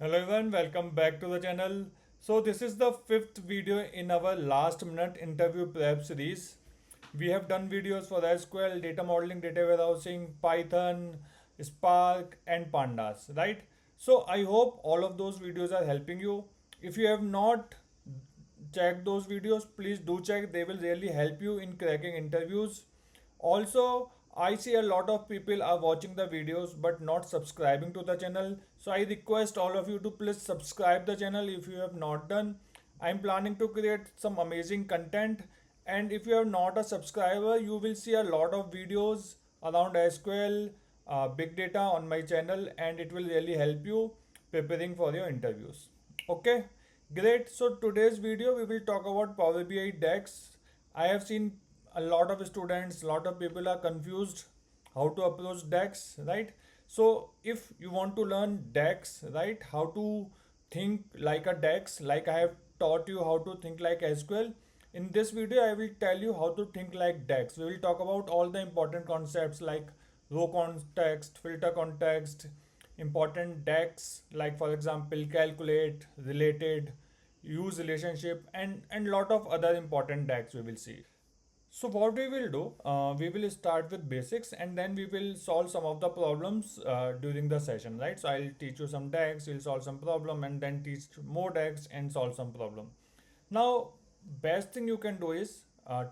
Hello everyone, welcome back to the channel. So this is the fifth video in our last minute interview prep series. We have done videos for SQL, data modeling, data warehousing, Python, Spark and Pandas, right? So I hope all of those videos are helping you. If you have not checked those videos, please do check. They will really help you in cracking interviews. Also, I see a lot of people are watching the videos but not subscribing to the channel. So I request all of you to please subscribe the channel if you have not done. I'm planning to create some amazing content, and if you are not a subscriber, you will see a lot of videos around SQL, big data on my channel, and it will really help you preparing for your interviews. Okay, great. So today's video we will talk about Power BI DAX. I have seen a lot of students, a lot of people are confused how to approach DAX, right? So if you want to learn DAX, right, how to think like a DAX, like I have taught you how to think like SQL. In this video, I will tell you how to think like DAX. We will talk about all the important concepts like row context, filter context, important DAX, like for example, calculate, related, use relationship, and lot of other important DAX we will see. So what we will do, we will start with basics and then we will solve some of the problems during the session, right? So I'll teach you some DAX, we'll solve some problem and then teach more DAX and solve some problem. Now, best thing you can do is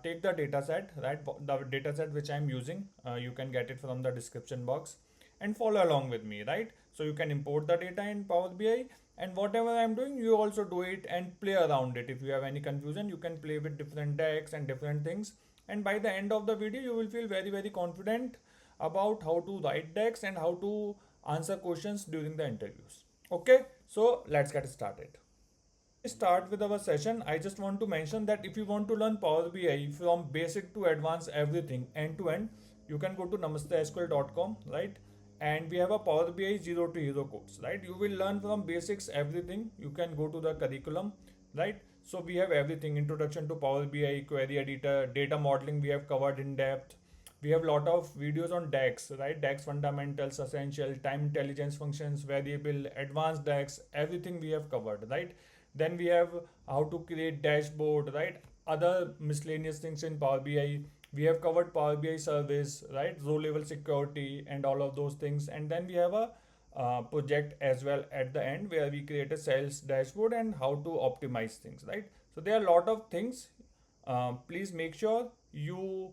take the data set, right? The data set which I'm using, you can get it from the description box and follow along with me, right? So you can import the data in Power BI, and whatever I'm doing, you also do it and play around it. If you have any confusion, you can play with different decks and different things. And by the end of the video, you will feel very, very confident about how to write decks and how to answer questions during the interviews. Okay, so let's get started. Start with our session, I just want to mention that if you want to learn Power BI from basic to advanced everything end to end, you can go to namastesql.com, right? And we have a Power BI 0 to hero course, right? You will learn from basics everything. You can go to the curriculum, right? So we have everything: introduction to Power BI, query editor, data modeling we have covered in depth. We have lot of videos on DAX, right? DAX fundamentals, essential, time intelligence functions, variable, advanced DAX, everything we have covered, right? Then we have how to create dashboard, right? Other miscellaneous things in Power BI. We have covered Power BI service, right? Row level security and all of those things. And then we have a project as well at the end where we create a sales dashboard and how to optimize things, right? So there are a lot of things. Please make sure you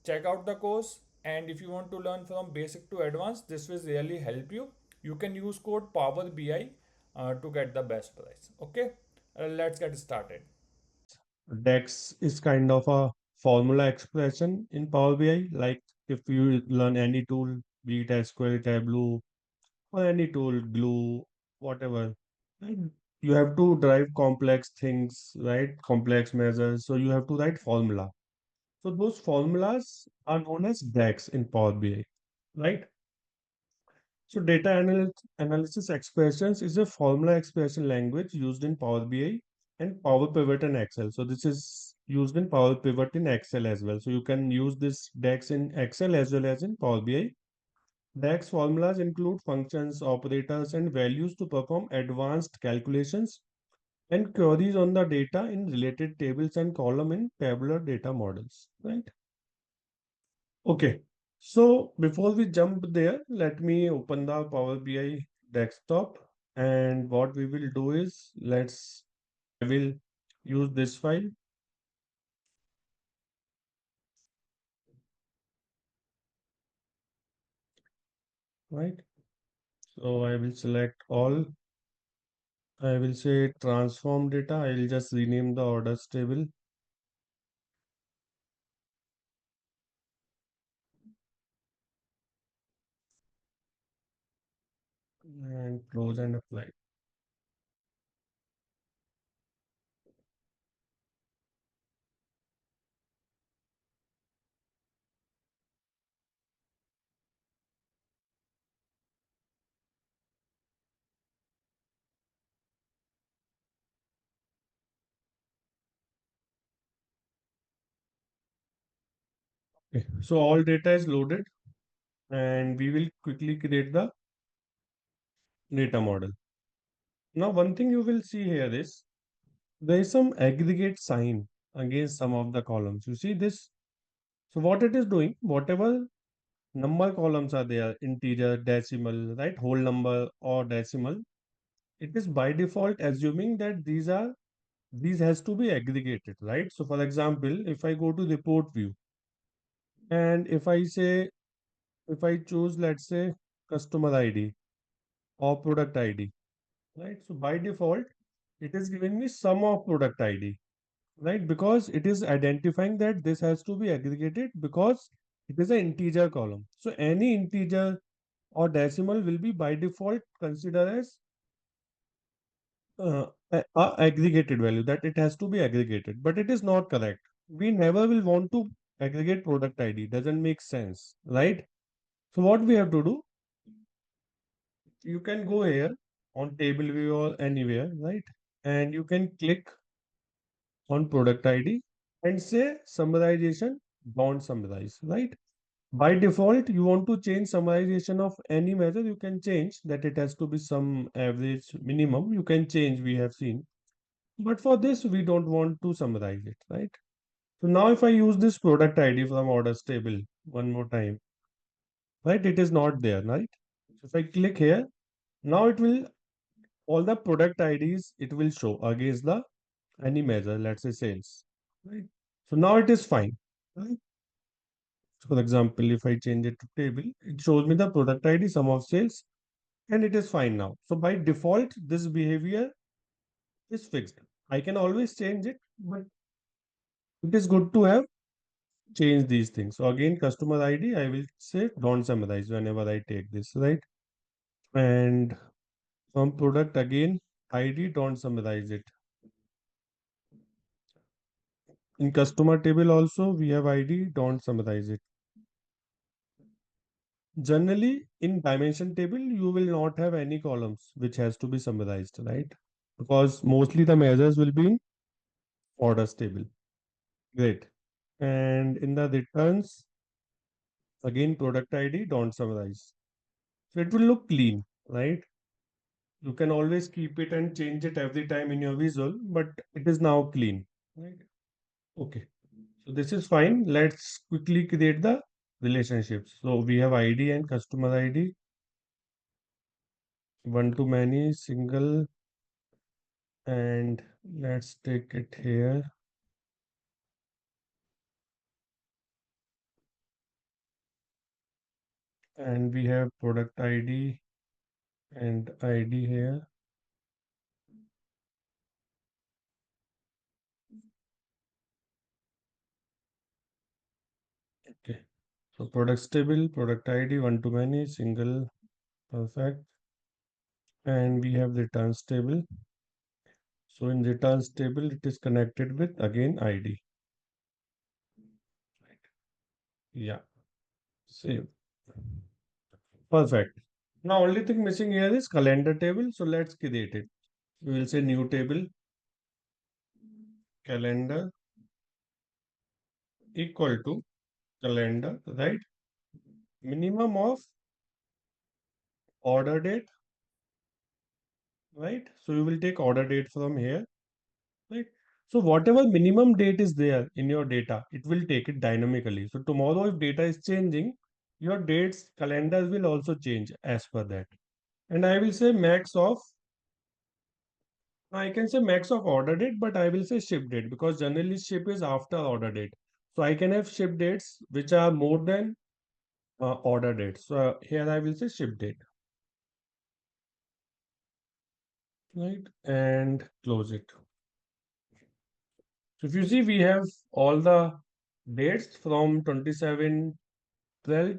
check out the course, and if you want to learn from basic to advanced, this will really help you. You can use code Power BI to get the best price. Okay, let's get started. DAX is kind of a formula expression in Power BI. Like if you learn any tool, be it SQL, Tableau, or any tool, Glue, whatever, right? You have to drive complex things, right? Complex measures. So you have to write formula. So those formulas are known as DAX in Power BI, right? So analysis expressions is a formula expression language used in Power BI and Power Pivot in Excel. So this is used in Power Pivot in Excel as well. So you can use this DAX in Excel as well as in Power BI. DAX formulas include functions, operators, and values to perform advanced calculations and queries on the data in related tables and column in tabular data models, right? Okay, so before we jump there, let me open the Power BI desktop. And what we will do is I will use this file, right? So I will select all. I will say transform data. I will just rename the orders table and close and apply. Okay. So all data is loaded and we will quickly create the data model. Now, one thing you will see here is there is some aggregate sign against some of the columns. You see this? So what it is doing, whatever number columns are there, integer, decimal, right, whole number or decimal, it is by default assuming that these has to be aggregated, right? So for example, if I go to report view and if I choose, let's say, customer ID or product ID, right? So by default, it is giving me sum of product ID, right? Because it is identifying that this has to be aggregated because it is an integer column. So any integer or decimal will be by default considered as a aggregated value, that it has to be aggregated, but it is not correct. We never will want to aggregate product ID. Doesn't make sense, right? So what we have to do, you can go here on table view or anywhere, right? And you can click on product ID and say summarization, don't summarize, right? By default, you want to change summarization of any measure, you can change that it has to be some average minimum. You can change, we have seen. But for this, we don't want to summarize it, right? So now if I use this product ID from orders table one more time, right? It is not there, right? So if I click here, now it will, all the product IDs, it will show against the any measure, let's say sales, right? So now it is fine, right? So for example, if I change it to table, it shows me the product ID, sum of sales, and it is fine now. So by default, this behavior is fixed. I can always change it, but it is good to have change these things. So again, customer ID, I will say don't summarize whenever I take this, right? And from product again, ID, don't summarize it. In customer table also, we have ID, don't summarize it. Generally, in dimension table, you will not have any columns which has to be summarized, right? Because mostly the measures will be in orders table. Great. And in the returns, again, product ID, don't summarize. So it will look clean, right? You can always keep it and change it every time in your visual, but it is now clean, right? Okay. So this is fine. Let's quickly create the relationships. So we have ID and customer ID, one to many, single, and let's take it here. And we have product ID and ID here. Okay. So product table, product ID, one to many, single, perfect. And we have returns table. So in returns table, it is connected with again ID. Yeah, save. Perfect. Now only thing missing here is calendar table. So let's create it. We will say new table, calendar equal to calendar, right? Minimum of order date, right? So you will take order date from here, right? So whatever minimum date is there in your data, it will take it dynamically. So tomorrow, if data is changing, your dates, calendars will also change as per that. And I will say max of, I can say max of order date, but I will say ship date because generally ship is after order date. So I can have ship dates which are more than order date. So here I will say ship date, right? And close it. So if you see, we have all the dates from 27/12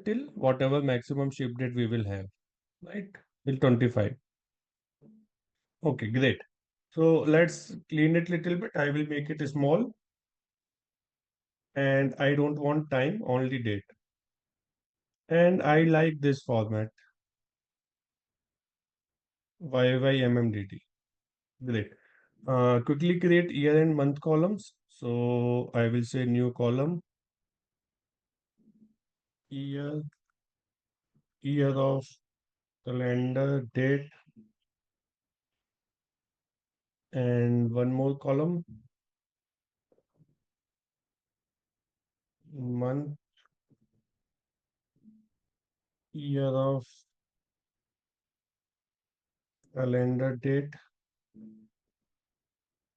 till whatever maximum ship date we will have, right? Till 25. Okay, great. So let's clean it little bit. I will make it small and I don't want time, only date. And I like this format, YYMMDT. Great. Quickly create year and month columns. So I will say new column, year, year of calendar, date, and one more column, month, year of calendar date,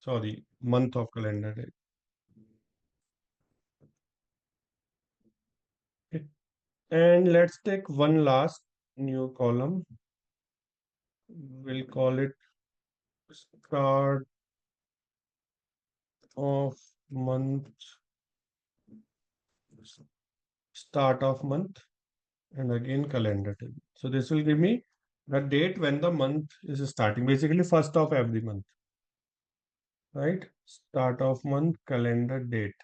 sorry, month of calendar date. Okay. And let's take one last new column. We'll call it start of month, start of month, and again calendar table. So this will give me the date when the month is starting, basically first of every month, right? Start of month, calendar date.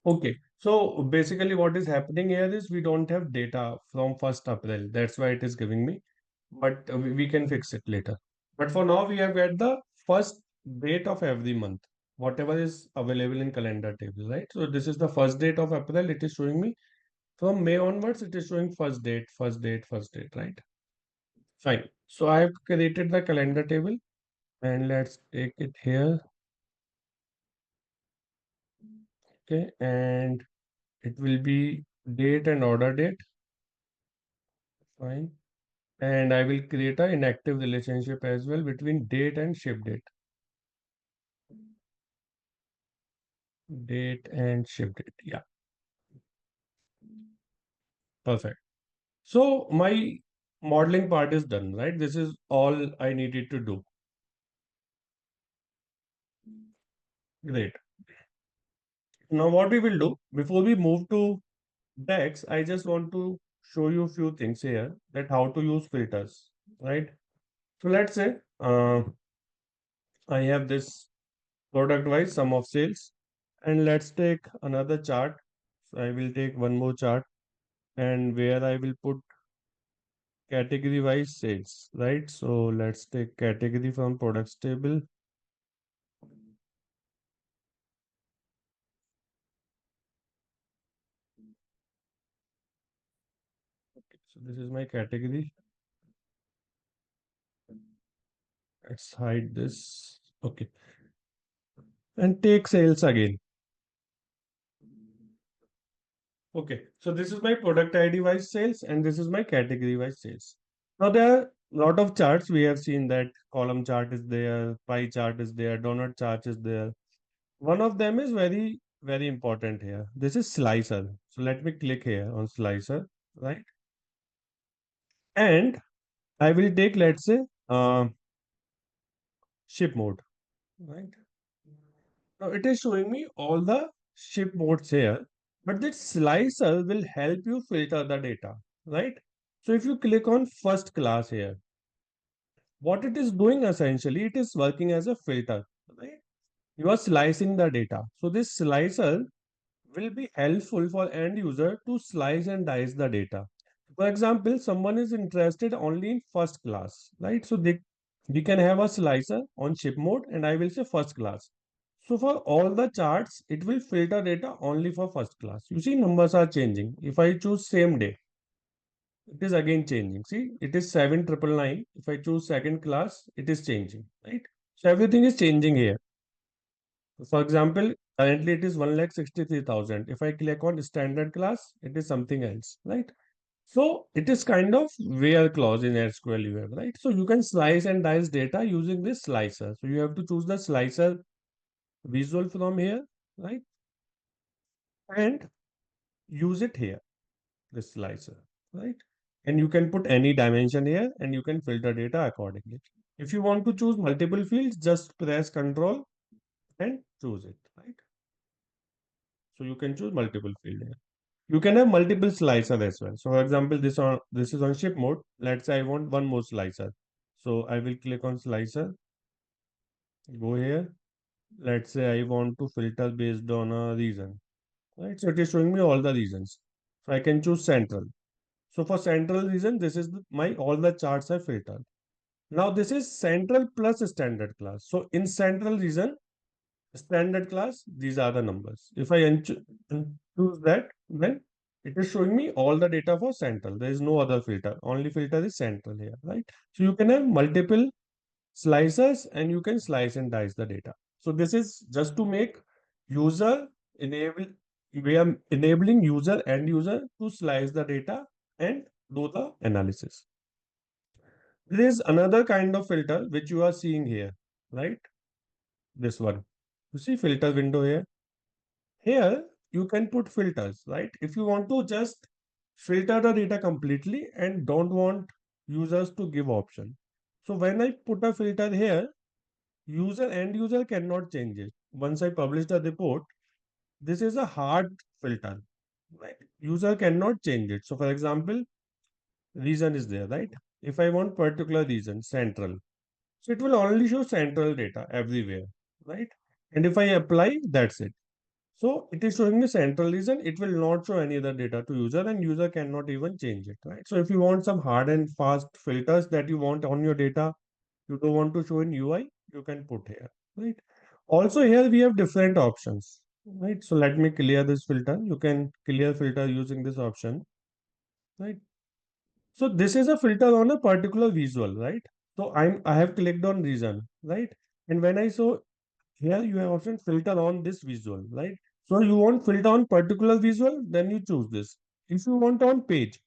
Okay, so basically what is happening here is we don't have data from 1st April. That's why it is giving me, but we can fix it later. But for now, we have got the first date of every month, whatever is available in calendar table, right? So this is the first date of April. It is showing me from May onwards, it is showing first date, first date, first date, right? Fine. So I have created the calendar table and let's take it here. Okay, and it will be date and order date. Fine. And I will create an inactive relationship as well between date and ship date. Date and ship date. Yeah, perfect. So my modeling part is done, right? This is all I needed to do. Great. Now what we will do before we move to DAX, I just want to show you a few things here that how to use filters, right? So let's say I have this product wise sum of sales, and let's take another chart. So I will take one more chart and where I will put category wise sales, right? So let's take category from products table. So this is my category. Let's hide this. Okay. And take sales again. Okay. So this is my product ID wise sales and this is my category wise sales. Now there are a lot of charts. We have seen that column chart is there, pie chart is there, donut chart is there. One of them is very, very important here. This is slicer. So let me click here on slicer, right? And I will take, let's say, ship mode, right? Now it is showing me all the ship modes here, but this slicer will help you filter the data, right? So if you click on first class here, what it is doing essentially, it is working as a filter, right? You are slicing the data. So this slicer will be helpful for end user to slice and dice the data. For example, someone is interested only in first class, right? So we can have a slicer on ship mode and I will say first class. So for all the charts, it will filter data only for first class. You see numbers are changing. If I choose same day, it is again changing. See, it is 7,999. If I choose second class, it is changing, right? So everything is changing here. For example, currently it is 1,63,000. If I click on standard class, it is something else, right? So it is kind of where clause in SQL you have, right? So you can slice and dice data using this slicer. So you have to choose the slicer visual from here, right? And use it here, this slicer, right? And you can put any dimension here and you can filter data accordingly. If you want to choose multiple fields, just press Control and choose it, right? So you can choose multiple field here. You can have multiple slicer as well. So for example, this is on ship mode. Let's say I want one more slicer. So I will click on slicer, go here. Let's say I want to filter based on a region, right? So it is showing me all the regions. So I can choose central. So for central region, this is my all the charts are filtered. Now this is central plus standard class. So in central region, standard class, these are the numbers. If I choose that, then it is showing me all the data for central. There is no other filter. Only filter is central here, right? So you can have multiple slicers, and you can slice and dice the data. So this is just to make user enable, we are enabling user and user to slice the data and do the analysis. There is another kind of filter which you are seeing here, right? This one. You see filter window here. Here you can put filters, right? If you want to just filter the data completely and don't want users to give option. So when I put a filter here, user cannot change it. Once I publish the report, this is a hard filter, right? User cannot change it. So for example, reason is there, right? If I want particular reason, central, so it will only show central data everywhere, right? And if I apply, that's it. So it is showing the central reason. It will not show any other data to user, and user cannot even change it, right? So if you want some hard and fast filters that you want on your data, you don't want to show in UI, you can put here, right? Also here we have different options, right? So let me clear this filter. You can clear filter using this option, right? So this is a filter on a particular visual, right? So I have clicked on reason, right? And when I saw here you have option filter on this visual, right? So you want filter on particular visual, then you choose this. If you want on page,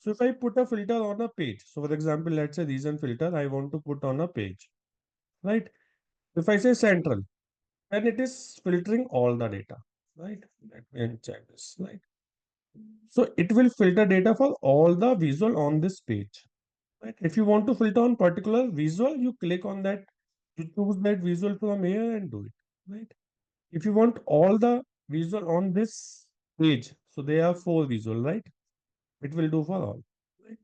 so if I put a filter on a page, so for example, let's say reason filter, I want to put on a page, right? If I say central, then it is filtering all the data, right? Let me check this, right? So it will filter data for all the visual on this page, right? If you want to filter on particular visual, you click on that, you choose that visual from here and do it, right? If you want all the visual on this page, so there are four visual, right? It will do for all, right?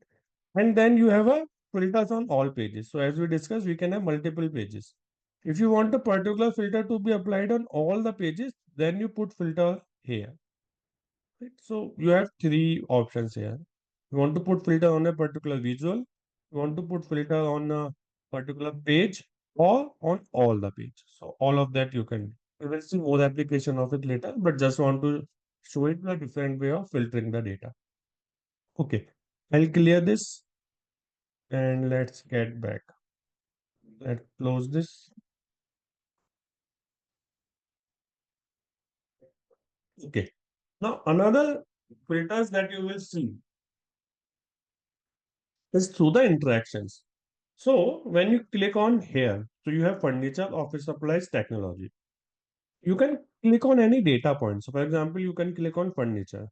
And then you have a filters on all pages. So as we discussed, we can have multiple pages. If you want a particular filter to be applied on all the pages, then you put filter here, right? So you have three options here. You want to put filter on a particular visual, you want to put filter on a particular page, or on all the page. So all of that you can do. We will see more application of it later, but just want to show it a different way of filtering the data. Okay, I'll clear this and let's get back. Let's close this. Okay. Now another filters that you will see is through the interactions. So when you click on here, so you have furniture, office supplies, technology. You can click on any data point. So for example, you can click on furniture.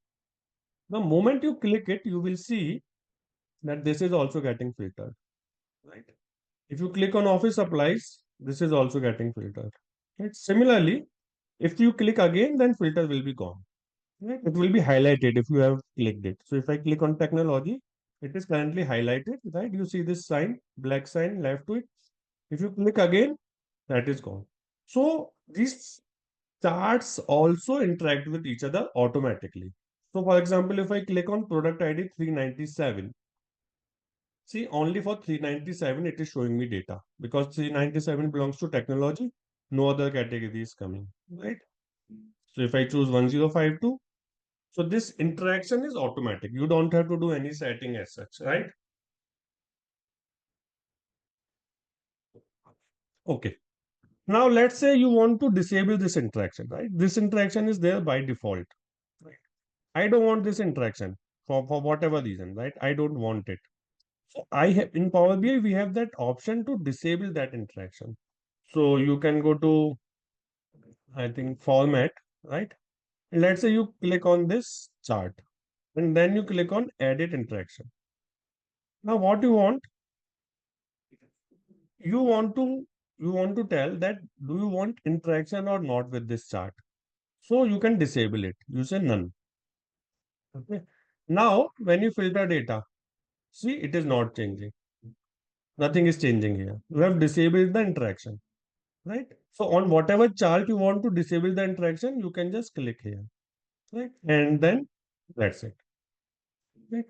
The moment you click it, you will see that this is also getting filtered, right? If you click on office supplies, this is also getting filtered. Right? Similarly, if you click again, then filter will be gone. Right? It will be highlighted if you have clicked it. So if I click on technology, it is currently highlighted, right? You see this sign, black sign left to it. If you click again, that is gone. So these charts also interact with each other automatically. So for example, if I click on product ID 397, see, only for 397 it is showing me data because 397 belongs to technology. No other category is coming, right? So if I choose 1052, so this interaction is automatic. You don't have to do any setting as such, right? Okay. Now let's say you want to disable this interaction, right? This interaction is there by default, right? I don't want this interaction for whatever reason, right? I don't want it. So I have in Power BI, we have that option to disable that interaction. So you can go to, I think, format, right? Let's say you click on this chart and then you click on edit interaction. Now what you want to, you want to tell that do you want interaction or not with this chart. So you can disable it. You say none. Okay. Now when you filter data, see it is not changing. Nothing is changing here. You have disabled the interaction, right? So on whatever chart you want to disable the interaction, you can just click here, right? And then that's it, right?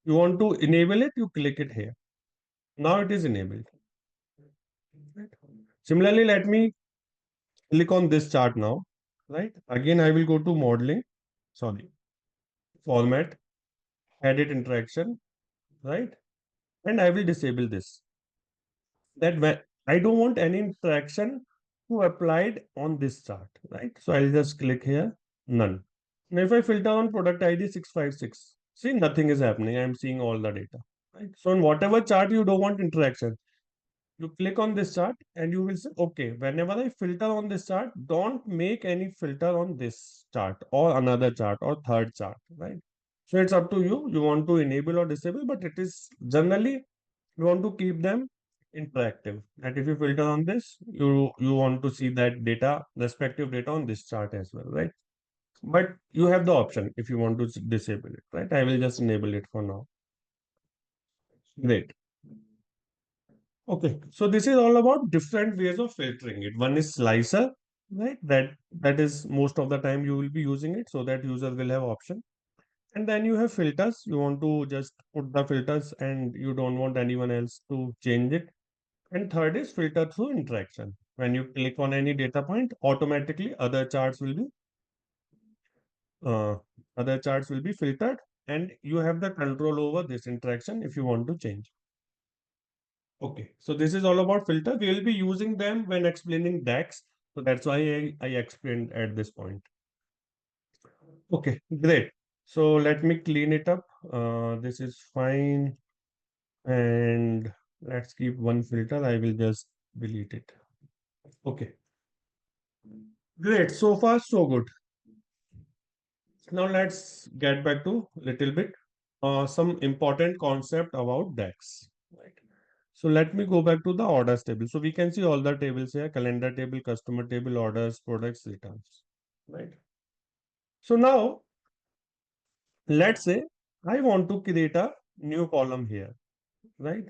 You want to enable it, you click it here. Now it is enabled. Right? Similarly, let me click on this chart now, right? Again, I will go to modeling, sorry, format, edit interaction, right? And I will disable this. That when I don't want any interaction to applied on this chart, right? So I'll just click here, none. Now if I filter on product ID 656, see nothing is happening. I'm seeing all the data, right? So in whatever chart you don't want interaction, you click on this chart and you will say, okay, whenever I filter on this chart, don't make any filter on this chart or another chart or third chart, right? So it's up to you. You want to enable or disable, but it is generally you want to keep them interactive. And if you filter on this, you want to see that data, respective data on this chart as well, right? But you have the option if you want to disable it, right? I will just enable it for now. Great. Okay, so this is all about different ways of filtering it. One is slicer, right? That is most of the time you will be using it, so that user will have option. And then you have filters. You want to just put the filters and you don't want anyone else to change it. And third is filter through interaction. When you click on any data point, automatically uh, other charts will be filtered, and you have the control over this interaction if you want to change. Okay, so this is all about filter. We will be using them when explaining DAX. So that's why I explained at this point. Okay, great. So let me clean it up. This is fine. And let's keep one filter. I will just delete it. Okay, great. So far, so good. Now let's get back to little bit some important concept about DAX. Right. So let me go back to the orders table. So we can see all the tables here: calendar table, customer table, orders, products, returns. Right. So now let's say I want to create a new column here. Right.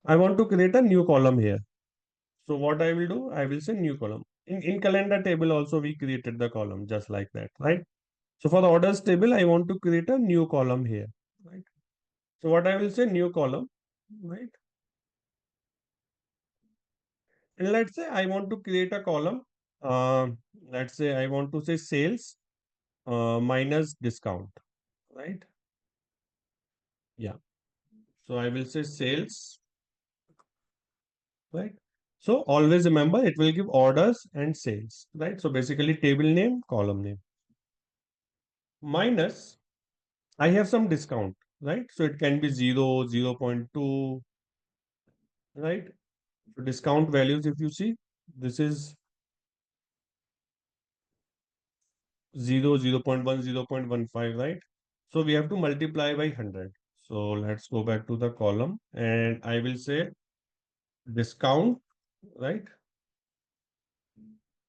I want to create a new column here. So what I will do, I will say new column. In calendar table also we created the column just like that, right? So for the orders table, I want to create a new column here, right? So what I will say new column, right? And let's say I want to create a column. Uh, let's say I want to say sales minus discount, right? Yeah. So I will say sales, right? So always remember it will give orders and sales, right? So basically table name, column name minus I have some discount, right? So it can be 0, 0.2, right? So discount values, if you see, this is 0, 0.1, 0.15, right? So we have to multiply by 100. So let's go back to the column and I will say discount, right?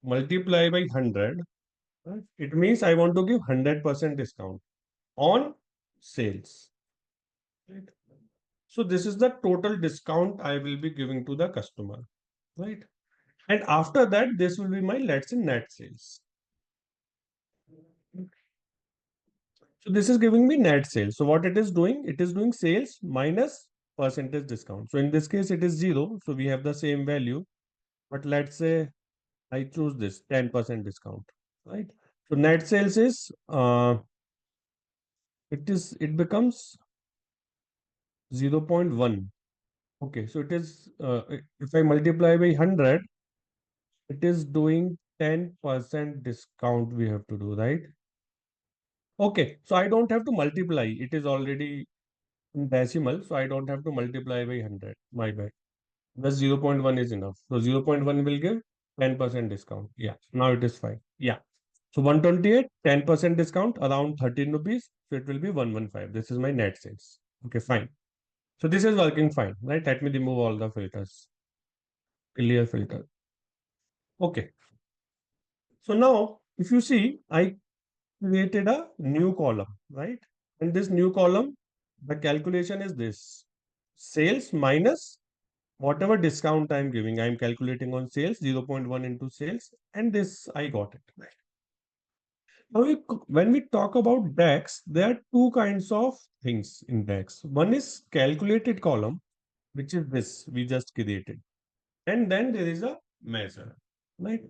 Multiply by 100. Right? It means I want to give 100% discount on sales. Right? So this is the total discount I will be giving to the customer, right? And after that, this will be my, let's say, net sales. So this is giving me net sales. So what it is doing sales minus percentage discount. So in this case, it is 0. So we have the same value. But let's say I choose this 10% discount, right? So net sales is, it becomes 0.1. Okay, so it is, if I multiply by 100, it is doing 10% discount we have to do, right? Okay, so I don't have to multiply. It is already in decimal, so I don't have to multiply by 100. My bad. Just 0.1 is enough. So 0.1 will give 10% discount. Yeah, now it is fine. Yeah. So 128, 10% discount, around 13 rupees. So it will be 115. This is my net sales. Okay, fine. So this is working fine, right? Let me remove all the filters. Clear filter. Okay. So now, if you see, I created a new column, right? And this new column, the calculation is this sales minus whatever discount I'm giving. I'm calculating on sales 0.1 into sales, and this I got it. Right. Now, when we talk about DAX, there are two kinds of things in DAX. One is calculated column, which is this we just created, and then there is a measure, right?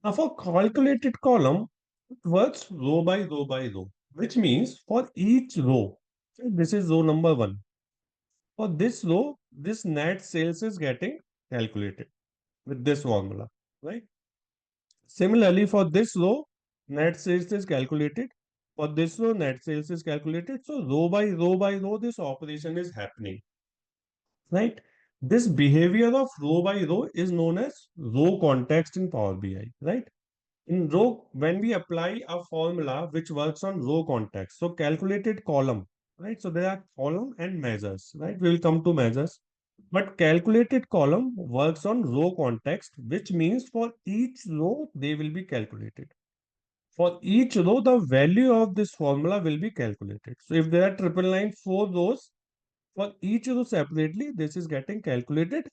Now, for calculated column, it works row by row by row, which means for each row, this is row number one. For this row, this net sales is getting calculated. with this formula, right? Similarly, for this row, net sales is calculated. For this row, net sales is calculated. So row by row, this operation is happening, right? This behavior of row by row is known as row context in Power BI, right? In row, when we apply a formula which works on row context, so calculated column, right? So there are column and measures, right? We will come to measures. But calculated column works on row context, which means for each row, they will be calculated. For each row, the value of this formula will be calculated. So if there are triple line, four rows, for each row separately, this is getting calculated,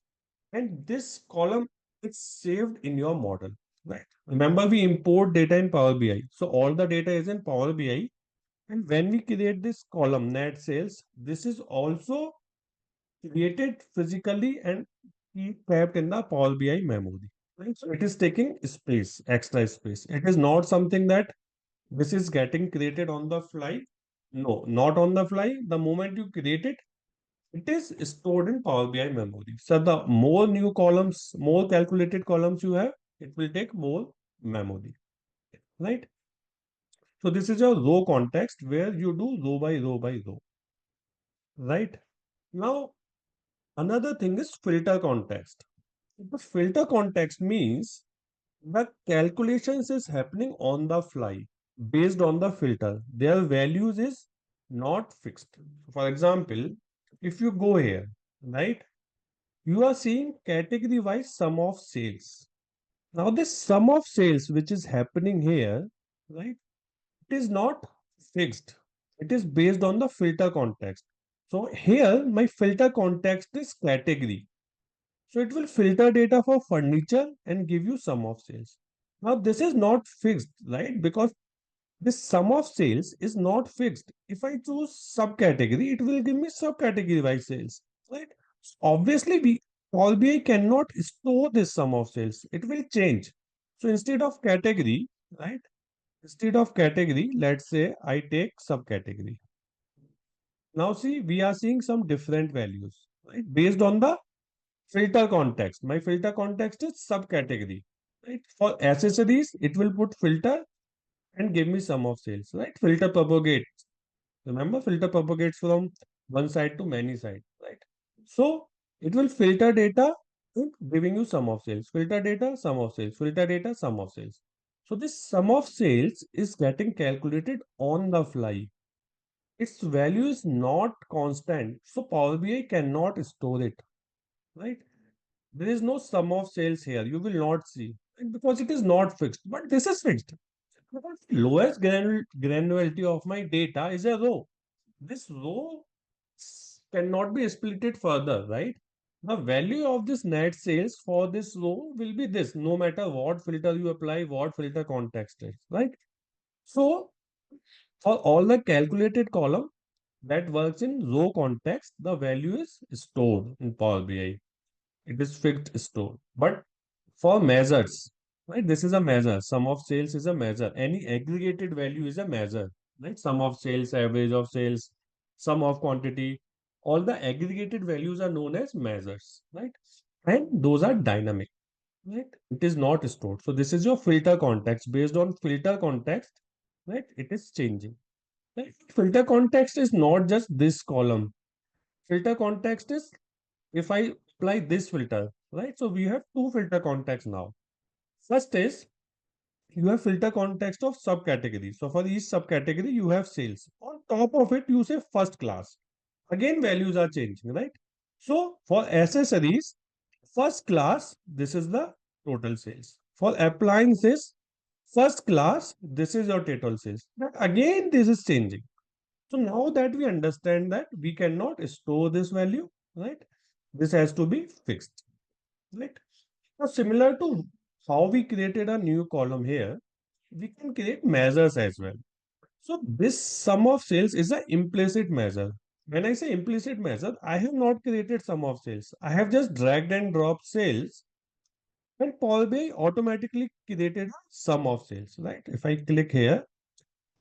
and this column is saved in your model, right? Remember, we import data in Power BI. So all the data is in Power BI. And when we create this column, net sales, this is also created physically and kept in the Power BI memory. Right? So it is taking space, extra space. It is not something that this is getting created on the fly. No, not on the fly. The moment you create it, it is stored in Power BI memory. So the more new columns, more calculated columns you have, it will take more memory, right? So this is your row context where you do row by row, right? Now, another thing is filter context. The filter context means the calculations is happening on the fly based on the filter. Their values is not fixed. For example, if you go here, right? You are seeing category wise sum of sales. Now, this sum of sales which is happening here, right? It is not fixed. It is based on the filter context. So here my filter context is category. So it will filter data for furniture and give you sum of sales. Now this is not fixed, right? Because this sum of sales is not fixed. If I choose subcategory, it will give me subcategory wise sales, right? Obviously, Power BI cannot store this sum of sales. It will change. So instead of category, right? Instead of category, let's say I take subcategory. Now see, we are seeing some different values, right? Based on the filter context. My filter context is subcategory, right? For accessories, it will put filter and give me sum of sales, right? Filter propagate. Remember, filter propagates from one side to many sides, right? So it will filter data, giving you sum of sales. Filter data, sum of sales. Filter data, sum of sales. So this sum of sales is getting calculated on the fly. Its value is not constant. So Power BI cannot store it, right? There is no sum of sales here. You will not see, right? Because it is not fixed. But this is fixed. Because lowest granularity of my data is a row. This row cannot be splitted further, right? The value of this net sales for this row will be this, no matter what filter you apply, what filter context is, right? So for all the calculated column that works in row context, the value is stored in Power BI. It is fixed stored. But for measures, right? This is a measure. Sum of sales is a measure. Any aggregated value is a measure, right? Sum of sales, average of sales, sum of quantity. All the aggregated values are known as measures, right? And those are dynamic, right? It is not stored. So this is your filter context. Based on filter context, right? It is changing. Right? Filter context is not just this column. Filter context is if I apply this filter, right? So we have two filter contexts now. First is you have filter context of subcategory. So for each subcategory, you have sales. On top of it, you say first class. Again, values are changing, right? So for accessories, first class, this is the total sales. For appliances, first class, this is your total sales. But again, this is changing. So now that we understand that we cannot store this value, right? This has to be fixed, right? Now, similar to how we created a new column here, we can create measures as well. So this sum of sales is an implicit measure. When I say implicit measure, I have not created sum of sales. I have just dragged and dropped sales and Power BI automatically created a sum of sales, right? If I click here,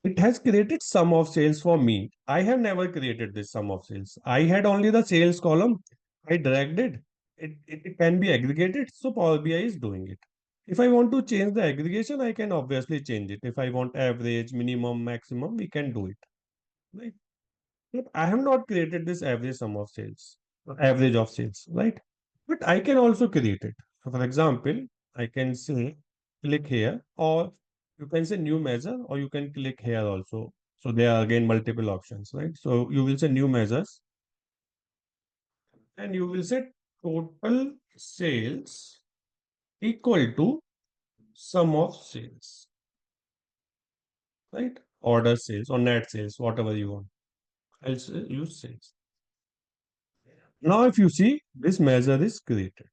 it has created sum of sales for me. I have never created this sum of sales. I had only the sales column. I dragged it it can be aggregated. So Power BI is doing it. If I want to change the aggregation, I can obviously change it. If I want average, minimum, maximum, we can do it. Right? But I have not created this average sum of sales, or average of sales, right? But I can also create it. So for example, I can say click here, or you can say new measure, or you can click here also. So there are again multiple options, right? So you will say new measures, and you will say total sales equal to sum of sales, right? Order sales or net sales, whatever you want. I'll use sales. Now, if you see, this measure is created.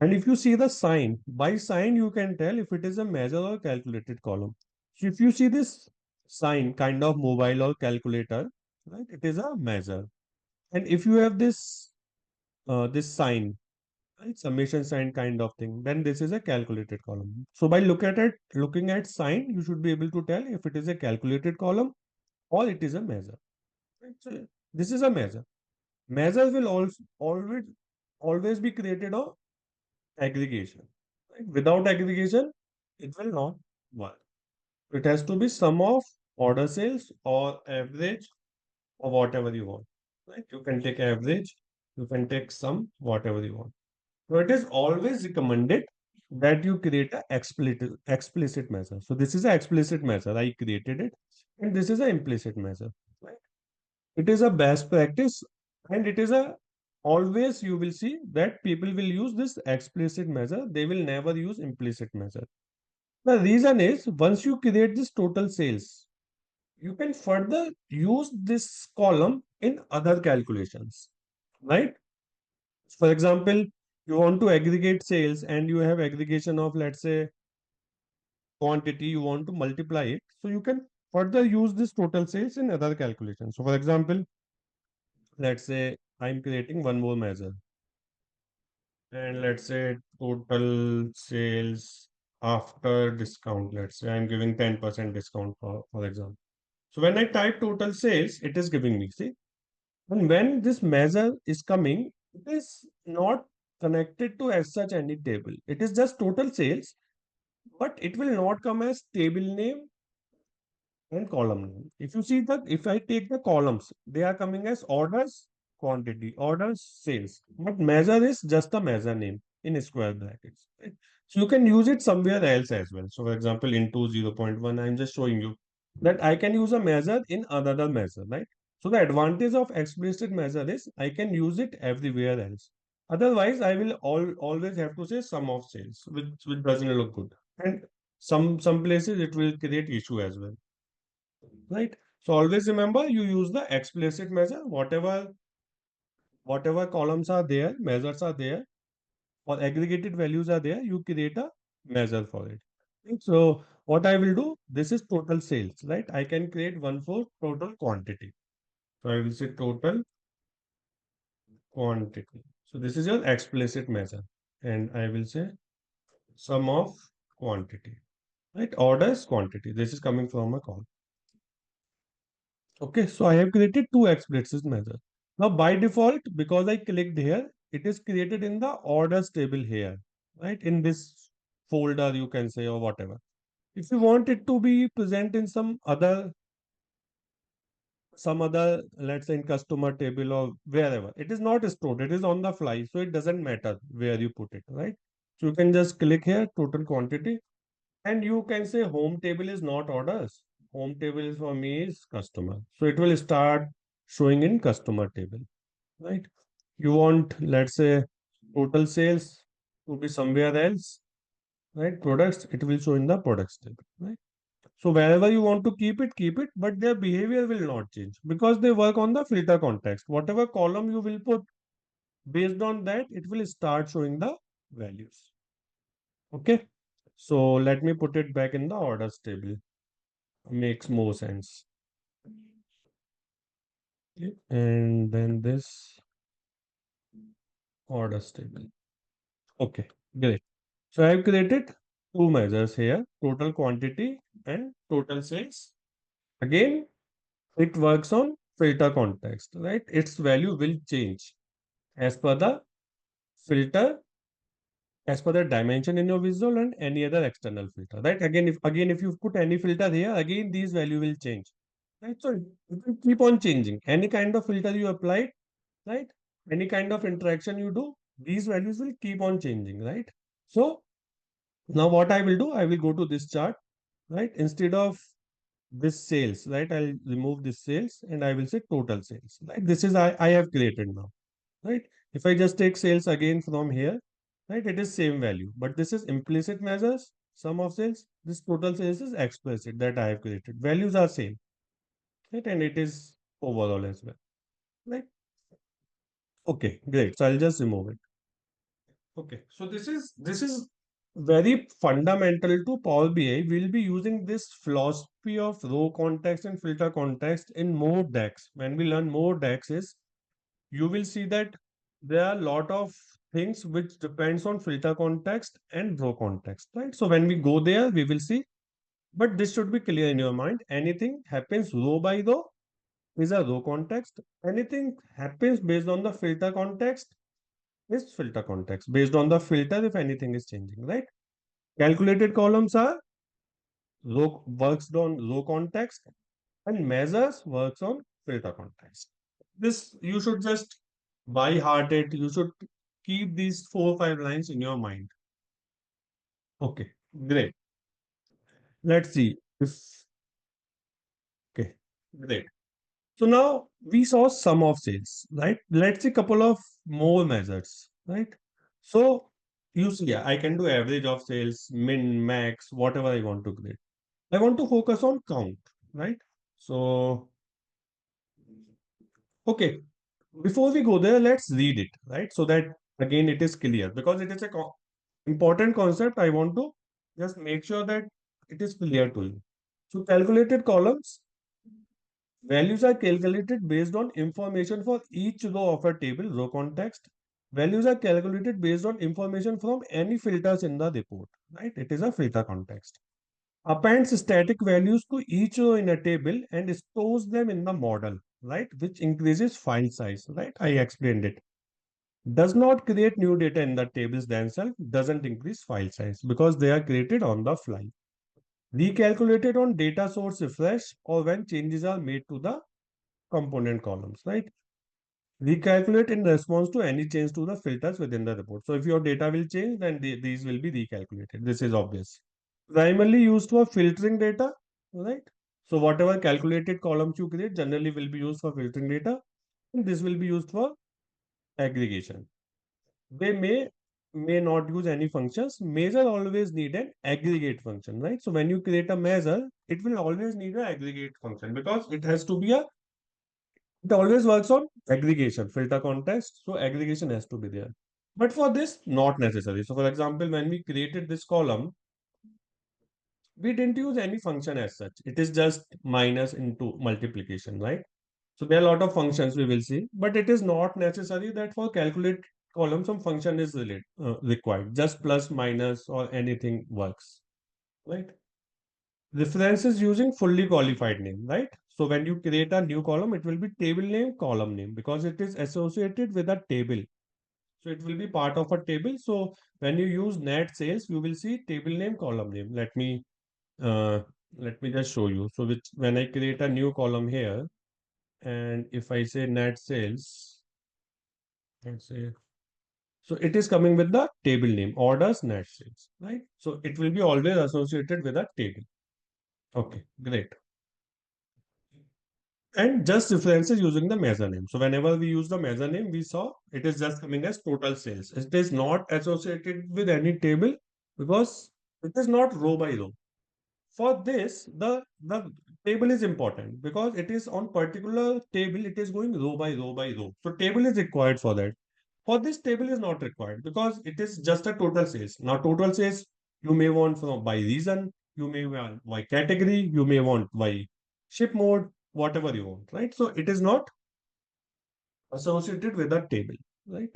And if you see the sign, by sign, you can tell if it is a measure or calculated column. So if you see this sign, kind of mobile or calculator, right, it is a measure. And if you have this sign, right, summation sign kind of thing, then this is a calculated column. So by looking at sign, you should be able to tell if it is a calculated column or it is a measure. Right? So this is a measure. Measures will also always be created on aggregation. Right? Without aggregation, it will not work. It has to be sum of order sales or average or whatever you want. Right? You can take average, you can take sum, whatever you want. So it is always recommended that you create a explicit measure. So this is an explicit measure. I created it, and this is an implicit measure. Right? It is a best practice, and it is a always you will see that people will use this explicit measure. They will never use implicit measure. The reason is once you create this total sales, you can further use this column in other calculations, right? For example, you want to aggregate sales and you have aggregation of, let's say, quantity, you want to multiply it. So you can further use this total sales in other calculations. So for example, let's say I'm creating one more measure and let's say total sales after discount. Let's say I'm giving 10% discount for example. So when I type total sales, it is giving me, see, and when this measure is coming, it is not connected to as such any table. It is just total sales, but it will not come as table name and column name. If you see that, if I take the columns, they are coming as orders, quantity, orders, sales. But measure is just a measure name in square brackets. Right? So you can use it somewhere else as well. So for example, into 0.1, I'm just showing you that I can use a measure in another measure, right? So the advantage of explicit measure is I can use it everywhere else. Otherwise, I will always have to say sum of sales, which doesn't look good. And some places it will create issue as well, right? So always remember you use the explicit measure, whatever columns are there, measures are there, or aggregated values are there, you create a measure for it. Right? So what I will do, this is total sales, right? I can create one for total quantity. So I will say total quantity. So this is your explicit measure. And I will say sum of quantity, right? Orders quantity. This is coming from a column. Okay, so I have created two explicit measures. Now by default, because I clicked here, it is created in the orders table here, right? In this folder, you can say, or whatever. If you want it to be present in some other, let's say in customer table or wherever, it is not stored, it is on the fly. So it doesn't matter where you put it, right? So you can just click here, total quantity, and you can say home table is not orders. Home table is for me is customer. So it will start showing in customer table, right? You want, let's say, total sales to be somewhere else, right? Products, it will show in the products table, right? So wherever you want to keep it, but their behavior will not change because they work on the filter context. Whatever column you will put, based on that, it will start showing the values. Okay. So let me put it back in the orders table. Makes more sense. Okay. And then this orders table. Okay, great. So I have created two measures here, total quantity and total sales. Again, it works on filter context, right? Its value will change as per the filter as per the dimension in your visual and any other external filter, right? Again if you put any filter here, again these value will change, right? So it will keep on changing. Any kind of filter you apply, right? Any kind of interaction you do, these values will keep on changing, right? So now what I will do, I will go to this chart, right? Instead of this sales, right? I'll remove this sales and I will say total sales, right? This is I have created now, right? If I just take sales again from here, right? It is same value, but this is implicit measures, sum of sales. This total sales is explicit that I have created. Values are same, right? And it is overall as well, right? Okay, great. So I'll just remove it. Okay, so this is very fundamental to Power BI. We'll be using this philosophy of row context and filter context in more DAX. When we learn more DAXs, you will see that there are a lot of things which depends on filter context and row context, right? So when we go there, we will see. But this should be clear in your mind. Anything happens row by row is a row context. Anything happens based on the filter context is filter context based on the filter if anything is changing, right? Calculated columns are row works on row context and measures works on filter context. This you should just by heart it. You should keep these 4 or 5 lines in your mind. Okay, great. Let's see if okay, great. So now we saw sum of sales, right? Let's see couple of more measures, right? So you see, yeah, I can do average of sales, min, max, whatever I want to create. I want to focus on count, right? So, okay, before we go there, let's read it, right? So that again it is clear because it is a important concept. I want to just make sure that it is clear to you. So calculated columns, values are calculated based on information for each row of a table, row context. Values are calculated based on information from any filters in the report, right? It is a filter context. Appends static values to each row in a table and stores them in the model, right? Which increases file size, right? I explained it. Does not create new data in the tables themselves, doesn't increase file size because they are created on the fly. Recalculated on data source refresh or when changes are made to the component columns, right? Recalculate in response to any change to the filters within the report. So if your data will change, then these will be recalculated. This is obvious. Primarily used for filtering data, right? So whatever calculated columns you create generally will be used for filtering data, and this will be used for aggregation. They may not use any functions. Measure always need an aggregate function, right? So when you create a measure, it will always need an aggregate function because it has to be a it always works on aggregation, filter context. So aggregation has to be there. But for this, not necessary. So for example, when we created this column, we didn't use any function as such. It is just minus into multiplication, right? So there are a lot of functions we will see, but it is not necessary that for calculate column some function is required. Just plus, minus, or anything works, right? References using fully qualified name, right? So when you create a new column, it will be table name, column name because it is associated with a table. So it will be part of a table. So when you use net sales, you will see table name, column name. Uh, let me just show you. So which when I create a new column here, and if I say net sales, let's say, so it is coming with the table name, orders net sales, right? So it will be always associated with a table. Okay, great. And just references using the measure name. So whenever we use the measure name, we saw it is just coming as total sales. It is not associated with any table because it is not row by row. For this, the table is important because it is on particular table, it is going row by row by row. So table is required for that. For this table is not required because it is just a total sales. Now total sales you may want from by region, you may want by category, you may want by ship mode, whatever you want, right? So it is not associated with a table, right?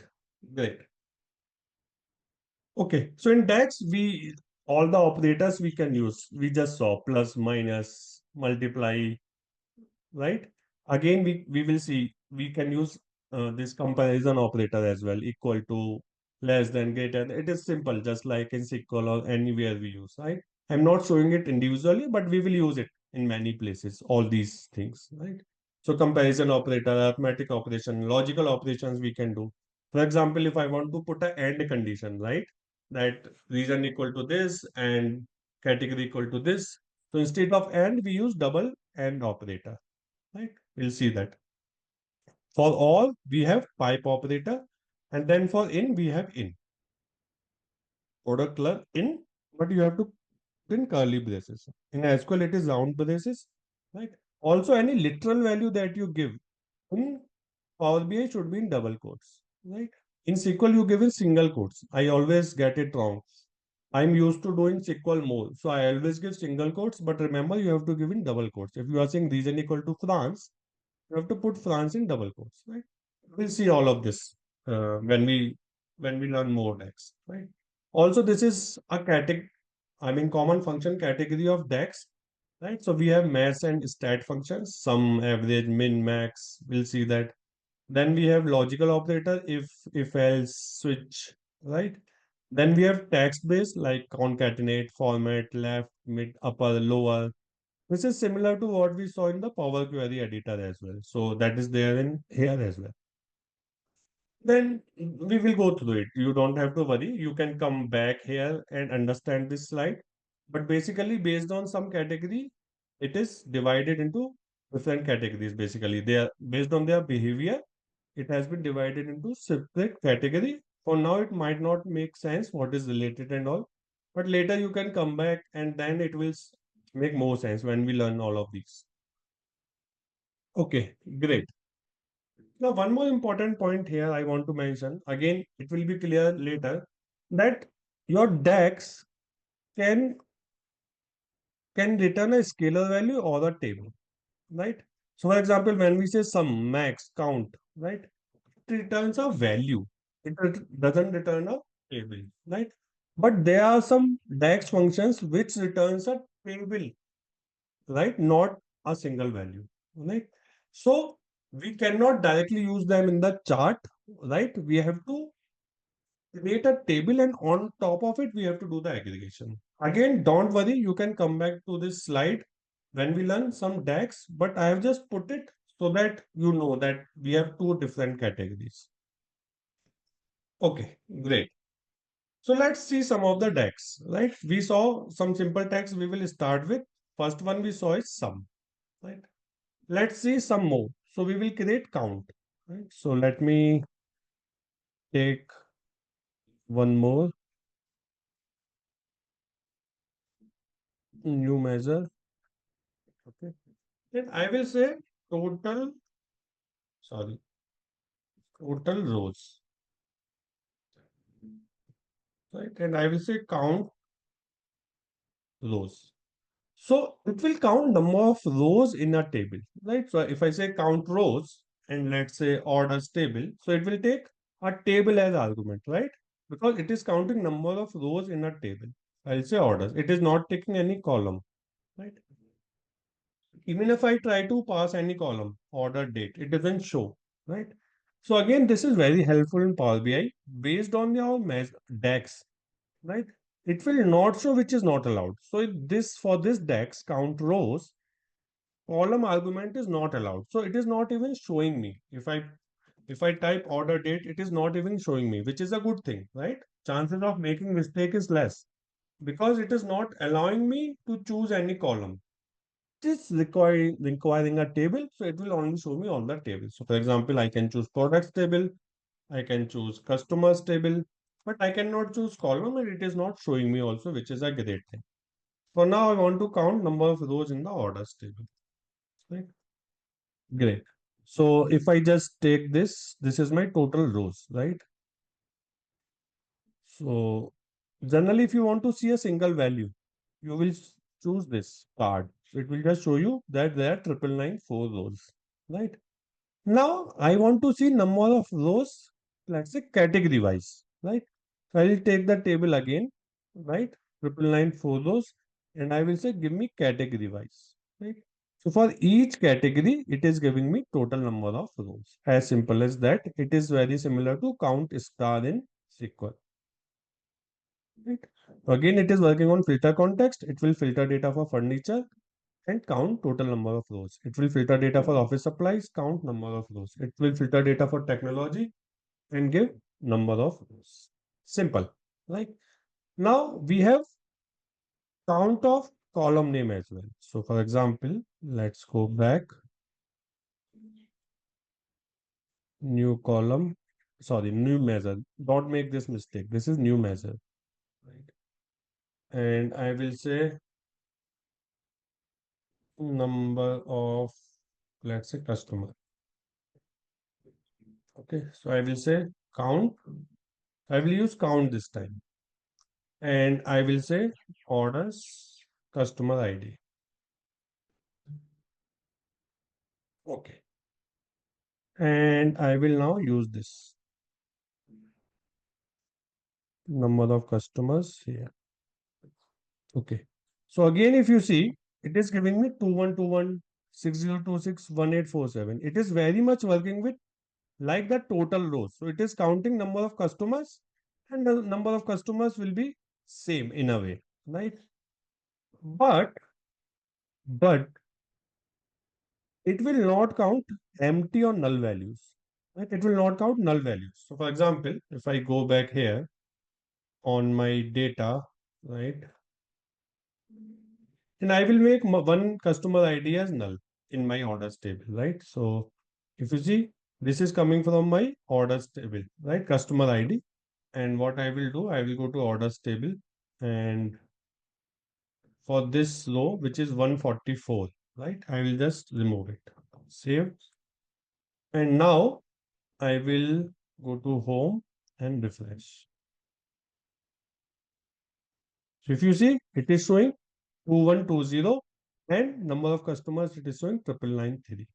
Great. Okay, so in DAX, we all the operators we can use. We just saw plus, minus, multiply, right? Again, we will see we can use this comparison operator as well, equal to, less than, greater than. It is simple, just like in SQL or anywhere we use, right? I'm not showing it individually, but we will use it in many places, all these things, right? So comparison operator, arithmetic operation, logical operations we can do. For example, if I want to put a AND condition, right? That region equal to this and category equal to this. So instead of AND, we use double AND operator, right? We'll see that. For all, we have pipe operator, and then for in, we have in. Product club in, but you have to put in curly braces. In SQL, it is round braces, right? Also, any literal value that you give in Power BI should be in double quotes, right? In SQL, you give in single quotes. I always get it wrong. I'm used to doing SQL more, so I always give single quotes. But remember, you have to give in double quotes. If you are saying region equal to France, you have to put France in double quotes, right? We'll see all of this when we learn more DAX, right? Also, this is a category, I mean, common function category of DAX, right? So we have mass and stat functions, sum, average, min, max. We'll see that. Then we have logical operator, if, else, switch, right? Then we have text based like concatenate, format, left, mid, upper, lower. This is similar to what we saw in the Power Query editor as well. So that is there in here as well. Then we will go through it. You don't have to worry. You can come back here and understand this slide. But basically, based on some category, it is divided into different categories. Basically, they are based on their behavior. It has been divided into separate category. For now, it might not make sense what is related and all. But later you can come back and then it will make more sense when we learn all of these. Okay, great. Now, one more important point here I want to mention. Again, it will be clear later that your DAX can can return a scalar value or a table, right? So, for example, when we say sum, max, count, right, it returns a value. Doesn't return a table, right? But there are some DAX functions which returns a table, right? Not a single value, right? So we cannot directly use them in the chart, right? We have to create a table and on top of it, we have to do the aggregation. Again, don't worry, you can come back to this slide when we learn some DAX, but I have just put it so that you know that we have two different categories. Okay, great. So let's see some of the DAX, right? We saw some simple text we will start with. First one we saw is sum, right? Let's see some more. So we will create count, right? So let me take one more new measure. Okay. Then I will say total, sorry, total rows, right? And I will say count rows. So it will count number of rows in a table, right? So if I say count rows and let's say orders table, so it will take a table as argument, right? Because it is counting number of rows in a table. I'll say orders. It is not taking any column, right? Even if I try to pass any column, order date, it doesn't show, right? So again, this is very helpful in Power BI based on your DAX, right? It will not show which is not allowed. So this for this DAX count rows, column argument is not allowed. So it is not even showing me. If I type order date, it is not even showing me, which is a good thing, right? Chances of making mistake is less because it is not allowing me to choose any column. It is requiring a table, so it will only show me all the tables. So for example, I can choose products table, I can choose customers table, but I cannot choose column and it is not showing me also, which is a great thing. For now, I want to count number of rows in the orders table. Right? Great. So if I just take this, this is my total rows, right? So generally, if you want to see a single value, you will choose this card. So it will just show you that there are 999 rows, right? Now I want to see number of rows, let's say category wise, right? So I will take the table again, right? 999 rows, and I will say give me category wise, right? So for each category, it is giving me total number of rows. As simple as that. It is very similar to count star in SQL. Right? Again, it is working on filter context. It will filter data for furniture and count total number of rows. It will filter data for office supplies, count number of rows. It will filter data for technology and give number of rows. Simple. Right? Now we have count of column name as well. So for example, let's go back, new column, sorry, new measure. Don't make this mistake. This is new measure. Right? And I will say number of, let's say, customer. Okay, so I will say count. I will use count this time. And I will say orders customer ID. Okay. And I will now use this number of customers here. Okay. So again, if you see, it is giving me 212160261847. It is very much working with like the total rows. So it is counting number of customers and the number of customers will be same in a way, right? But it will not count empty or null values, right? It will not count null values. So for example, if I go back here on my data, right, and I will make one customer ID as null in my orders table, right? So if you see, this is coming from my orders table, right? Customer ID. And what I will do, I will go to orders table and for this row, which is 144, right? I will just remove it. Save. And now I will go to home and refresh. So if you see, it is showing 2120 and number of customers, it is showing 9993.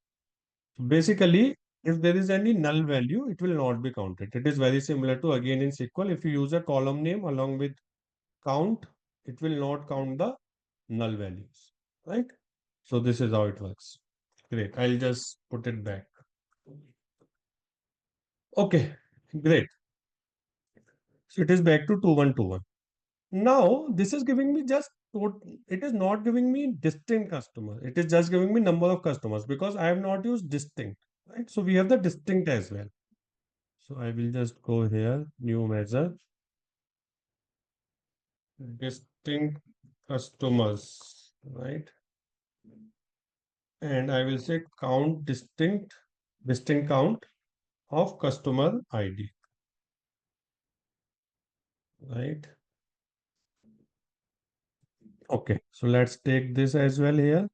So basically, if there is any null value, it will not be counted. It is very similar to again in SQL. If you use a column name along with count, it will not count the null values, right? So this is how it works. Great. I'll just put it back. Okay, great. So it is back to 2121. Now this is giving me just it is not giving me distinct customers. It is just giving me number of customers because I have not used distinct, right? So we have the distinct as well. So I will just go here, new measure, distinct customers, right? And I will say count distinct count of customer ID, right? Okay, so let's take this as well here.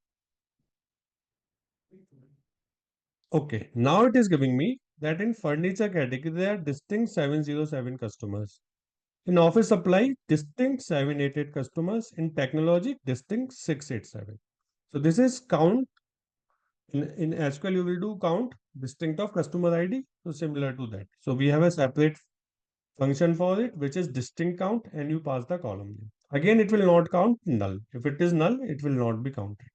Okay, now it is giving me that in furniture category, there are distinct 707 customers. In office supply, distinct 788 customers. In technology, distinct 687. So this is count. In SQL, you will do count distinct of customer ID. So similar to that. So we have a separate function for it, which is distinct count, and you pass the column name. Again, it will not count null. If it is null, it will not be counted.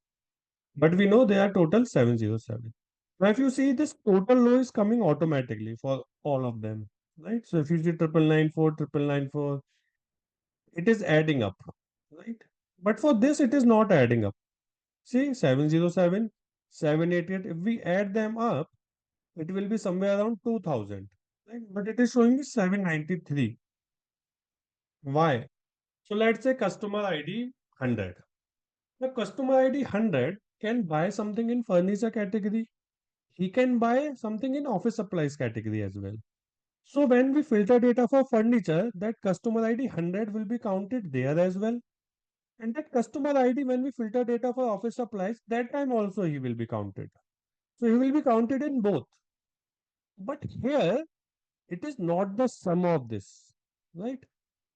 But we know they are total 707. Now, if you see this total row is coming automatically for all of them, right? So if you see 9994, 9994, it is adding up, right? But for this, it is not adding up. See, 707, 788, if we add them up, it will be somewhere around 2000, right? But it is showing me 793. Why? So let's say customer ID 100. The customer ID 100 can buy something in furniture category. He can buy something in office supplies category as well. So when we filter data for furniture, that customer ID 100 will be counted there as well. And that customer ID, when we filter data for office supplies, that time also he will be counted. So he will be counted in both. But here, it is not the sum of this, right?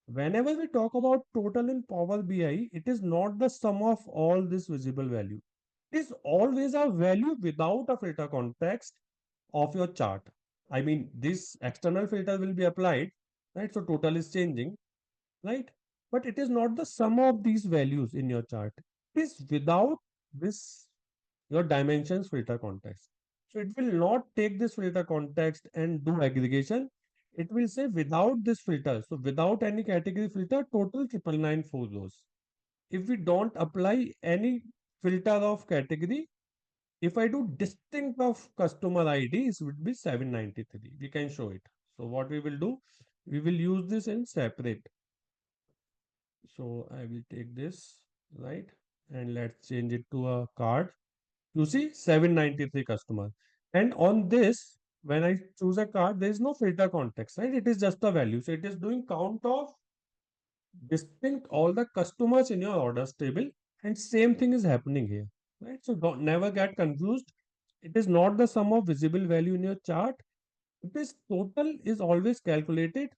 Whenever we talk about total in Power BI, it is not the sum of all this visible value. It is always a value without a filter context of your chart. I mean, this external filter will be applied, right? So total is changing, right? But it is not the sum of these values in your chart. It is without this, your dimensions filter context. So it will not take this filter context and do aggregation. it will say without this filter. So without any category filter, total 999 rows. If we don't apply any filter of category, if I do distinct of customer IDs, it would be 793. We can show it. So what we will do, we will use this in separate. So I will take this, right? And let's change it to a card. You see 793 customer. And on this, when I choose a card, there is no filter context, right? It is just a value. So it is doing count of distinct all the customers in your orders table. And same thing is happening here, right? So don't never get confused. It is not the sum of visible value in your chart. It is total is always calculated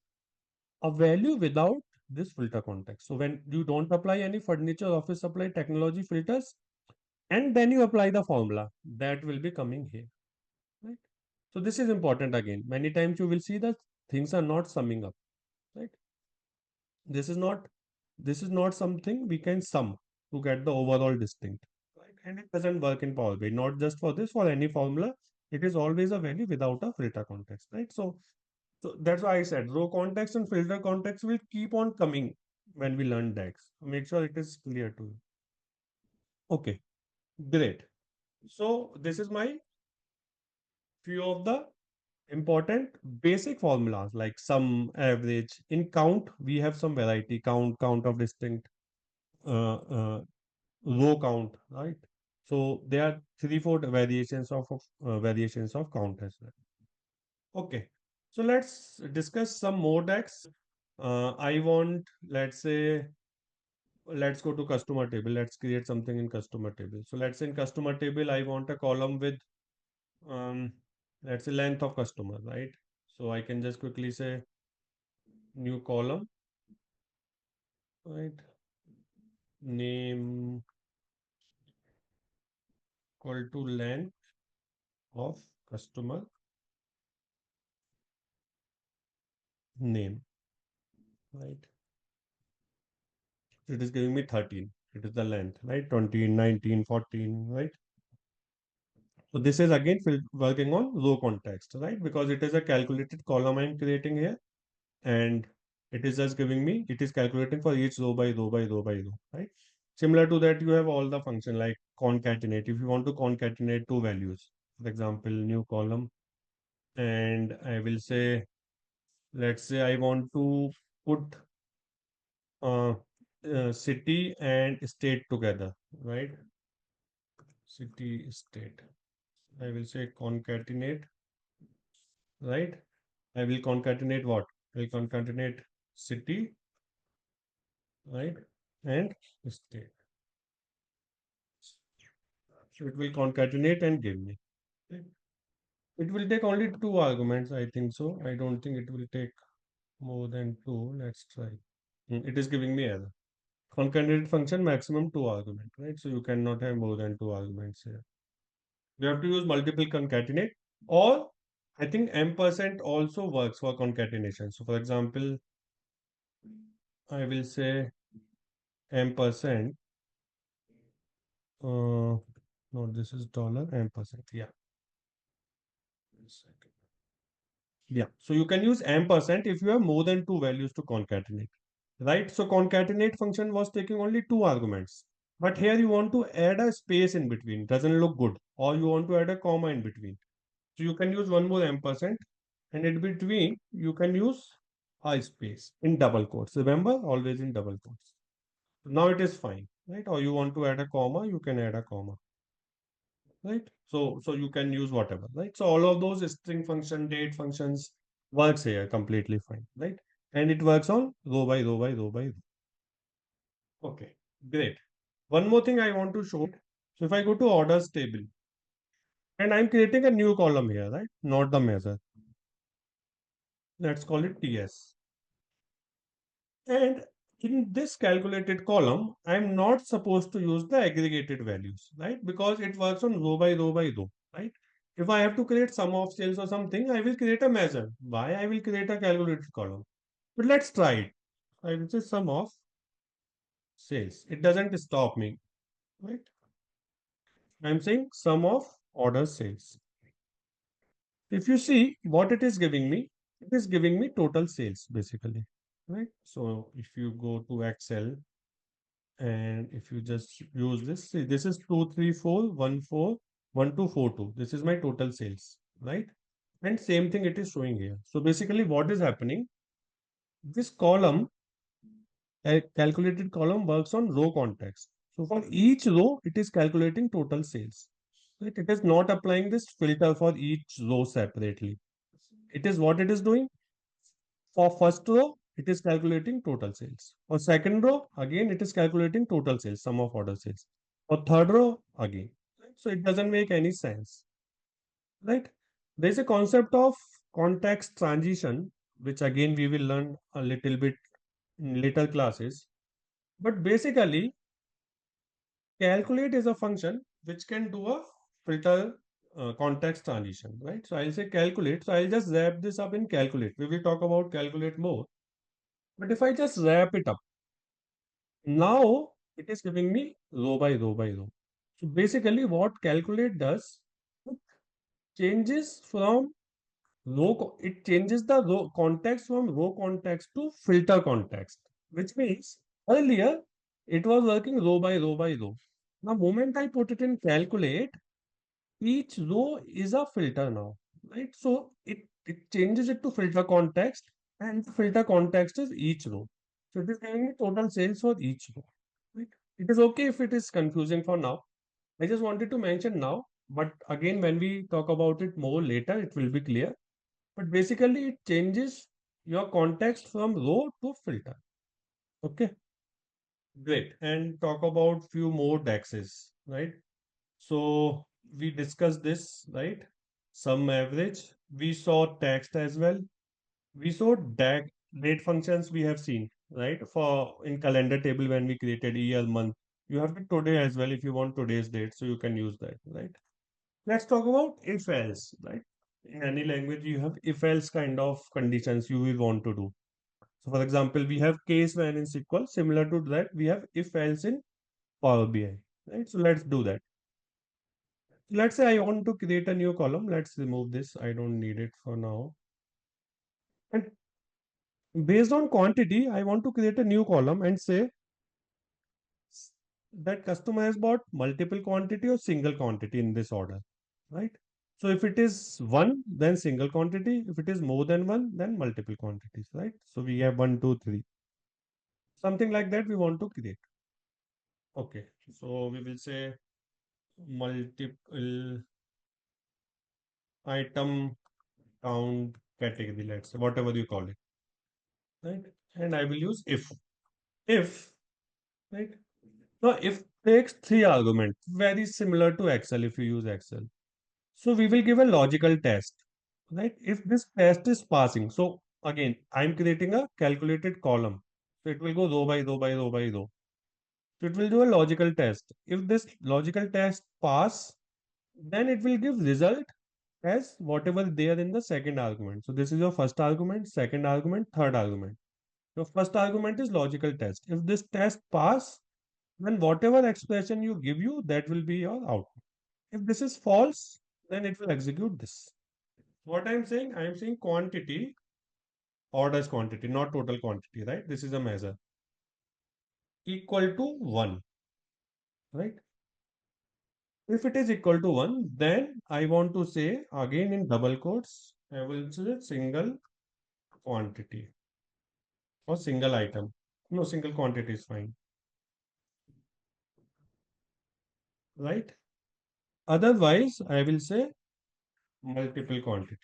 a value without this filter context. So when you don't apply any furniture, office supply, technology filters, and then you apply the formula that will be coming here, right? So this is important again. Many times you will see that things are not summing up, right? This is not this is not something we can sum to get the overall distinct, right? And it doesn't work in Power BI. Not just for this, for any formula, it is always a value without a filter context, right? So that's why I said row context and filter context will keep on coming when we learn DAX. Make sure it is clear to you. Okay, great. So this is my few of the important basic formulas like sum, average. In count, we have some variety, count of distinct, row count, right? So there are three, four variations of count as well. Okay, so let's discuss some more DAX. I want, let's say, let's go to customer table. Let's create something in customer table. So let's say in customer table, I want a column with, um, let's say length of customer, right? So I can just quickly say new column, right? Name equal to length of customer name, right? It is giving me 13. It is the length, right? 20, 19, 14, right? So this is again working on row context, right? Because it is a calculated column I'm creating here, and it is just giving me, it is calculating for each row by row by row by row, right? Similar to that, you have all the function like concatenate. If you want to concatenate two values, for example, new column, and I will say, let's say I want to put uh, city and state together, right? City, state. I will say concatenate, right? I will concatenate what? I will concatenate city, right? And state. So it will concatenate and give me. Right? It will take only two arguments, I think so. I don't think it will take more than two. Let's try. It is giving me error. Concatenate function maximum two argument, right? So you cannot have more than two arguments here. You have to use multiple concatenate, or I think ampersand also works for concatenation. So for example, I will say ampersand. No, this is dollar ampersand. Yeah. Yeah. So you can use ampersand if you have more than two values to concatenate, right? So concatenate function was taking only two arguments, but here you want to add a space in between. Doesn't look good, or you want to add a comma in between. So you can use one more ampersand, and in between you can use a space in double quotes. Remember, always in double quotes. Now it is fine, right? Or you want to add a comma, you can add a comma, right? So you can use whatever, right? So all of those string function, date functions works here completely fine, right? And it works on row by row by row by row. Okay, great. One more thing I want to show. So if I go to orders table and I'm creating a new column here, right? Not the measure. Let's call it TS. And in this calculated column, I'm not supposed to use the aggregated values, right? Because it works on row by row by row, right? If I have to create sum of sales or something, I will create a measure. Why I will create a calculated column? But let's try it. I will say sum of sales. It doesn't stop me, right? I'm saying sum of order sales. If you see what it is giving me, It is giving me total sales basically, right? So if you go to Excel and if you just use this, see, this is 234141242. This is my total sales, right? And same thing it is showing here. So basically, what is happening? This column, a calculated column, works on row context. So for each row, it is calculating total sales. Right? It is not applying this filter for each row separately. It is what it is doing. For first row, it is calculating total sales. For second row, again, it is calculating total sales, sum of order sales. For third row, again. So it doesn't make any sense, right? There's a concept of context transition, which again we will learn a little bit in later classes. But basically, calculate is a function which can do a filter context transition, right? So I'll say calculate. So I'll just wrap this up in calculate. We will talk about calculate more. But if I just wrap it up, now it is giving me row by row by row. So basically, what calculate does, it changes from it changes the row context from row context to filter context, which means earlier it was working row by row by row. Now, moment I put it in calculate, each row is a filter now, right? So it changes it to filter context, and the filter context is each row. So it is giving me total sales for each row. Right? It is okay if it is confusing for now. I just wanted to mention now, but again, when we talk about it more later, it will be clear. But basically, it changes your context from row to filter. Okay, great. And talk about few more DAXs, right? So we discussed this, right? Sum average. We saw text as well. We saw DAG date functions we have seen, right? For in calendar table when we created year, month. You have it today as well if you want today's date, so you can use that, right? Let's talk about if else, right? In any language, you have if else kind of conditions you will want to do. So, for example, we have case when in SQL. Similar to that, we have if else in Power BI, right? So let's do that. Let's say I want to create a new column. Let's remove this. I don't need it for now. And based on quantity, I want to create a new column and say that customer has bought multiple quantity or single quantity in this order, right? So if it is one, then single quantity. If it is more than one, then multiple quantities, right? So we have one, two, three. Something like that we want to create. Okay. So we will say multiple item count category, let's say, whatever you call it, right? And I will use if. If, right? Now, if takes three arguments, very similar to Excel if you use Excel. So we will give a logical test, right? If this test is passing, so again, I'm creating a calculated column. So it will go row by row by row by row. So it will do a logical test. If this logical test pass, then it will give result as whatever there in the second argument. So this is your first argument, second argument, third argument. Your first argument is logical test. If this test pass, then whatever expression you give you, that will be your output. If this is false, then it will execute this. What I'm saying quantity, orders quantity, not total quantity, right? This is a measure equal to 1, right? If it is equal to 1, then I want to say again in double quotes, I will say single quantity or single item. No, single quantity is fine, right? Otherwise, I will say multiple quantity.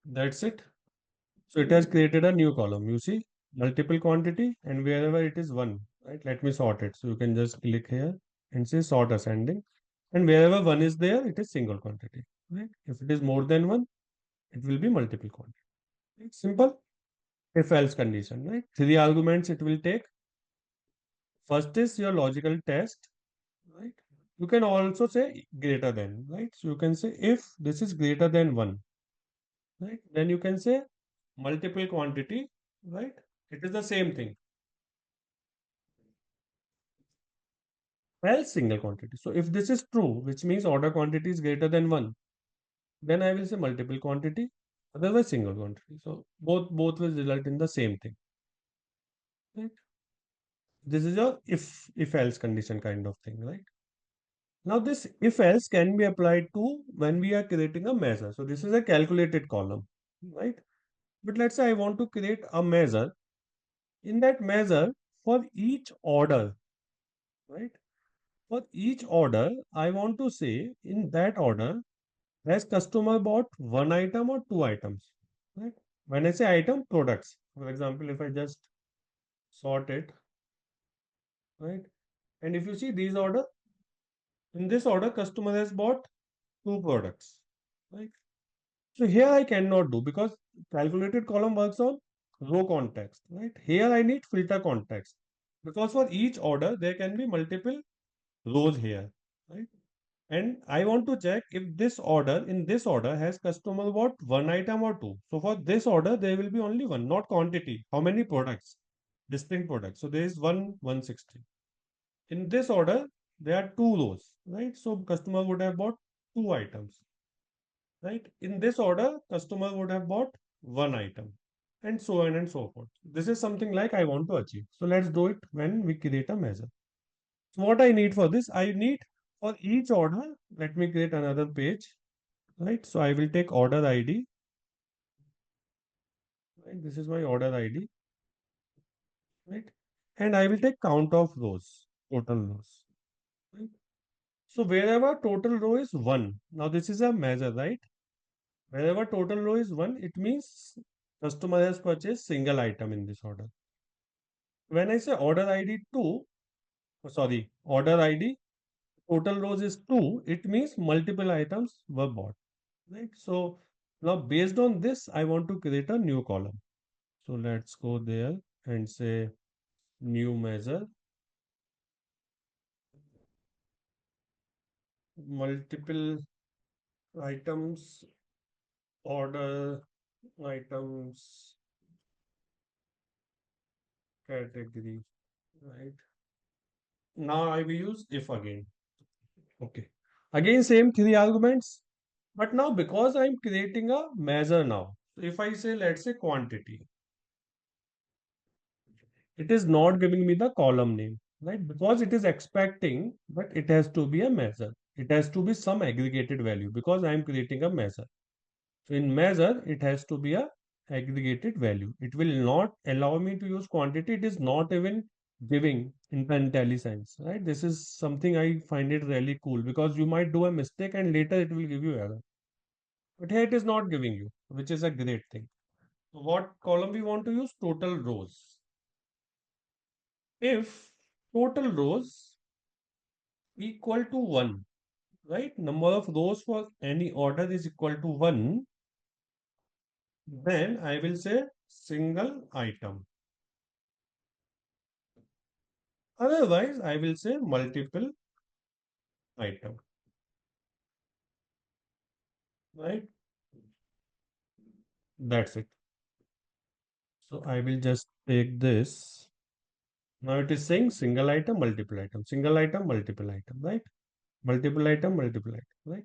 That's it. So it has created a new column. You see, multiple quantity and wherever it is one, right? Let me sort it. So you can just click here and say sort ascending. And wherever one is there, it is single quantity, right? If it is more than one, it will be multiple quantity. It's simple. If else condition, right? Three arguments it will take. First is your logical test, right? You can also say greater than, right? So you can say if this is greater than one, right? Then you can say multiple quantity, right? It is the same thing. else single quantity. So if this is true, which means order quantity is greater than 1, then I will say multiple quantity, otherwise single quantity. So both will result in the same thing. Right? This is your if else condition kind of thing, right? Now this if else can be applied to when we are creating a measure. So this is a calculated column, right? But let's say I want to create a measure. In that measure, for each order, right? For each order, I want to say in that order, has customer bought one item or two items, right? When I say item, products. For example, if I just sort it, right? And if you see these order, in this order, customer has bought two products, right? So here I cannot do because calculated column works on row context, right? Here I need filter context because for each order there can be multiple rows here, right? And I want to check if this order in this order has customer bought one item or two. So for this order there will be only one, not quantity. How many products? Distinct products. So there is 160. In this order there are two rows, right? So customer would have bought two items, right? In this order, customer would have bought one item and so on and so forth. This is something like I want to achieve. So let's do it when we create a measure. So what I need for this, I need for each order, let me create another page, right? So I will take order ID, right? This is my order ID, right? And I will take count of rows, total rows, right? So wherever total row is one, now this is a measure, right? Wherever total row is 1, it means customer has purchased single item in this order. When I say order ID 2, order ID, total rows is 2, it means multiple items were bought, right? So now based on this, I want to create a new column. So let's go there and say new measure, multiple items, order items, category, right? Now I will use if again. Okay. Again, same three arguments. But now because I'm creating a measure now, so if I say, let's say quantity, it is not giving me the column name, right? Because it is expecting, but it has to be a measure. It has to be some aggregated value because I'm creating a measure. So in measure, it has to be a aggregated value. It will not allow me to use quantity. It is not even giving in the IntelliSense, right? This is something I find it really cool because you might do a mistake and later it will give you error. But here it is not giving you, which is a great thing. So what column we want to use? Total rows. If total rows equal to 1, right? Number of rows for any order is equal to 1, then I will say single item. Otherwise, I will say multiple item, right? That's it. So I will just take this. Now it is saying single item, multiple item, single item, multiple item, right? Multiple item, right?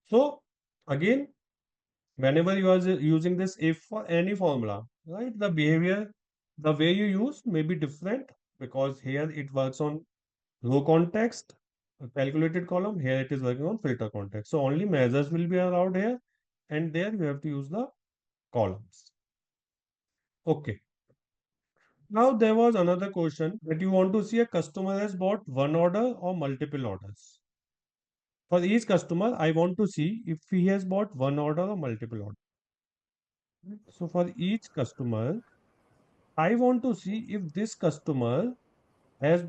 So again, whenever you are using this if for any formula, right? The behavior, the way you use may be different because here it works on row context, a calculated column. Here it is working on filter context. So only measures will be allowed here, and there you have to use the columns. Okay. Now there was another question that you want to see a customer has bought one order or multiple orders. For each customer, I want to see if he has bought one order or multiple orders. So for each customer, I want to see if this customer has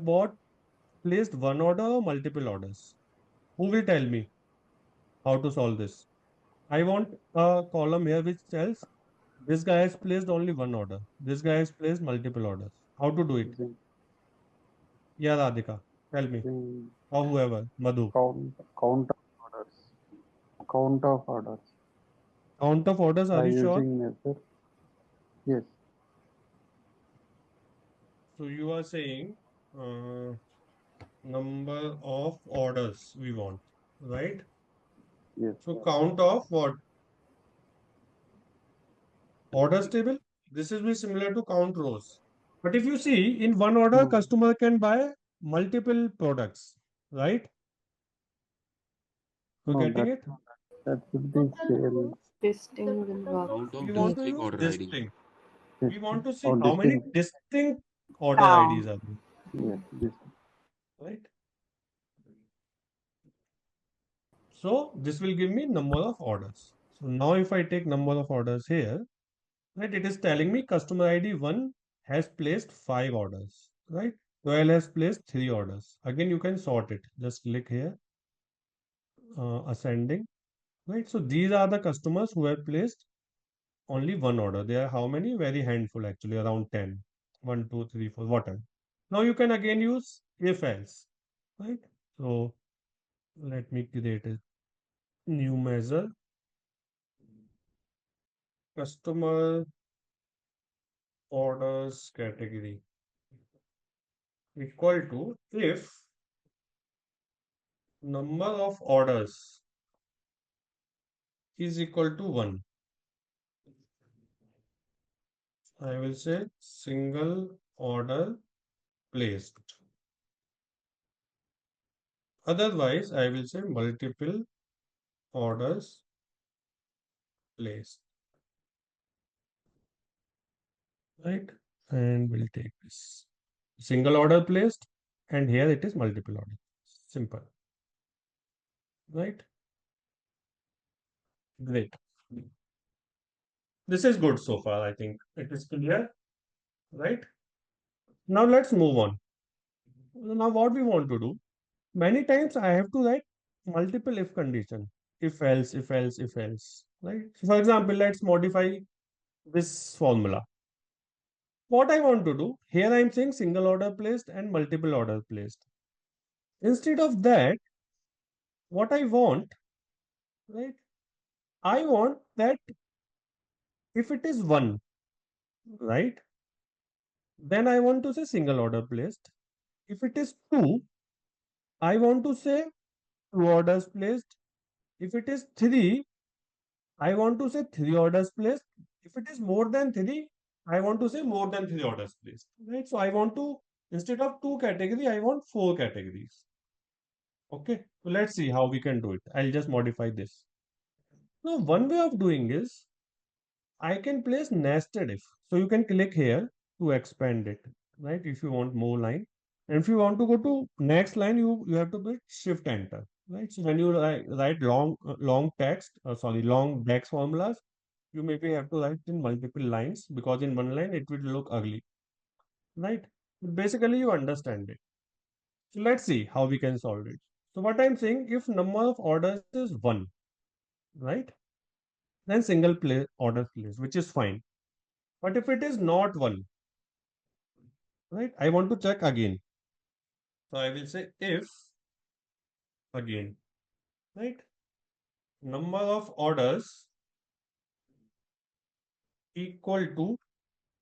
placed one order or multiple orders. Who will tell me how to solve this? I want a column here which tells this guy has placed only one order. This guy has placed multiple orders. How to do it? The, Yeah, Radhika, tell me. the Or whoever, Madhu. count of orders. Count of orders Count of orders, are by you sure? using measure. Yes. So you are saying, uh, number of orders we want, right? Yes. So count of what? Orders table. This is very similar to count rows. But if you see in one order, No, customer can buy multiple products, right? You're no, getting it? that should be sales. This thing will work. No, Count we of want to distinct use order ID. distinct. We want to Distinct see or how many distinct. distinct order Ah, IDs are there, Yes, distinct. right? So this will give me number of orders. So now if I take number of orders here, right, it is telling me customer ID 1 has placed 5 orders, right? 12 has placed 3 orders. Again, you can sort it. Just click here, ascending, right? So these are the customers who have placed only one order. There are how many? Very handful actually, around 10. 1, 2, 3, 4, whatever. Now you can again use if else, right? So let me create a new measure. Customer orders category equal to if number of orders is equal to 1. I will say single order placed. Otherwise, I will say multiple orders placed. Right? And we'll take this. Single order placed, and here it is multiple order. Simple. Right? Great. This is good so far, I think. It is clear, right? Now let's move on. Now what we want to do, many times I have to write multiple if condition. If else, if else, if else, right? So for example, let's modify this formula. What I want to do, here I am saying single order placed and multiple order placed. Instead of that, what I want, right? I want that if it is 1, right? Then I want to say single order placed. If it is 2, I want to say 2 orders placed. If it is 3, I want to say 3 orders placed. If it is more than 3, I want to say more than 3 orders placed. Right? So I want to, instead of 2 category, I want 4 categories. Okay. So let's see how we can do it. I'll just modify this. Now, one way of doing is I can place nested if. So you can click here to expand it, right? If you want more line. And if you want to go to next line, you have to put shift enter, right? So when you write long text, sorry, long DAX formulas, you maybe have to write in multiple lines because in one line it will look ugly, right? But basically, you understand it. So let's see how we can solve it. So what I'm saying, if number of orders is 1, right? Then single order place, which is fine. But if it is not 1, right? I want to check again. So I will say if again, right? Number of orders equal to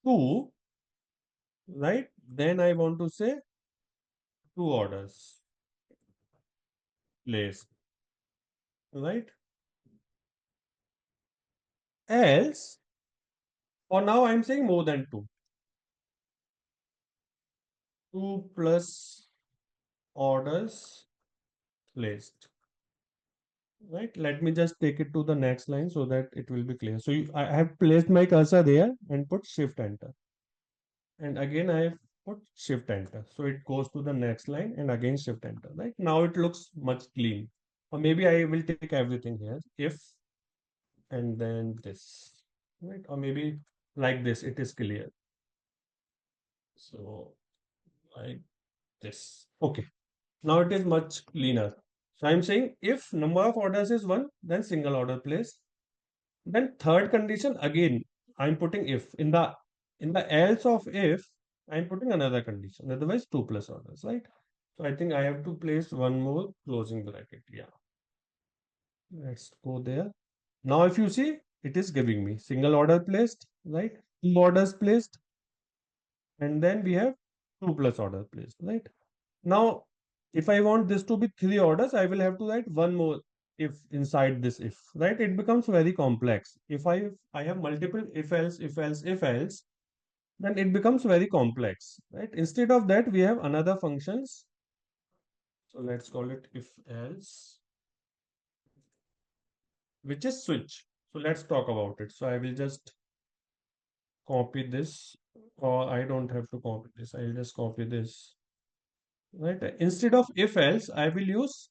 2, right? Then I want to say 2 orders placed, right? Else, for now I'm saying more than 2. 2 plus orders placed, right? Let me just take it to the next line so that it will be clear. So I have placed my cursor there and put shift enter. And again I have put shift enter. So it goes to the next line and again shift enter, right? Now it looks much clean. Or maybe I will take everything here, if and then this, right? Or maybe like this, it is clear. So like this. Okay. Now it is much cleaner. So I'm saying if number of orders is 1, then single order place. Then third condition again, I'm putting if in the else of if I'm putting another condition. Otherwise, 2 plus orders, right? So I think I have to place one more closing bracket. Yeah. Let's go there. Now, if you see, it is giving me single order placed, right? 2 orders placed, and then we have 2 plus order placed, right? Now, If I want this to be three orders, I will have to write one more if inside this if, right? It becomes very complex. If I have multiple if else, if else, if else, then it becomes very complex, right? Instead of that, we have another functions. So let's call it if else, which is switch. So let's talk about it. So I will just copy this, or I don't have to copy this. I'll just copy this, right? Instead of if else, I will use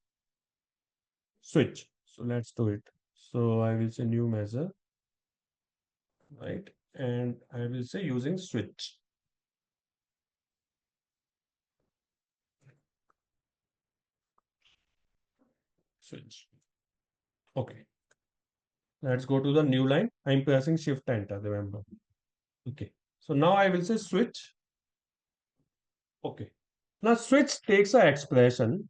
switch. So let's do it. So I will say new measure, right? And I will say using switch. Switch. Okay. Let's go to the new line. I'm pressing shift enter, remember. Okay. So now I will say switch. Okay. Now switch takes a expression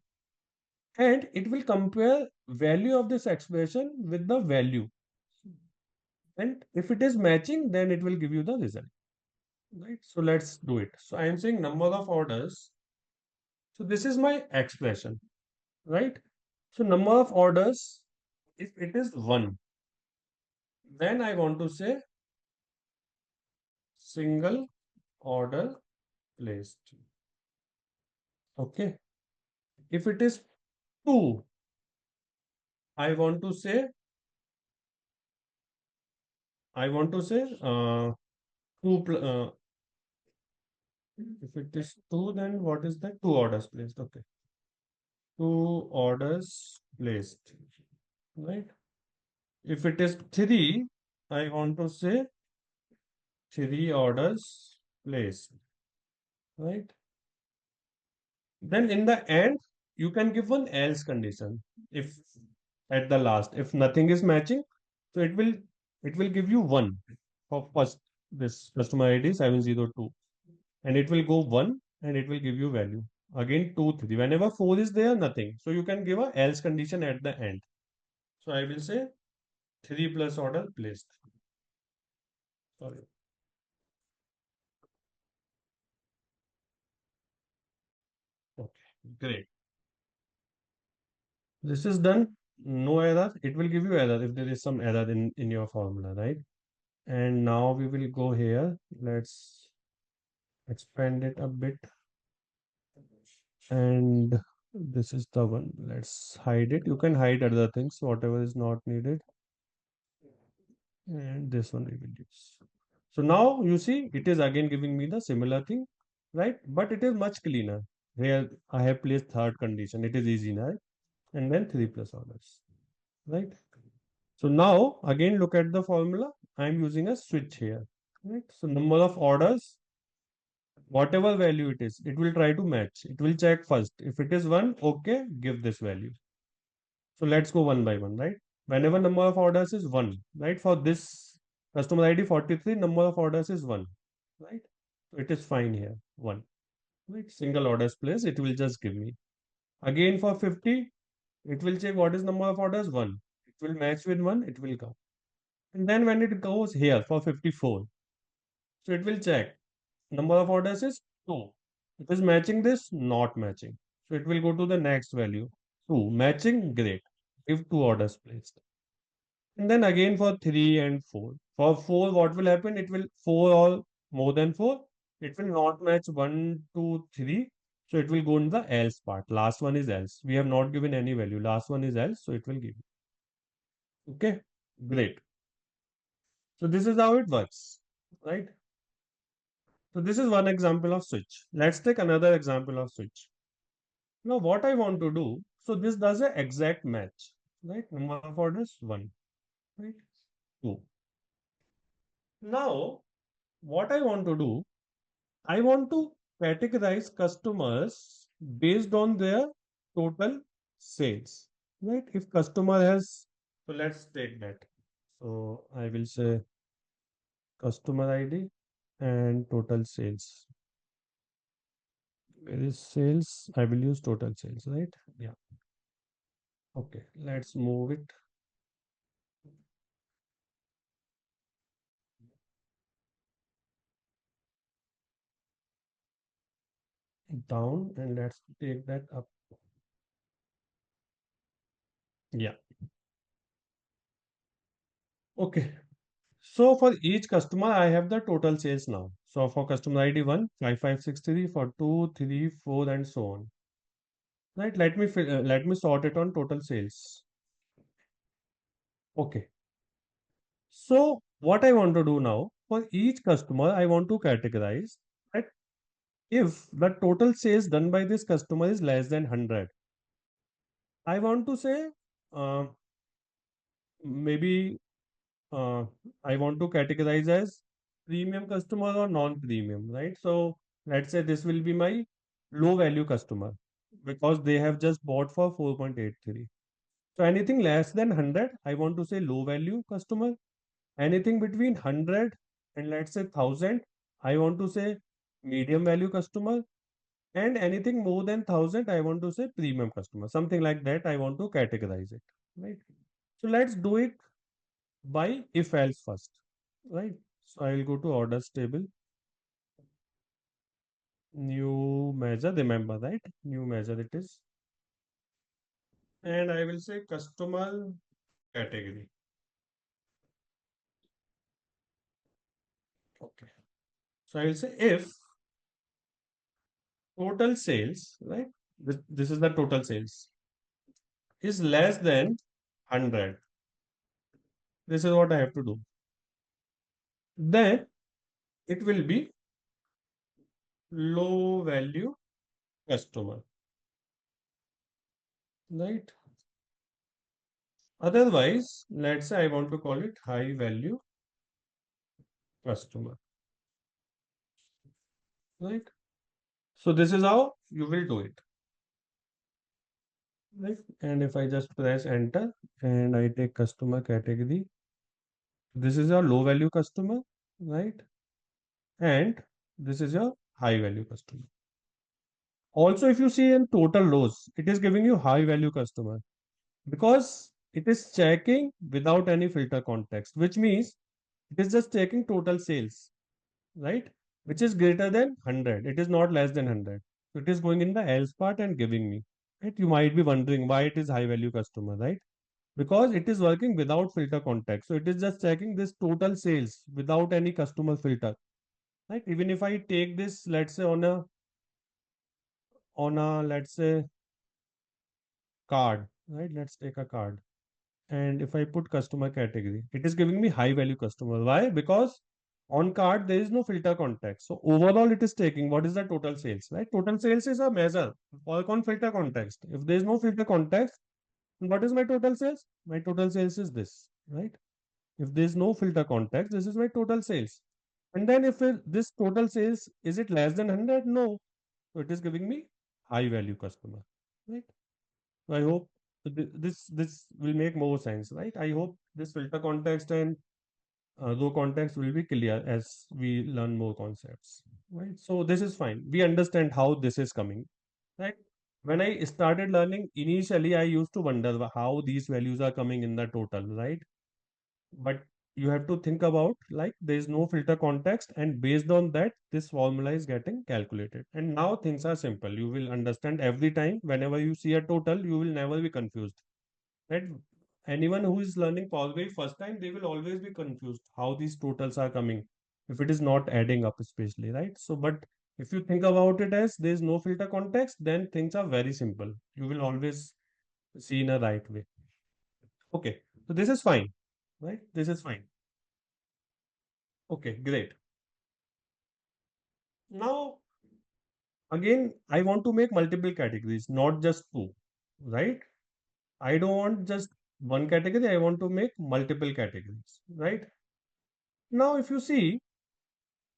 and it will compare value of this expression with the value. And if it is matching, then it will give you the result. Right. So let's do it. So I am saying number of orders. So this is my expression, right? So number of orders, if it is one, then I want to say single order placed. Okay. If it is two, I want to say, I want to say if it is two, then what is that? Two orders placed. Okay. Two orders placed. Right. If it is three, I want to say three orders placed. Right. Then in the end, you can give one else condition. If at the last, if nothing is matching, so it will give you one for first this customer ID 702, and it will go one and it will give you value. Again, two, three. Whenever four is there, nothing. So you can give a else condition at the end. So I will say three plus order placed. Sorry. Okay, great. This is done. No error. It will give you error if there is some error in your formula, right? And now we will go here. Let's expand it a bit. And this is the one. Let's hide it. You can hide other things, whatever is not needed. And this one we will use. So now you see it is again giving me the similar thing, right? But it is much cleaner. Here I have placed third condition. It is easy now. And then three plus orders, right? So now again look at the formula. I'm using a switch here, right? So number of orders, whatever value it is, it will try to match. It will check first. If it is one, okay, give this value. So let's go one by one, right? Whenever number of orders is one, right? For this customer ID 43, number of orders is one, right? So it is fine here, one, right? Single orders place, it will just give me. Again for 50, it will check what is number of orders, one. It will match with one, it will come. And then when it goes here for 54, so it will check number of orders is 2. It is matching this, not matching. So it will go to the next value. 2. Matching, great. Give 2 orders placed. And then again for 3 and 4. For 4, what will happen? It will 4 or more than 4. It will not match 1, 2, 3. So it will go in the else part. Last one is else. We have not given any value. Last one is else. So it will give you. Okay. Great. So this is how it works. Right. So this is one example of switch. Let's take another example of switch. Now what I want to do, so this does an exact match, right? Number of orders, 1, right? 2. Now what I want to do, I want to categorize customers based on their total sales, right? If customer has, so let's take that. So I will say customer ID and total sales. Where is sales? I will use total sales, right? Yeah. Okay, let's move it down and let's take that up. Yeah. Okay. So for each customer, I have the total sales now. So for customer ID 1, 5563, for 2, 3, 4, and so on. Right? Let me sort it on total sales. Okay. So what I want to do now, for each customer, I want to categorize that if the total sales done by this customer is less than 100, I want to say uh, maybe uh, I want to categorize as premium customer or non-premium, right? So let's say this will be my low value customer because they have just bought for 4.83. So anything less than 100, I want to say low value customer. Anything between 100 and let's say 1000, I want to say medium value customer. And anything more than 1000, I want to say premium customer. Something like that, I want to categorize it, right? So let's do it by if else first, right? So I will go to orders table, new measure, remember, right? New measure it is. And I will say customer category. Okay. So I will say if total sales, right? This is the total sales is less than 100. This is what I have to do. Then it will be low value customer, right? Otherwise, let's say I want to call it high value customer, right? So this is how you will do it, right? And if I just press enter and I take customer category, this is your low value customer, right? And this is your high value customer. Also, if you see in total rows, it is giving you high value customer because it is checking without any filter context, which means it is just checking total sales, right? Which is greater than 100. It is not less than 100. So it is going in the else part and giving me. Right? You might be wondering why it is high value customer, right? Because it is working without filter context. So it is just checking this total sales without any customer filter, right? Even if I take this, let's say on a let's say card, right? Let's take a card. And if I put customer category, it is giving me high value customer. Why? Because on card there is no filter context. So overall it is taking what is the total sales, right? Total sales is a measure work on filter context. If there is no filter context, what is my total sales? My total sales is this, right? If there is no filter context, this is my total sales. And then if this total sales is it less than 100? No. So it is giving me high value customer, right? So I hope this will make more sense, right? I hope this filter context and row context will be clear as we learn more concepts, right? So this is fine. We understand how this is coming, right? When I started learning, initially I used to wonder how these values are coming in the total, right? But you have to think about like there is no filter context, and based on that, this formula is getting calculated. And now things are simple. You will understand every time whenever you see a total, you will never be confused, right? Anyone who is learning Power BI first time, they will always be confused how these totals are coming if it is not adding up, especially, right? So, but if you think about it as there is no filter context, then things are very simple. You will always see in a right way. Okay, so this is fine, right? This is fine. Okay, great. Now, again, I want to make multiple categories, not just two, right? I don't want just one category, I want to make multiple categories, right? Now, if you see,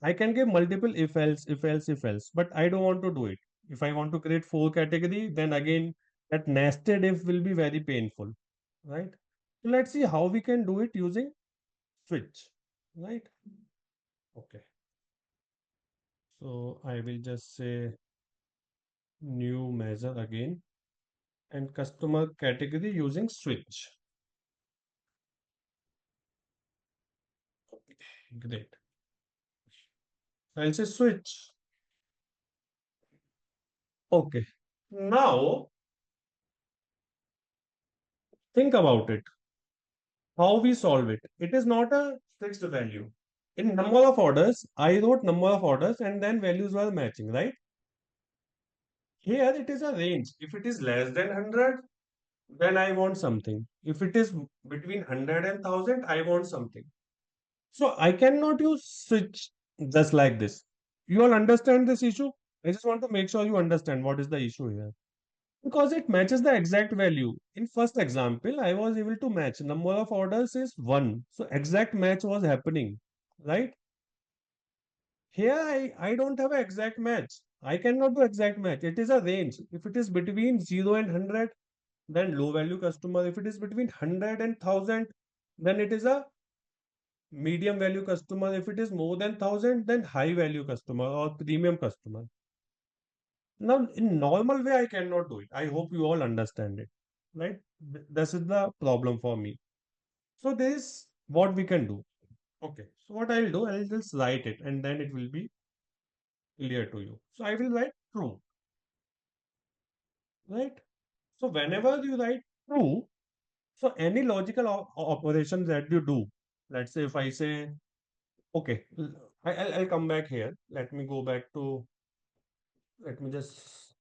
I can give multiple if else, if else, if else, but I don't want to do it. If I want to create four category, then again, that nested if will be very painful, right? So let's see how we can do it using switch, right? Okay. So I will just say new measure again and customer category using switch. Okay, great. I'll say switch. Okay. Now, Think about it. How we solve it. It is not a fixed value. In number of orders, I wrote number of orders and then values were matching, right? Here it is a range. If it is less than 100, then I want something. If it is between 100 and 1000, I want something. So I cannot use switch just like this. You all understand this issue? I just want to make sure you understand what is the issue here. Because it matches the exact value. In first example, I was able to match. Number of orders is 1. So exact match was happening, right? Here I don't have an exact match. I cannot do exact match. It is a range. If it is between 0 and 100, then low value customer. If it is between 100 and 1000, then it is a medium value customer. If it is more than 1000, then high value customer or premium customer. Now, in normal way, I cannot do it. I hope you all understand it, right? This is the problem for me. So this is what we can do. Okay. So what I'll do, I'll just write it and then it will be clear to you. So I will write true, right? So whenever you write true, so any logical operation that you do, let's say if I say, okay, I'll come back here. Let me go back to, let me just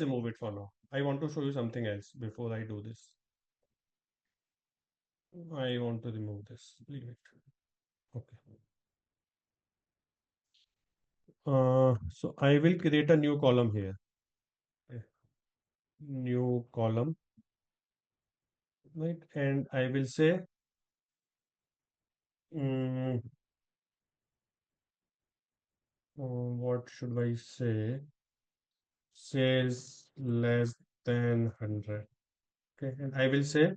remove it for now. I want to show you something else before I do this. I want to remove this. Leave it. Okay. So I will create a new column here. Okay. New column, right? And I will say, mm, what should I say? Sales less than 100. Okay. And I will say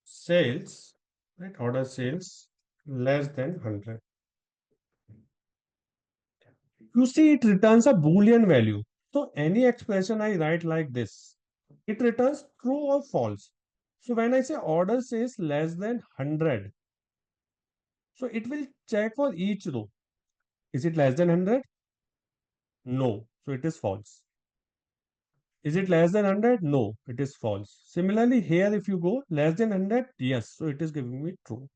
sales, right? Order sales less than 100. You see, it returns a Boolean value. So any expression I write like this, it returns true or false. So when I say order says less than 100, so it will check for each row. Is it less than 100? No. So it is false. Is it less than 100? No, it is false. Similarly, here if you go less than 100, yes, so it is giving me true.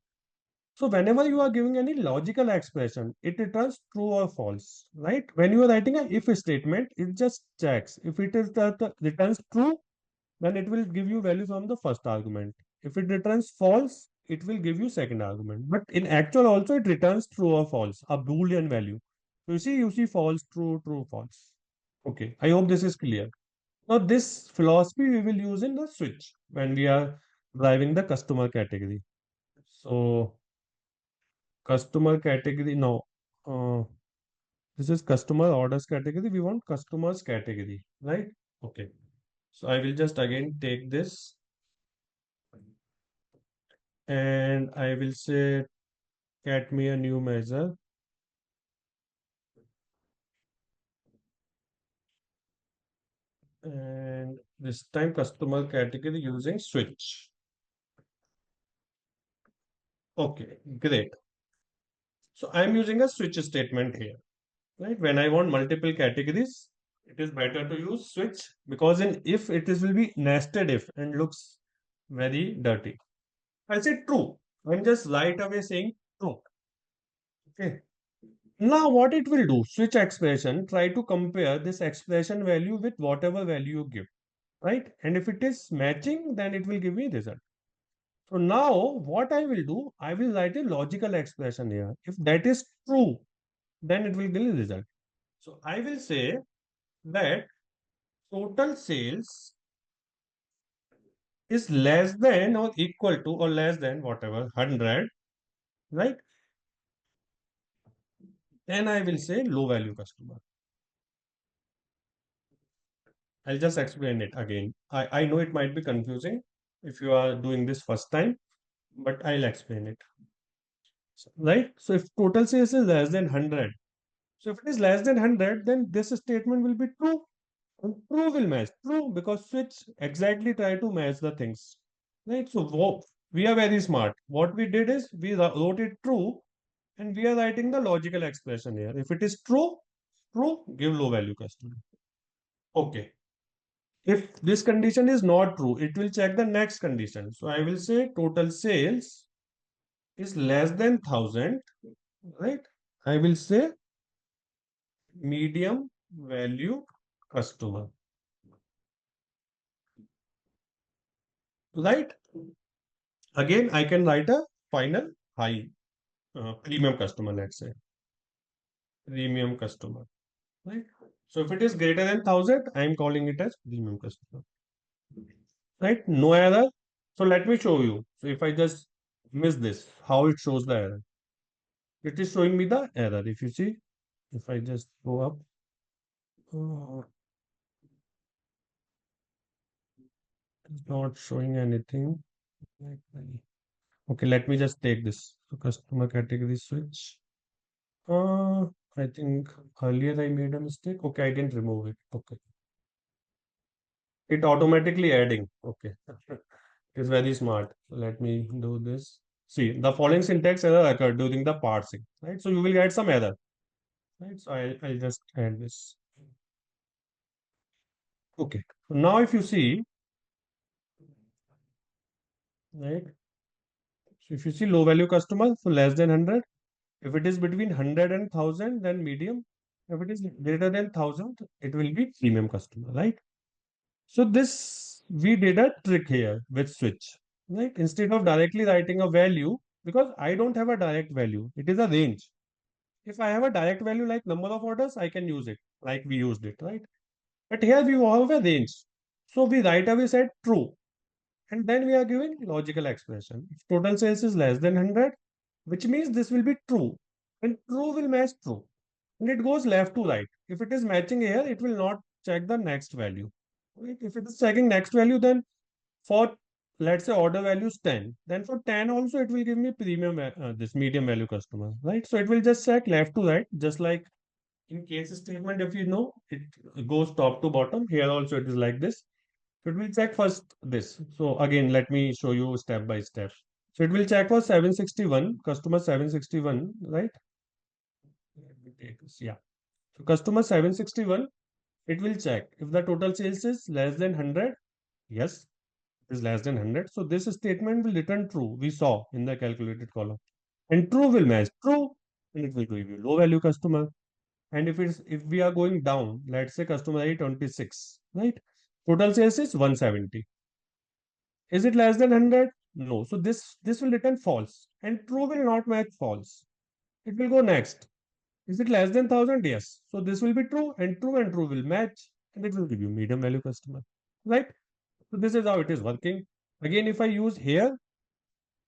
So whenever you are giving any logical expression, it returns true or false, right? When you are writing a if statement, it just checks. If it is the returns true, then it will give you value from the first argument. If it returns false, it will give you second argument. But in actual also it returns true or false, a Boolean value. So you see false, true, true, false. Okay, I hope this is clear. Now this philosophy we will use in the switch when we are driving the customer category. So customer category now, this is customer orders category. We want customers category, right? Okay. So I will just again take this and I will say get me a new measure and this time customer category using switch. Okay, great. So I'm using a switch statement here, right? When I want multiple categories, it is better to use switch because in if it is will be nested if and looks very dirty. I say true. I'm just right away saying true. Okay. Now what it will do, switch expression, try to compare this expression value with whatever value you give, right? And if it is matching, then it will give me result. So now what I will do, I will write a logical expression here. If that is true, then it will give me result. So I will say that total sales is less than or equal to or less than whatever 100, right? Then I will say low value customer. I'll just explain it again. I know it might be confusing if you are doing this first time, but I'll explain it. Right? So if total sales is less than 100, so if it is less than 100, then this statement will be true. And true will match. True because switch exactly try to match the things. Right? So we are very smart. What we did is we wrote it true and we are writing the logical expression here. If it is true, true, give low value customer. Okay. If this condition is not true, it will check the next condition. So I will say total sales is less than 1000, right? I will say medium value customer, right? Again, I can write a final high premium customer, let's say premium customer, right? So if it is greater than 1000, I am calling it as premium customer, right? No error. So let me show you. So if I just miss this, how it shows the error. It is showing me the error. If you see, if I just go up, uh, it's not showing anything. Okay, let me just take this. So customer category switch. I think earlier I made a mistake. Okay, I didn't remove it. Okay. It automatically adding. Okay. It's very smart. So let me do this. See, the following syntax error occurred during the parsing, right? So you will get some error, right? So I'll just add this. Okay. So now if you see, right? So if you see low value customer, so less than 100. If it is between 100 and 1000, then medium. If it is greater than 1000, it will be premium customer, right? So this, we did a trick here with switch, right? Instead of directly writing a value, because I don't have a direct value, it is a range. If I have a direct value like number of orders, I can use it like we used it, right? But here we have a range. So we right away said true. And then we are giving logical expression. If total sales is less than 100, which means this will be true. And true will match true. And it goes left to right. If it is matching here, it will not check the next value. Right? If it is checking next value, then for let's say order value is 10, then for 10 also it will give me premium this medium value customer, right? So it will just check left to right, just like in case statement, if you know, it goes top to bottom. Here also it is like this. So it will check first this. So again, let me show you step by step. So it will check for 761, customer 761, right? Let me take this. Yeah. So customer 761, it will check if the total sales is less than 100. Yes, it is less than 100. So this statement will return true. We saw in the calculated column. And true will match true. And it will give you low value customer. And if we are going down, let's say customer ID 26, right? Total sales is 170. Is it less than 100? No. So this will return false. And true will not match false. It will go next. Is it less than 1000? Yes. So this will be true and true will match. And it will give you medium value customer. Right? So this is how it is working. Again, if I use here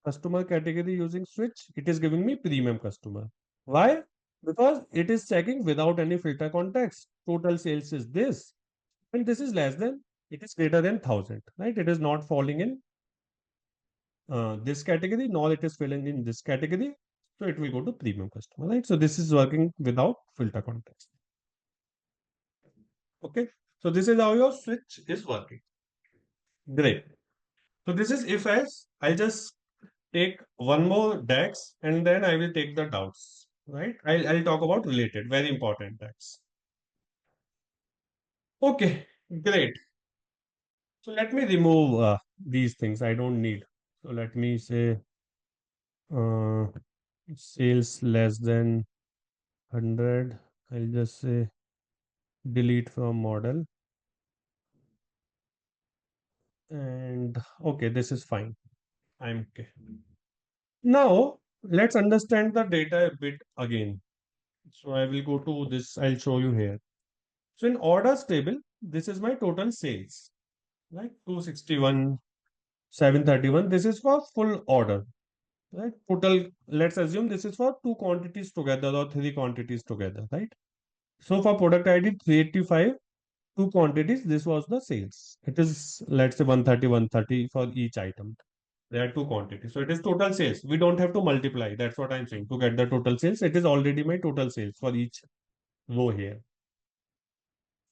customer category using switch, it is giving me premium customer. Why? Because it is checking without any filter context. Total sales is this, and this is less than, it is greater than 1000, right? It is not falling in this category, nor it is falling in this category. So it will go to premium customer, right? So this is working without filter context. Okay. So this is how your switch is working. Great. So this is if else. I'll just take one more DAX and then I will take the doubts, right? I'll talk about related, very important DAX. Okay, great. So let me remove these things I don't need. So let me say uh, sales less than 100. I'll just say delete from model. And okay, this is fine. I'm okay. Now let's understand the data a bit again. So I will go to this, I'll show you here. So in orders table, this is my total sales, right? 261, 731. This is for full order, right? Total, let's assume this is for two quantities together or three quantities together, right? So for product ID 385, two quantities, this was the sales. It is, let's say 130, 130 for each item. There are two quantities. So it is total sales. We don't have to multiply. That's what I'm saying. To get the total sales, it is already my total sales for each row here.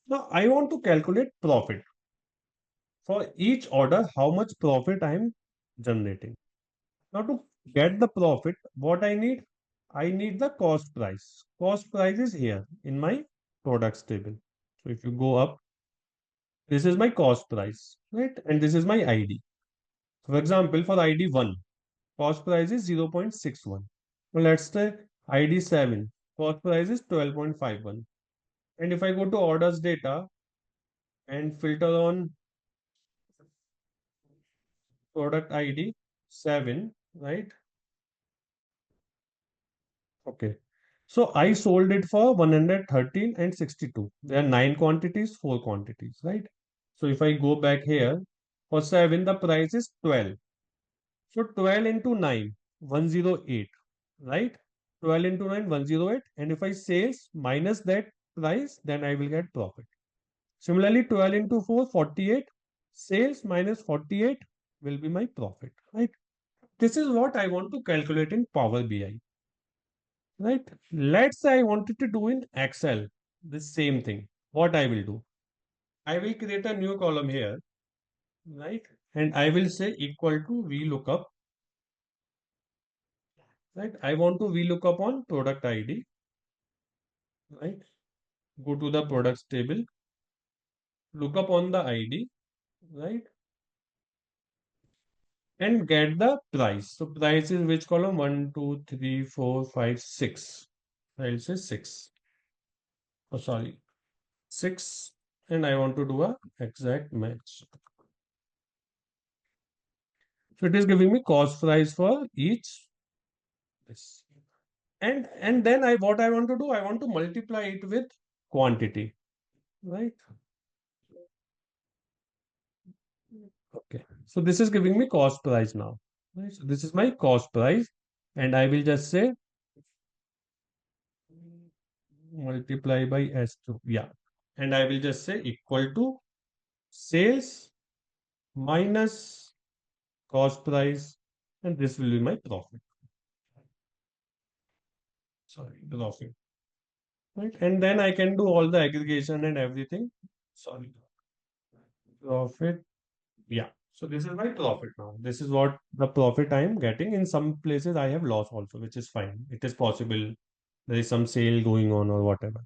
Now I want to calculate profit. For each order, how much profit I am generating. Now to get the profit, what I need? I need the cost price. Cost price is here in my products table. So if you go up, This is my cost price, right? And this is my ID. For example, for ID 1, cost price is 0.61. Well, let's say ID 7, cost price is 12.51. And if I go to orders data and filter on product ID 7, right? Okay. So I sold it for 113 and 62. There are 9 quantities, 4 quantities, right? So if I go back here, for 7, the price is 12. So 12 into 9, 108, right? 12 into 9, 108. And if I sales minus that price, then I will get profit. Similarly, 12 into 4, 48. Sales minus 48 will be my profit, right? This is what I want to calculate in Power BI, right? Let's say I wanted to do in Excel the same thing. What I will do? I will create a new column here, right? And I will say equal to VLOOKUP, right? I want to VLOOKUP on product ID, right? Go to the products table, look up on the ID, right? And get the price. So price is which column? 1, 2, 3, 4, 5, 6. I'll say 6. Oh, sorry, 6. And I want to do a exact match. So it is giving me cost price for each this. And then what I want to do, I want to multiply it with quantity, right? Okay. So this is giving me cost price now. Right? So this is my cost price. And I will just say multiply by S2. Yeah. And I will just say equal to sales minus cost price. And this will be my profit. Sorry, profit. Right. And then I can do all the aggregation and everything. Sorry. Profit. Yeah. So this is my profit now. This is what the profit I am getting. In some places I have loss also, which is fine. It is possible there is some sale going on or whatever.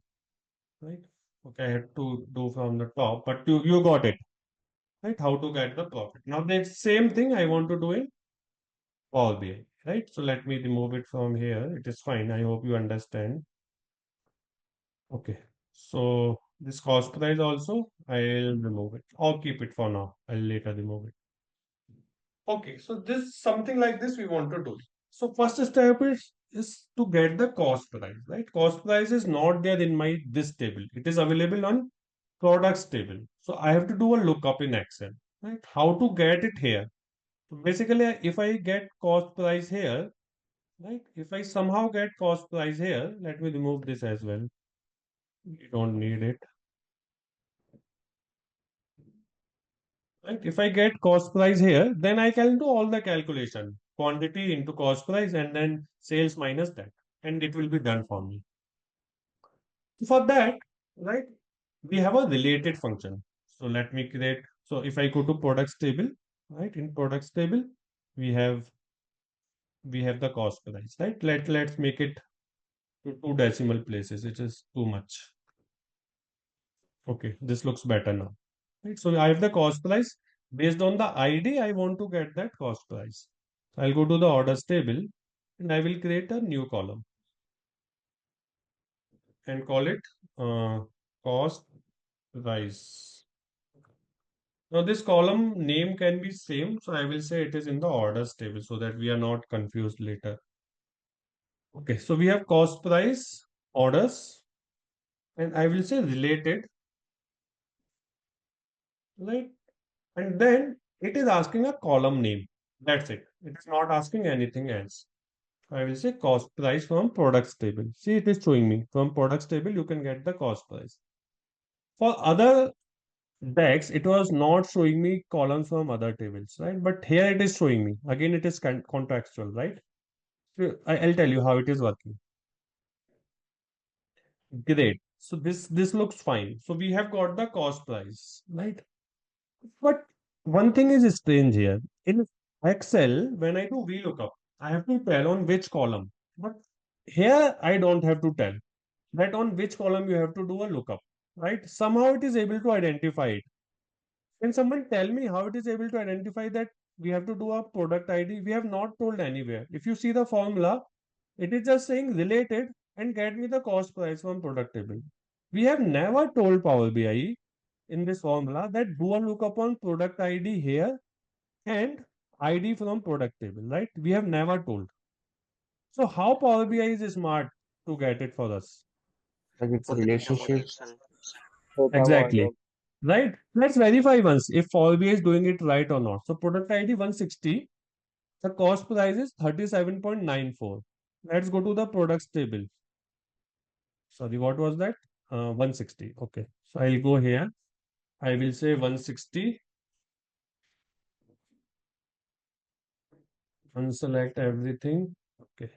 Right? Okay, I had to do from the top, but you got it. Right? How to get the profit. Now the same thing I want to do in Power BI. Right? So let me remove it from here. It is fine. I hope you understand. Okay. So this cost price also I'll remove it or keep it for now. I'll later remove it. Okay, so this something like this we want to do. So first step is to get the cost price, right? Cost price is not there in my this table. It is available on products table. So I have to do a lookup in Excel, right? How to get it here? So basically, if I get cost price here, right? If I somehow get cost price here, let me remove this as well. You don't need it. Right? If I get cost price here, then I can do all the calculation, quantity into cost price and then sales minus that, and it will be done for me. For that, right, we have a related function. So let me create, so if I go to products table, right, in products table, we have the cost price, right? Let's make it to 2 decimal places, which is too much. Okay, this looks better now. Right? So I have the cost price. Based on the ID, I want to get that cost price. I'll go to the orders table and I will create a new column and call it cost price. Now this column name can be same, so I will say it is in the orders table so that we are not confused later. Okay, so we have cost price, orders, and I will say related, right? And then it is asking a column name. That's it. It is not asking anything else. I will say cost price from products table. See, it is showing me from products table, you can get the cost price. For other DAX, it was not showing me columns from other tables, right? But here it is showing me. Again, it is contextual, right? So I'll tell you how it is working. Great. So this looks fine. So we have got the cost price, right? But one thing is strange here. In Excel, when I do VLOOKUP, I have to tell on which column. But here I don't have to tell that on which column you have to do a lookup, right? Somehow it is able to identify it. Can someone tell me how it is able to identify that we have to do a product ID? We have not told anywhere. If you see the formula, it is just saying related and get me the cost price from product table. We have never told Power BI in this formula that do a lookup on product ID here and ID from product table, right? We have never told. So how Power BI is smart to get it for us? Like it's a relationship. Data Exactly. model. Right? Let's verify once if Power BI is doing it right or not. So product ID 160, the cost price is 37.94. Let's go to the products table. Sorry, what was that? 160. Okay. So I'll go here. I will say 160. Unselect everything. Okay.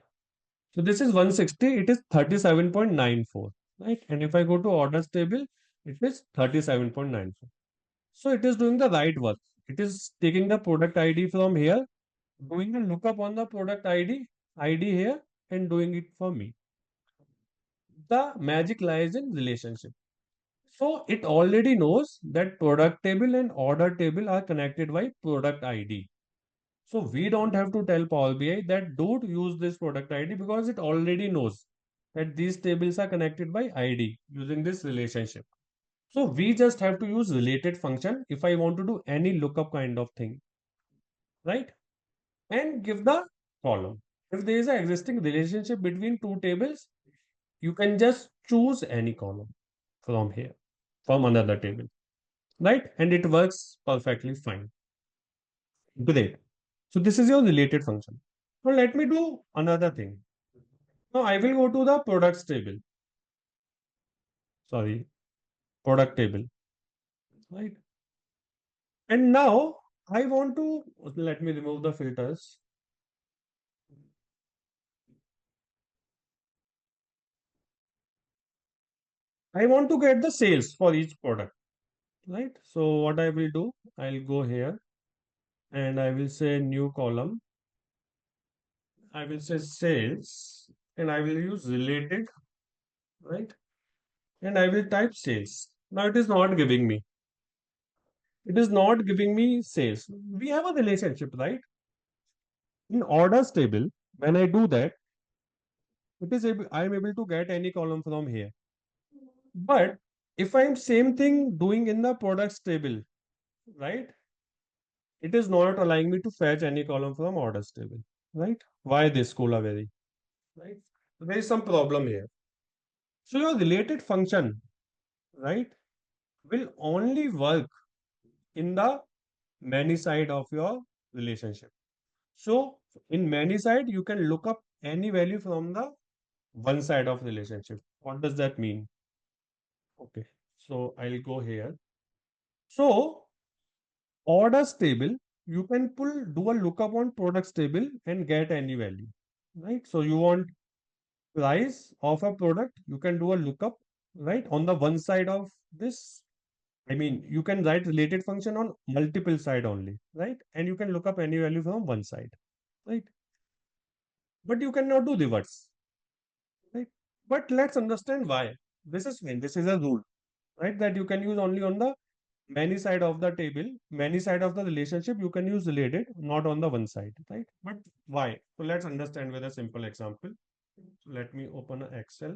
So this is 160. It is 37.94. Right? And if I go to orders table, it is 37.94. So it is doing the right work. It is taking the product ID from here, doing a lookup on the product ID here, and doing it for me. The magic lies in relationship. So it already knows that product table and order table are connected by product ID. So we don't have to tell Power BI that don't use this product ID because it already knows that these tables are connected by ID using this relationship. So we just have to use related function if I want to do any lookup kind of thing, right? And give the column. If there is an existing relationship between two tables, you can just choose any column from here, from another table, right? And it works perfectly fine. Great. So this is your related function. Now let me do another thing. Now I will go to the products table. Sorry, product table, right? And now I want to let me remove the filters. I want to get the sales for each product, right? So what I will do, I'll go here and I will say new column. I will say sales and I will use related, right? And I will type sales. Now it is not giving me. It is not giving me sales. We have a relationship, right? In orders table, when I do that, I am able to get any column from here. But if I'm same thing doing in the products table, right? It is not allowing me to fetch any column from orders table, right? Why this Colaveri, right? So there is some problem here. So your related function, right, will only work in the many side of your relationship. So in many side, you can look up any value from the one side of relationship. What does that mean? Okay, so I'll go here. So orders table, you can do a lookup on products table and get any value, right? So you want price of a product, you can do a lookup, right? On the one side of this, I mean, you can write related function on multiple side only, right? And you can look up any value from one side, right? But you cannot do reverse, right? But let's understand why. This is a rule, right? That you can use only on the many side of the table, many side of the relationship, you can use related, not on the one side, right? But why? So let's understand with a simple example. So let me open an Excel.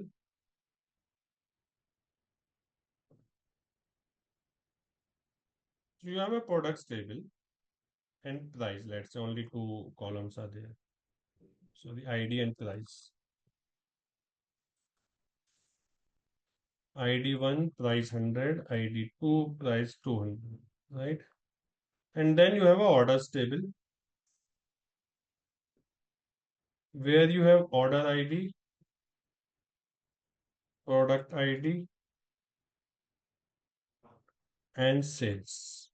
So you have a products table and price. Let's say only two columns are there. So the ID and price. ID1 price 100, ID2 price 200, right? And then you have a orders table where you have order ID, product ID, and sales,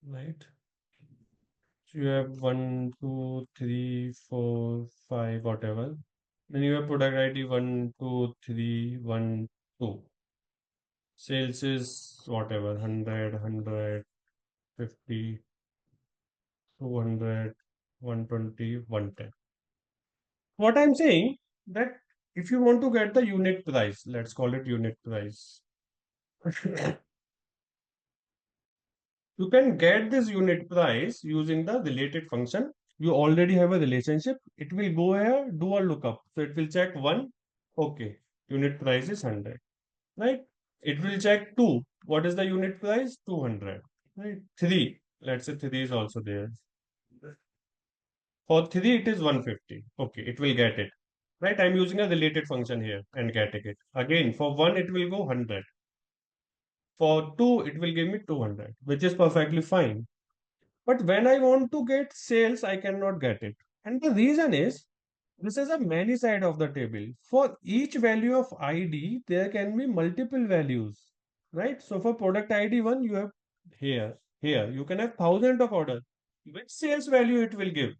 right? So you have one, two, three, four, five, whatever. Then you have product ID 1, 2, 3, 1, 2. Sales is whatever 100, 150, 200, 120, 110. What I'm saying that if you want to get the unit price, let's call it unit price. You can get this unit price using the related function. You already have a relationship. It will go here, do a lookup. So it will check 1. Okay. Unit price is 100. Right? It will check 2. What is the unit price? 200. Right? 3. Let's say 3 is also there. For 3, it is 150. Okay. It will get it. Right? I'm using a related function here and getting it. Again, for 1, it will go 100. For 2, it will give me 200, which is perfectly fine. But when I want to get sales, I cannot get it. And the reason is this is a many side of the table. For each value of ID, there can be multiple values, right? So for product ID 1, you have here, you can have thousands of orders. Which sales value it will give,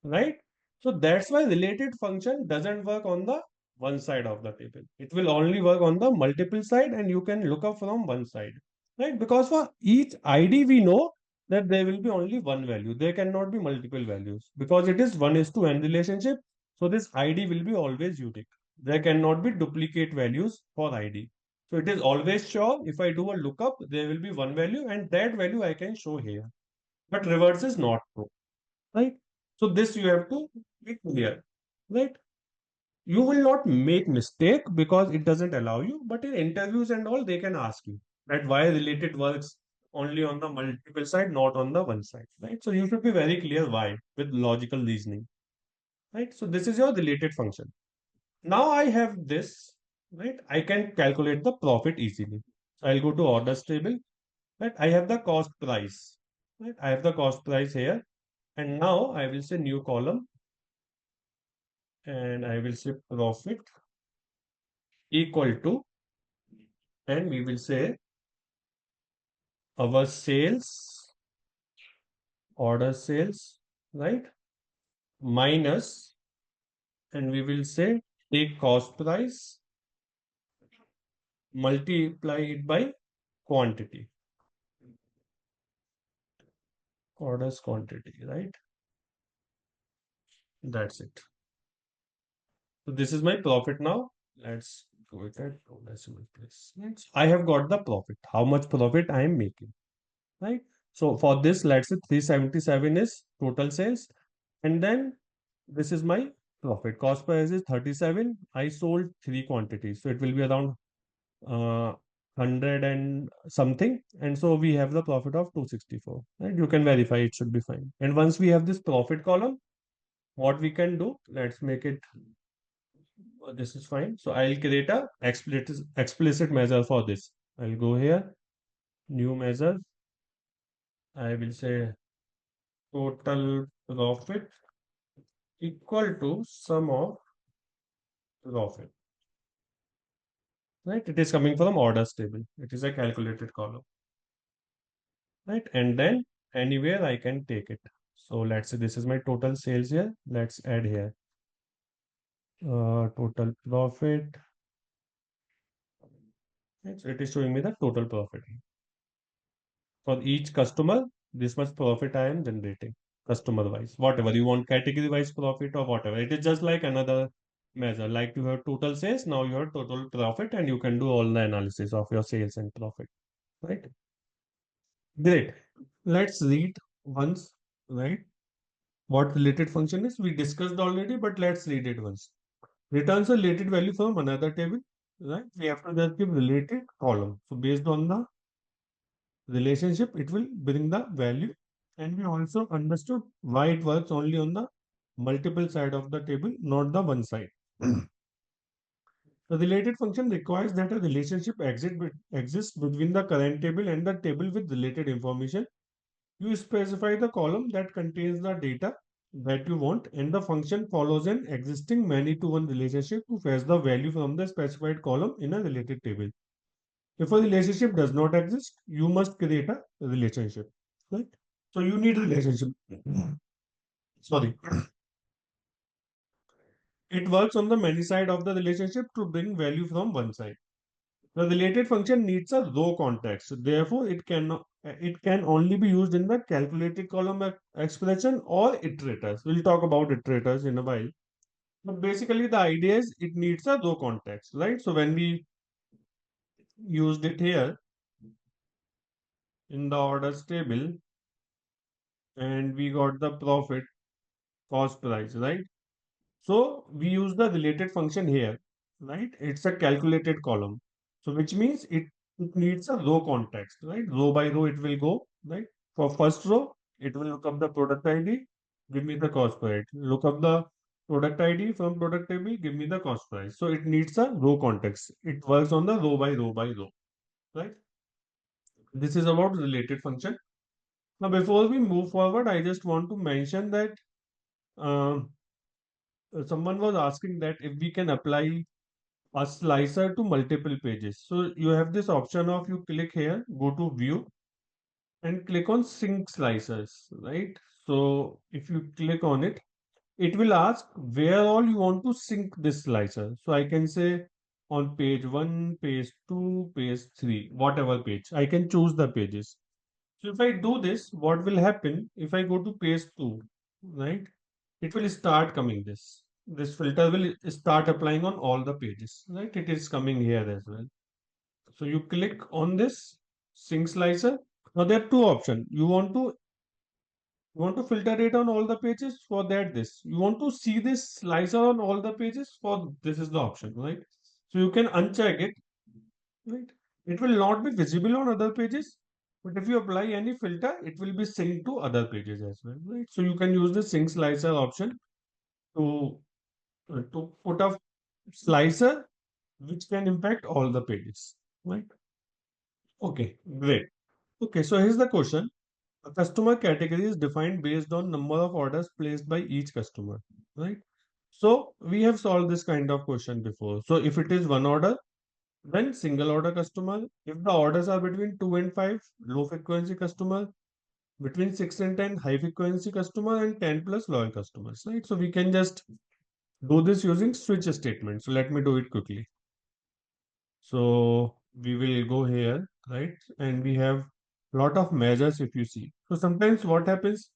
right? So that's why related function doesn't work on the one side of the table. It will only work on the multiple side and you can look up from one side, right? Because for each ID, we know that there will be only one value. There cannot be multiple values because it is 1:n relationship. So this ID will be always unique. There cannot be duplicate values for ID. So it is always sure if I do a lookup, there will be one value and that value I can show here. But reverse is not true, right? So this you have to be clear, right? You will not make mistake because it doesn't allow you, but in interviews and all, they can ask you that why related works only on the multiple side, not on the one side, right? So you should be very clear why with logical reasoning, right? So this is your related function. Now I have this, right? I can calculate the profit easily. So I'll go to orders table, right? I have the cost price, right? I have the cost price here. And now I will say new column and I will say profit equal to, and we will say our sales, order sales, right? Minus, and we will say take cost price, multiply it by quantity, orders quantity, right? That's it. So this is my profit now. Let's go with that decimal place. Right? I have got the profit. How much profit I am making, right? So for this, let's say 377 is total sales. And then this is my profit. Cost price is 37. I sold 3 quantities. So it will be around 100 and something. And so we have the profit of 264. Right? You can verify it should be fine. And once we have this profit column, what we can do, let's make it, this is fine. So I'll create a explicit measure for this. I'll go here, new measure. I will say total profit equal to sum of profit, right? It is coming from orders table. It is a calculated column, right? And then anywhere I can take it. So let's say this is my total sales here. Let's add here total profit. Right? So it is showing me the total profit for each customer. This much profit I am generating customer wise, whatever you want, category wise profit or whatever. It is just like another measure. Like you have total sales, now you have total profit, and you can do all the analysis of your sales and profit, right? Great. Let's read once, right? What related function is. We discussed already, but let's read it once. Returns a related value from another table, right? We have to just give related column. So based on the relationship, it will bring the value. And we also understood why it works only on the multiple side of the table, not the one side. The related function requires that a relationship exists between the current table and the table with related information. You specify the column that contains the data that you want, and the function follows an existing many-to-one relationship to fetch the value from the specified column in a related table. If a relationship does not exist, you must create a relationship, right? So you need a relationship. Sorry. It works on the many side of the relationship to bring value from one side. The related function needs a row context. Therefore, it can only be used in the calculated column expression or iterators. We'll talk about iterators in a while. But basically, the idea is it needs a row context, right? So when we used it here, in the orders table and we got the profit, cost price, right? So we use the related function here, right? It's a calculated column. So which means it needs a row context, right? Row by row it will go, right? For first row, it will look up the product ID, give me the cost price. Look up the product ID from product table, give me the cost price. So it needs a row context. It works on the row by row, right? This is about related function. Now, before we move forward, I just want to mention that um, someone was asking that if we can apply a slicer to multiple pages. So you have this option of you click here, go to view and click on sync slicers, right? So if you click on it, it will ask where all you want to sync this slicer. So I can say on page 1, page 2, page 3, whatever page. I can choose the pages. So if I do this, what will happen if I go to page 2, right? It will start coming this. This filter will start applying on all the pages, right? It is coming here as well. So you click on this sync slicer. Now there are two options. You want to filter it on all the pages for that this. You want to see this slicer on all the pages for this is the option, right? So you can uncheck it, right? It will not be visible on other pages, but if you apply any filter, it will be synced to other pages as well, right? So you can use the sync slicer option to put a slicer which can impact all the pages, right? Okay, great. Okay, so here's the question. A customer category is defined based on number of orders placed by each customer, right? So we have solved this kind of question before. So if it is one order, then single order customer. If the orders are between 2 and 5, low frequency customer. Between 6 and 10, high frequency customer, and 10 plus loyal customers, right? So we can just do this using switch statement. So let me do it quickly. So we will go here, right? And we have lot of measures if you see. So sometimes what happens,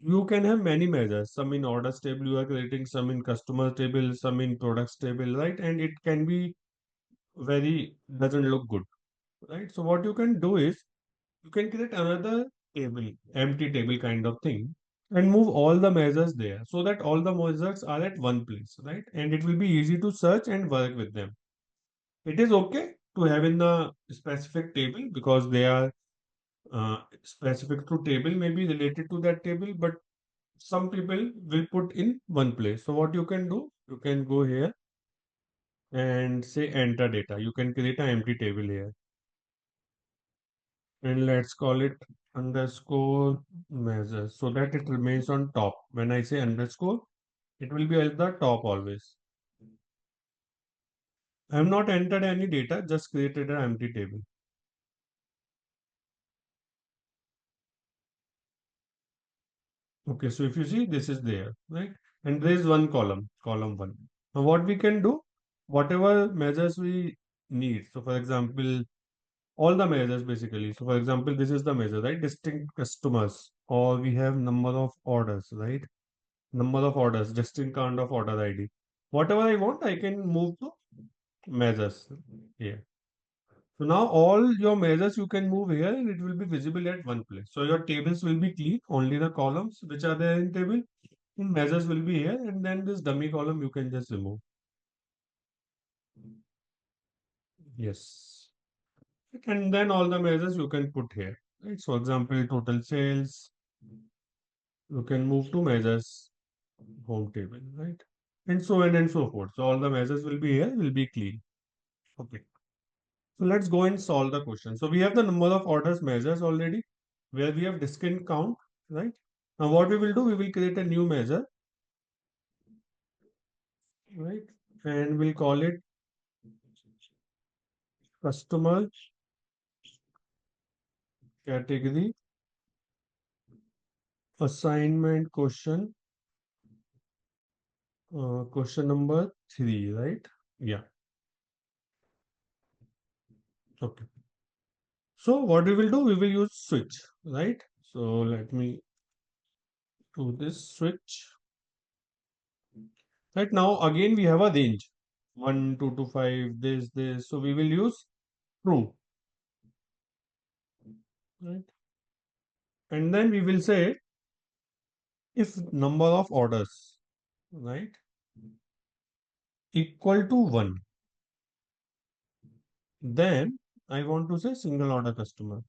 you can have many measures, some in orders table you are creating, some in customer table, some in products table, right? And it can be very, doesn't look good, right? So what you can do is, you can create another table, empty table kind of thing, and move all the measures there so that all the measures are at one place, right? And it will be easy to search and work with them. It is okay to have in the specific table because they are specific to table, maybe related to that table, but some people will put in one place. So what you can do, you can go here and say enter data. You can create an empty table here and let's call it underscore measure so that it remains on top. When I say underscore, it will be at the top always. I have not entered any data, just created an empty table. Okay, so if you see, this is there, right? And there is one column, column one. Now what we can do, whatever measures we need. So for example, all the measures basically. So for example, this is the measure, right? Distinct customers, or we have number of orders, right? Number of orders, distinct count of order ID. Whatever I want, I can move to measures here. So now all your measures you can move here and it will be visible at one place. So your tables will be clean, only the columns which are there in table in measures will be here, and then this dummy column you can just remove. Yes. And then all the measures you can put here. Right. So example, total sales, you can move to measures home table, right? And so on and so forth. So all the measures will be here, will be clean. Okay. So let's go and solve the question. So we have the number of orders measures already, where we have distinct count, right? Now what we will do, we will create a new measure, right? And we'll call it customer category assignment question, question number 3, right? Yeah. Okay. So what we will do, we will use switch, right? So let me do this switch. Right now, again, we have a range 1, 2 to 5, this. So we will use true. right? And then we will say if number of orders, right, equal to 1, then I want to say single order customer.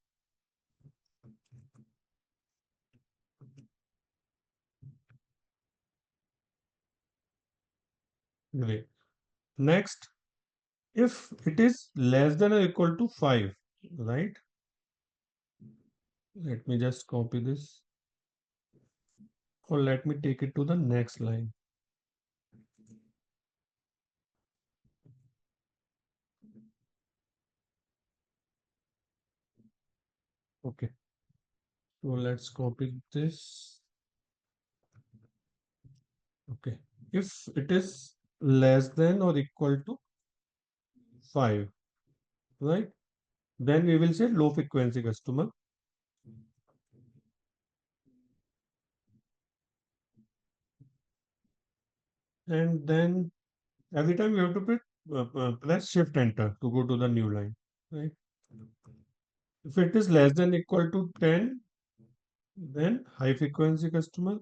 Great. Next, if it is less than or equal to 5, right? Let me just copy this, or let me take it to the next line. Okay, so let's copy this. Okay, if it is less than or equal to 5, right? Then we will say low frequency customer. And then every time we have to press shift enter to go to the new line, right? If it is less than equal to 10, then high frequency customer,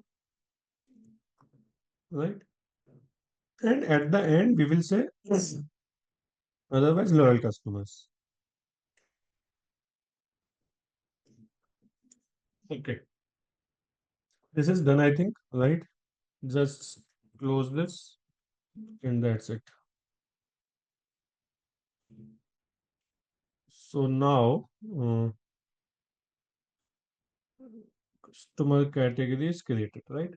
right? And at the end, we will say otherwise loyal customers. Okay, this is done, I think, right? Just close this, and that's it. So now, customer category is created, right?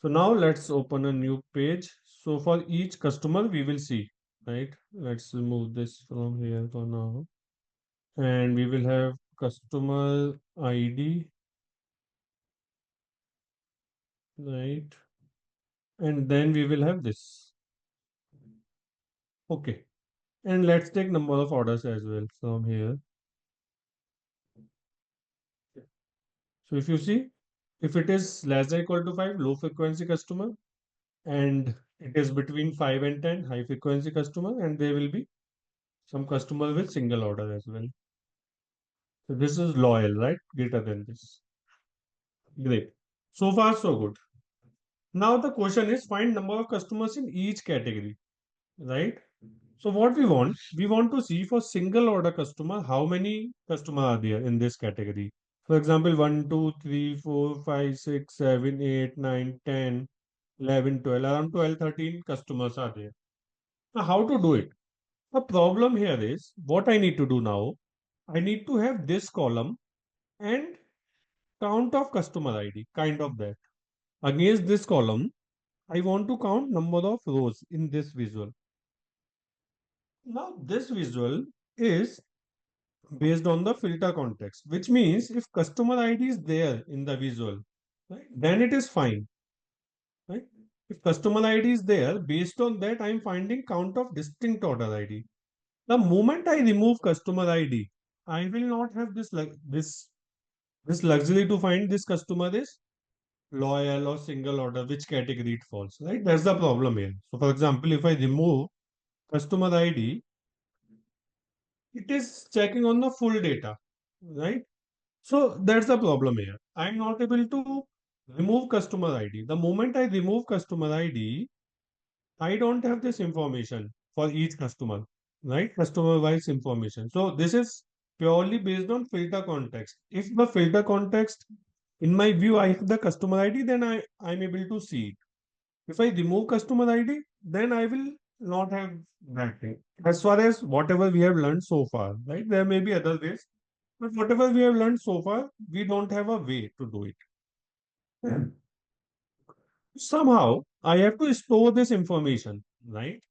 So now let's open a new page. So for each customer, we will see, right? Let's remove this from here for now. And we will have customer ID, right? And then we will have this. Okay. And let's take number of orders as well from here. So if you see, if it is less than or equal to 5, low frequency customer, and it is between 5 and 10, high frequency customer, and there will be some customer with single order as well. So this is loyal, right? Greater than this. Great. So far, so good. Now the question is find number of customers in each category, right? So what we want to see for single order customer, how many customers are there in this category. For example, 1, 2, 3, 4, 5, 6, 7, 8, 9, 10, 11, 12, around 12, 13 customers are there. Now how to do it? The problem here is what I need to do now. I need to have this column and count of customer ID, kind of that. Against this column, I want to count number of rows in this visual. Now, this visual is based on the filter context, which means if customer ID is there in the visual, right, then it is fine, right? If customer ID is there, based on that, I am finding count of distinct order ID. The moment I remove customer ID, I will not have this luxury to find this customer is loyal or single order, which category it falls, right? That's the problem here. So, for example, if I remove customer ID, it is checking on the full data, right? So that's the problem here. I'm not able to remove customer ID. The moment I remove customer ID, I don't have this information for each customer, right? Customer wise information. So this is purely based on filter context. If the filter context, in my view, I have the customer ID, then I'm able to see it. If I remove customer ID, then I will not have that thing. As far as whatever we have learned so far, right? There may be other ways, but whatever we have learned so far, we don't have a way to do it. Yeah. Somehow, I have to store this information, right?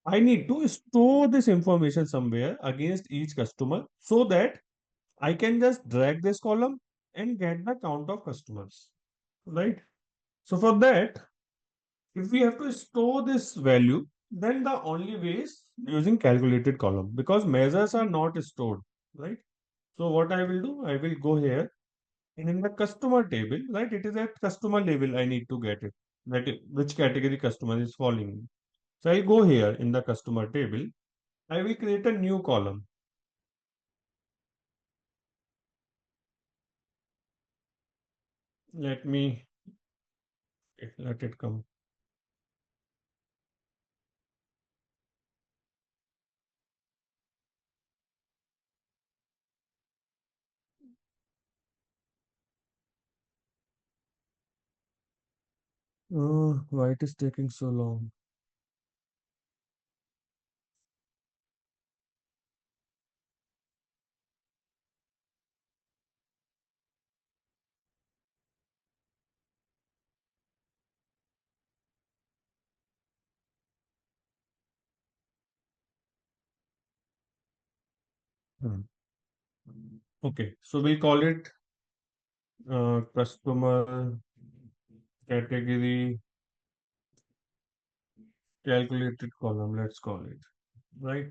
I need to store this information somewhere against each customer so that I can just drag this column and get the count of customers, right? So for that, if we have to store this value, then the only way is using calculated column because measures are not stored, right? So what I will do, I will go here and in the customer table, right? It is at customer level I need to get it, which category customer is falling in. So I'll go here in the customer table. I will create a new column. Let me let it come. Why it is taking so long? Hmm. Okay, so we'll call it customer category calculated column. Let's call it right.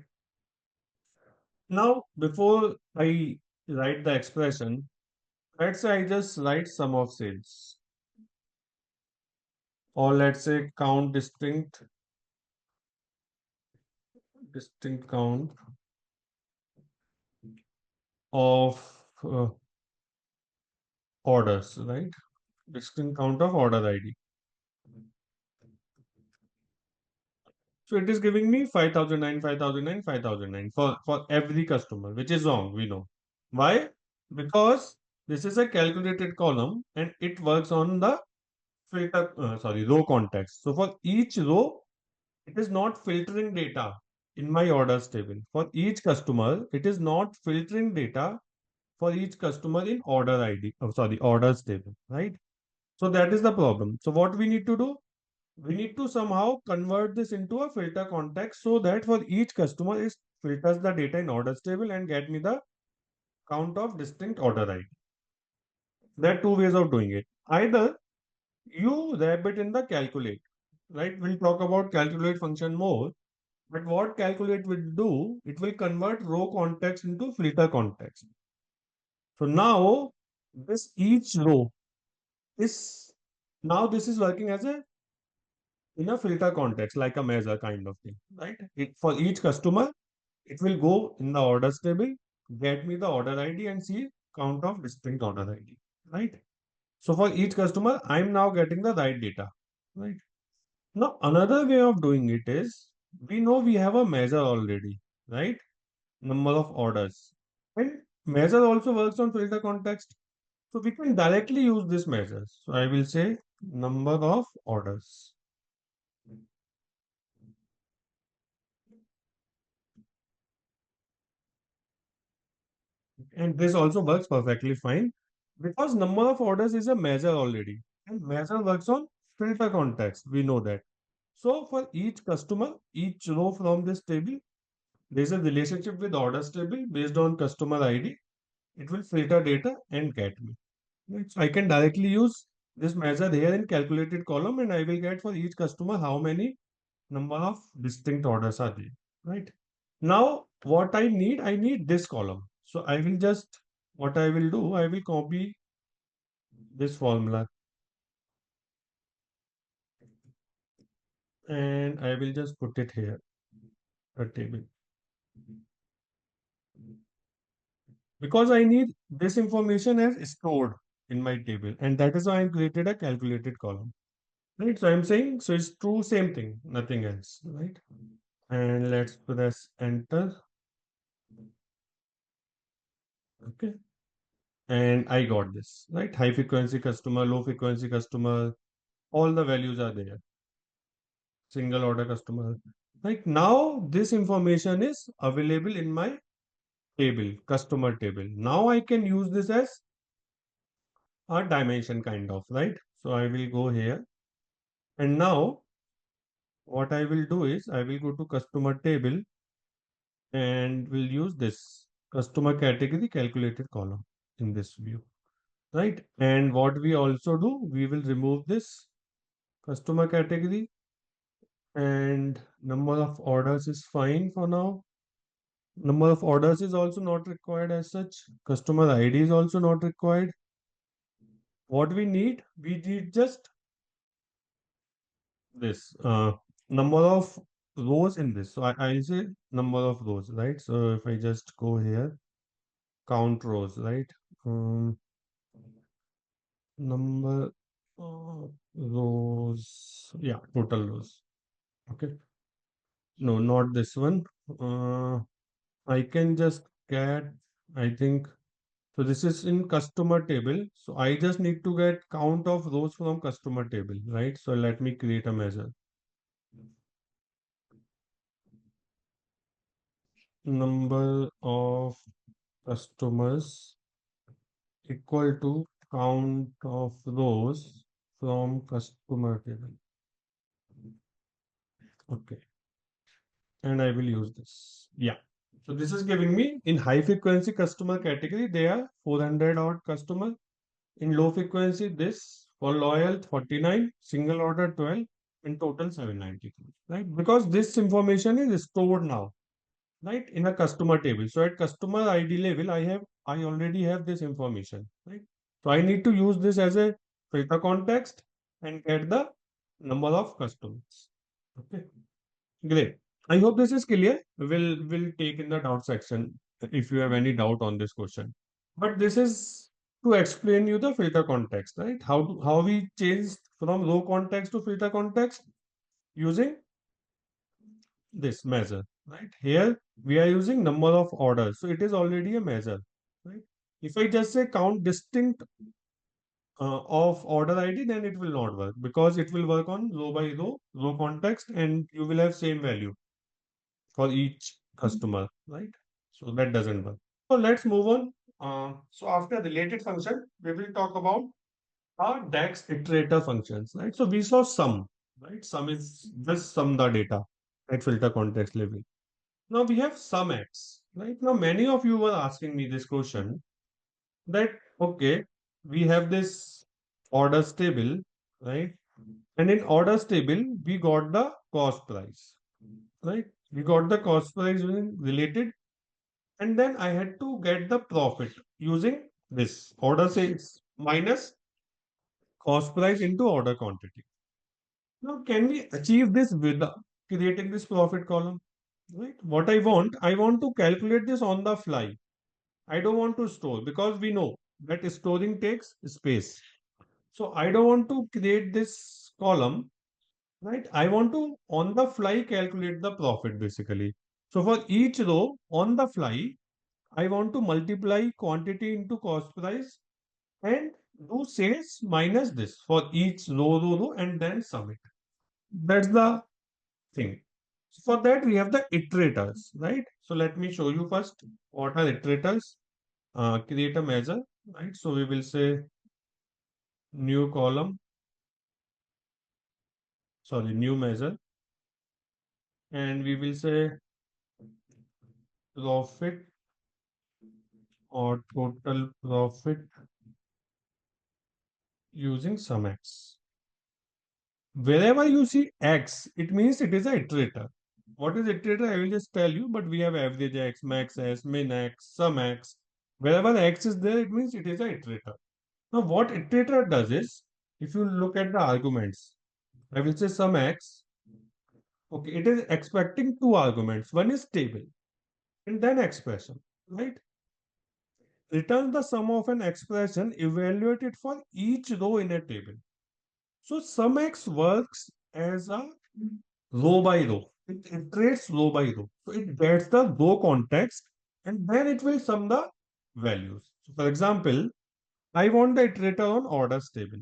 Now, before I write the expression, let's say I just write sum of sales, or let's say count distinct count of orders, right? Distinct count of order ID. So it is giving me 5009, 5009, 5009 for every customer, which is wrong, we know. Why? Because this is a calculated column and it works on the row context. So for each row, it is not filtering data in my orders table. For each customer, it is not filtering data for each customer in orders table, right? So that is the problem. So what we need to do? We need to somehow convert this into a filter context so that for each customer, it filters the data in orders table and get me the count of distinct order ID. There are two ways of doing it. Either you wrap it in the calculate, right? We'll talk about calculate function more. But what calculate will do, it will convert row context into filter context. So now this each row is now this is working as a in a filter context, like a measure kind of thing, right? For each customer, it will go in the orders table, get me the order ID and see count of distinct order ID, right? So for each customer, I'm now getting the right data, right? Now another way of doing it is we know we have a measure already, right? Number of orders. And measure also works on filter context. So we can directly use this measure. So I will say number of orders. And this also works perfectly fine because number of orders is a measure already. And measure works on filter context. We know that. So for each customer, each row from this table, there is a relationship with orders table based on customer ID. It will filter data and get me. Right? So I can directly use this measure here in calculated column and I will get for each customer how many number of distinct orders are there, right? Now, what I need this column. So I will just, what I will do, I will copy this formula and I will just put it here, a table. Because I need this information as stored in my table and that is why I created a calculated column. Right, so I'm saying, so it's true, same thing, nothing else, right? And let's press enter. Okay. And I got this, right? High frequency customer, low frequency customer, all the values are there. Single order customer. Right now, this information is available in my table, customer table. Now I can use this as a dimension kind of, right? So I will go here. And now what I will do is I will go to customer table and will use this customer category calculated column in this view, right? And what we also do, we will remove this customer category and number of orders is fine for now. Number of orders is also not required as such. Customer ID is also not required. What we need just this number of rows in this. So I'll say number of rows, right? So if I just go here, count rows, right? Um, number rows. Yeah, total rows. Okay. No, not this one. Uh, I can just get, I think, so this is in customer table. So I just need to get count of rows from customer table, right? So let me create a measure. Number of customers equal to count of rows from customer table. Okay. And I will use this. Yeah. So this is giving me in high frequency customer category, there are 400 odd customer. In low frequency, this for loyal 49, single order 12, in total 792. Right? Because this information is stored now, right, in a customer table. So at customer ID level, I already have this information, right? So I need to use this as a filter context and get the number of customers. Okay, great. I hope this is clear. We'll take in the doubt section if you have any doubt on this question. But this is to explain you the filter context, right? How we change from row context to filter context using this measure, right? Here we are using number of orders, so it is already a measure, right? If I just say count distinct of order ID, then it will not work because it will work on row by row context, and you will have same value for each customer, right? So that doesn't work. So let's move on. So after related function, we will talk about our DAX iterator functions, right? So we saw sum, right? Sum is just sum the data at filter context level. Now we have SUMX, right? Now many of you were asking me this question that, okay, we have this orders table, right? And in orders table, we got the cost price, right? We got the cost price related, and then I had to get the profit using this order sales minus cost price into order quantity. Now, can we achieve this without creating this profit column? Right? What I want to calculate this on the fly. I don't want to store because we know that storing takes space. So I don't want to create this column, right? I want to on the fly calculate the profit basically. So for each row on the fly, I want to multiply quantity into cost price and do sales minus this for each row, and then sum it. That's the thing. So for that, we have the iterators, right? So let me show you first what are iterators. Create a measure, right? So we will say new column, sorry, new measure, and we will say profit or total profit using SUMX. Wherever you see X, it means it is a iterator. What is iterator? I will just tell you, but we have average X, max S, min X, sum X. Wherever X is there, it means it is a iterator. Now, what iterator does is, if you look at the arguments, I will say sum X. Okay, it is expecting two arguments. One is table and then expression, right? Return the sum of an expression evaluated for each row in a table. So sum X works as a row by row. It iterates row by row. So it gets the row context and then it will sum the values. So for example, I want the iterator on orders table.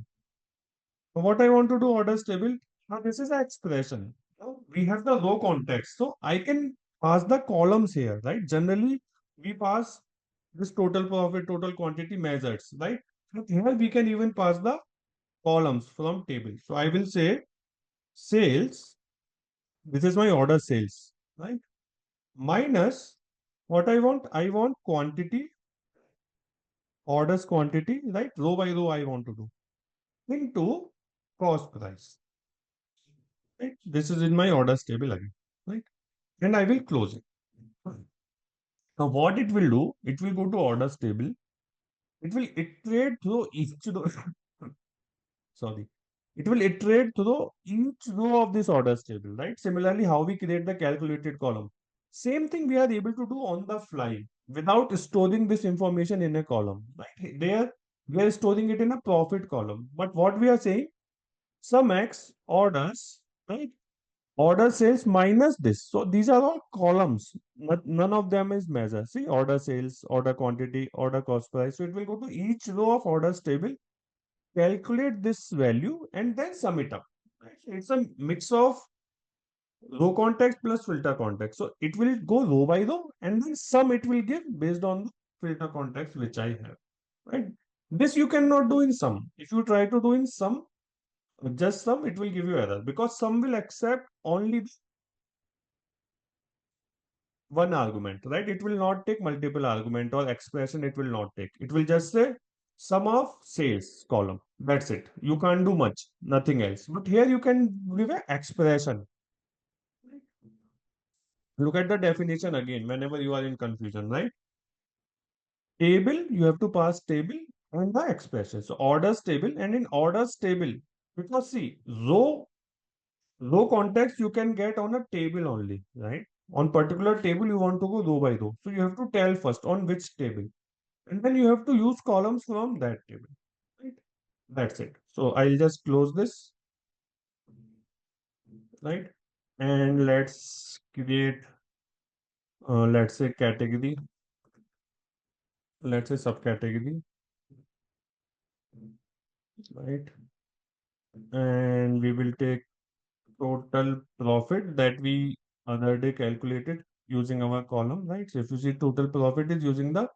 So what I want to do orders table, now this is an expression. Now we have the row context. So I can pass the columns here, right? Generally, we pass this total profit, total quantity measures, right? But here we can even pass the columns from table. So I will say sales, this is my order sales, right? Minus what I want quantity, orders quantity, right? Row by row I want to do into cost price, right? This is in my orders table again, right? And I will close it. Now what it will do, it will go to orders table. It will iterate through each row. Sorry. It will iterate through each row of this orders table, right? Similarly, how we create the calculated column. Same thing we are able to do on the fly without storing this information in a column, right? There, we are storing it in a profit column. But what we are saying, SUMX orders, right? Order sales minus this. So these are all columns. None of them is measure. See, order sales, order quantity, order cost price. So it will go to each row of orders table, calculate this value, and then sum it up. Right? So it's a mix of row context plus filter context. So it will go row by row, and then sum it will give based on the filter context which I have. Right? This you cannot do in sum. If you try to do in sum, just sum, it will give you error because sum will accept only one argument, right? It will not take multiple argument or expression. It will not take. It will just say sum of sales column. That's it. You can't do much, nothing else. But here you can give an expression. Look at the definition again whenever you are in confusion, right? Table, you have to pass table and the expression. So orders table, and in orders table, because see, row context you can get on a table only, right? On particular table, you want to go row by row. So you have to tell first on which table. And then you have to use columns from that table, right? That's it. So I'll just close this, right? And let's create, let's say category, let's say subcategory, right? And we will take total profit that we other day calculated using our column, right? So if you see total profit is using the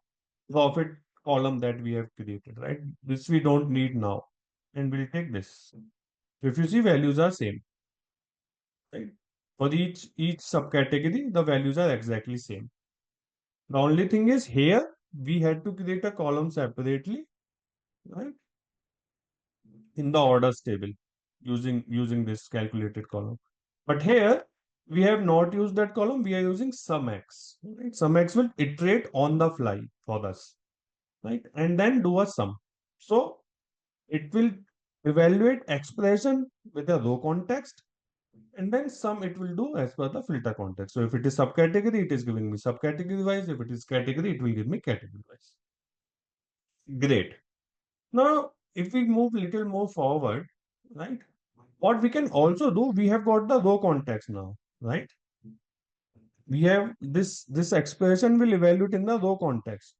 profit column that we have created, right? This we don't need now. And we'll take this. If you see values are same, right? For each subcategory, the values are exactly same. The only thing is here we had to create a column separately, right? In the orders table using this calculated column. But here we have not used that column. We are using SUMX. Right? SUMX will iterate on the fly for us, right? And then do a sum. So it will evaluate expression with a row context, and then sum it will do as per the filter context. So if it is subcategory, it is giving me subcategory wise. If it is category, it will give me category wise. Great. Now, if we move little more forward, right? What we can also do, we have got the row context now, right? We have this expression will evaluate in the row context,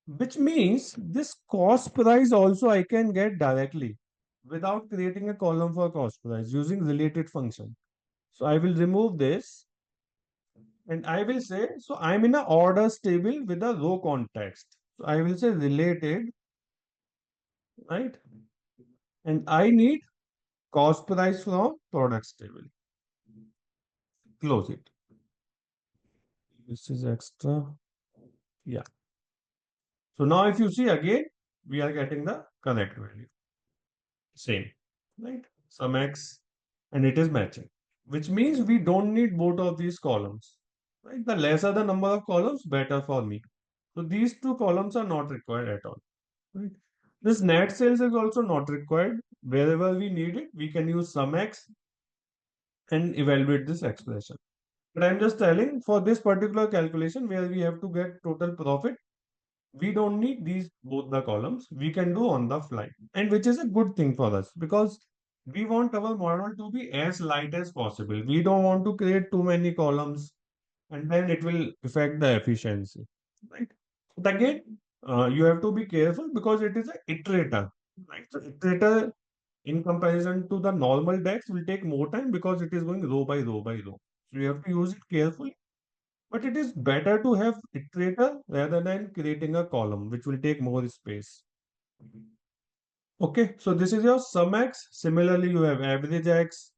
which means this cost price also I can get directly without creating a column for cost price using related function. So I will remove this and I will say, so I'm in a orders table with a row context. So I will say related, right? And I need cost price from products table. Close it. This is extra. Yeah. So now if you see again, we are getting the correct value. Same, right? Sum x, and it is matching, which means we don't need both of these columns, right? The lesser the number of columns, better for me. So these two columns are not required at all, right? This net sales is also not required. Wherever we need it, we can use sum x and evaluate this expression. But I'm just telling for this particular calculation where we have to get total profit, we don't need these both the columns. We can do on the fly, and which is a good thing for us because we want our model to be as light as possible. We don't want to create too many columns and then it will affect the efficiency, right? But again, you have to be careful because it is an iterator, right? So iterator in comparison to the normal DAX will take more time because it is going row by row by row. So you have to use it carefully, but it is better to have iterator rather than creating a column, which will take more space. Okay, so this is your sum x. Similarly, you have average x.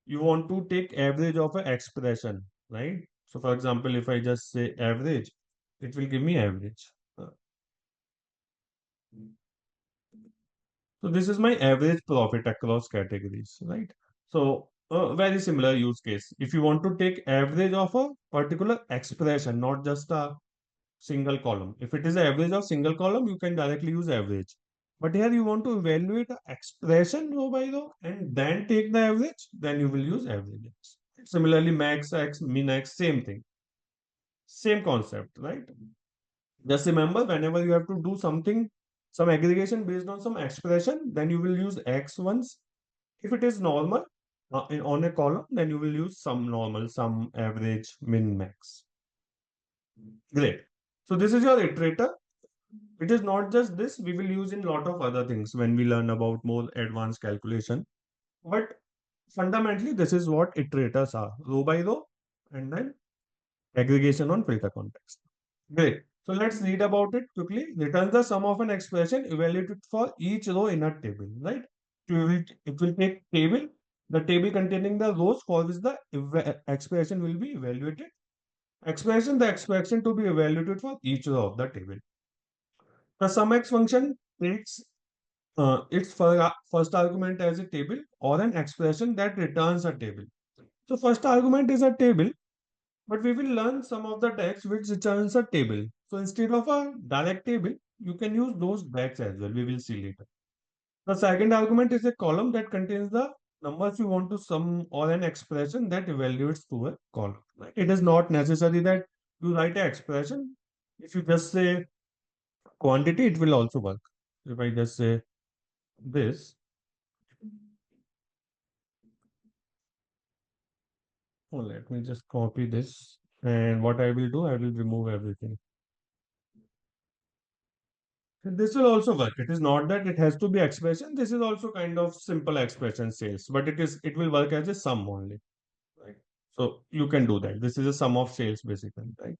You want to take average of an expression, right? So for example, if I just say average, it will give me average. So this is my average profit across categories, right? So very similar use case. If you want to take average of a particular expression, not just a single column. If it is an average of single column, you can directly use average. But here you want to evaluate a expression row by row and then take the average, then you will use average. Similarly, max x, min x, same thing. Same concept, right? Just remember, whenever you have to do something some aggregation based on some expression, then you will use X once. If it is normal on a column, then you will use some normal, some average, min, max. Great. So this is your iterator. It is not just this, we will use in lot of other things when we learn about more advanced calculation. But fundamentally, this is what iterators are, row by row, and then aggregation on filter context. Great. So let's read about it quickly. Returns the sum of an expression evaluated for each row in a table, right? It will take table, the table containing the rows for which the expression will be evaluated. The expression to be evaluated for each row of the table. The SUMX function takes its first argument as a table or an expression that returns a table. So first argument is a table, but we will learn some of the text which returns a table. So instead of a direct table, you can use those DAX as well. We will see later. The second argument is a column that contains the numbers you want to sum or an expression that evaluates to a column. Right? It is not necessary that you write an expression. If you just say quantity, it will also work. If I just say this, oh, let me just copy this. And what I will do, I will remove everything. This will also work. It is not that it has to be expression. This is also kind of simple expression sales, but it will work as a sum only, right? So you can do that. This is a sum of sales basically, right?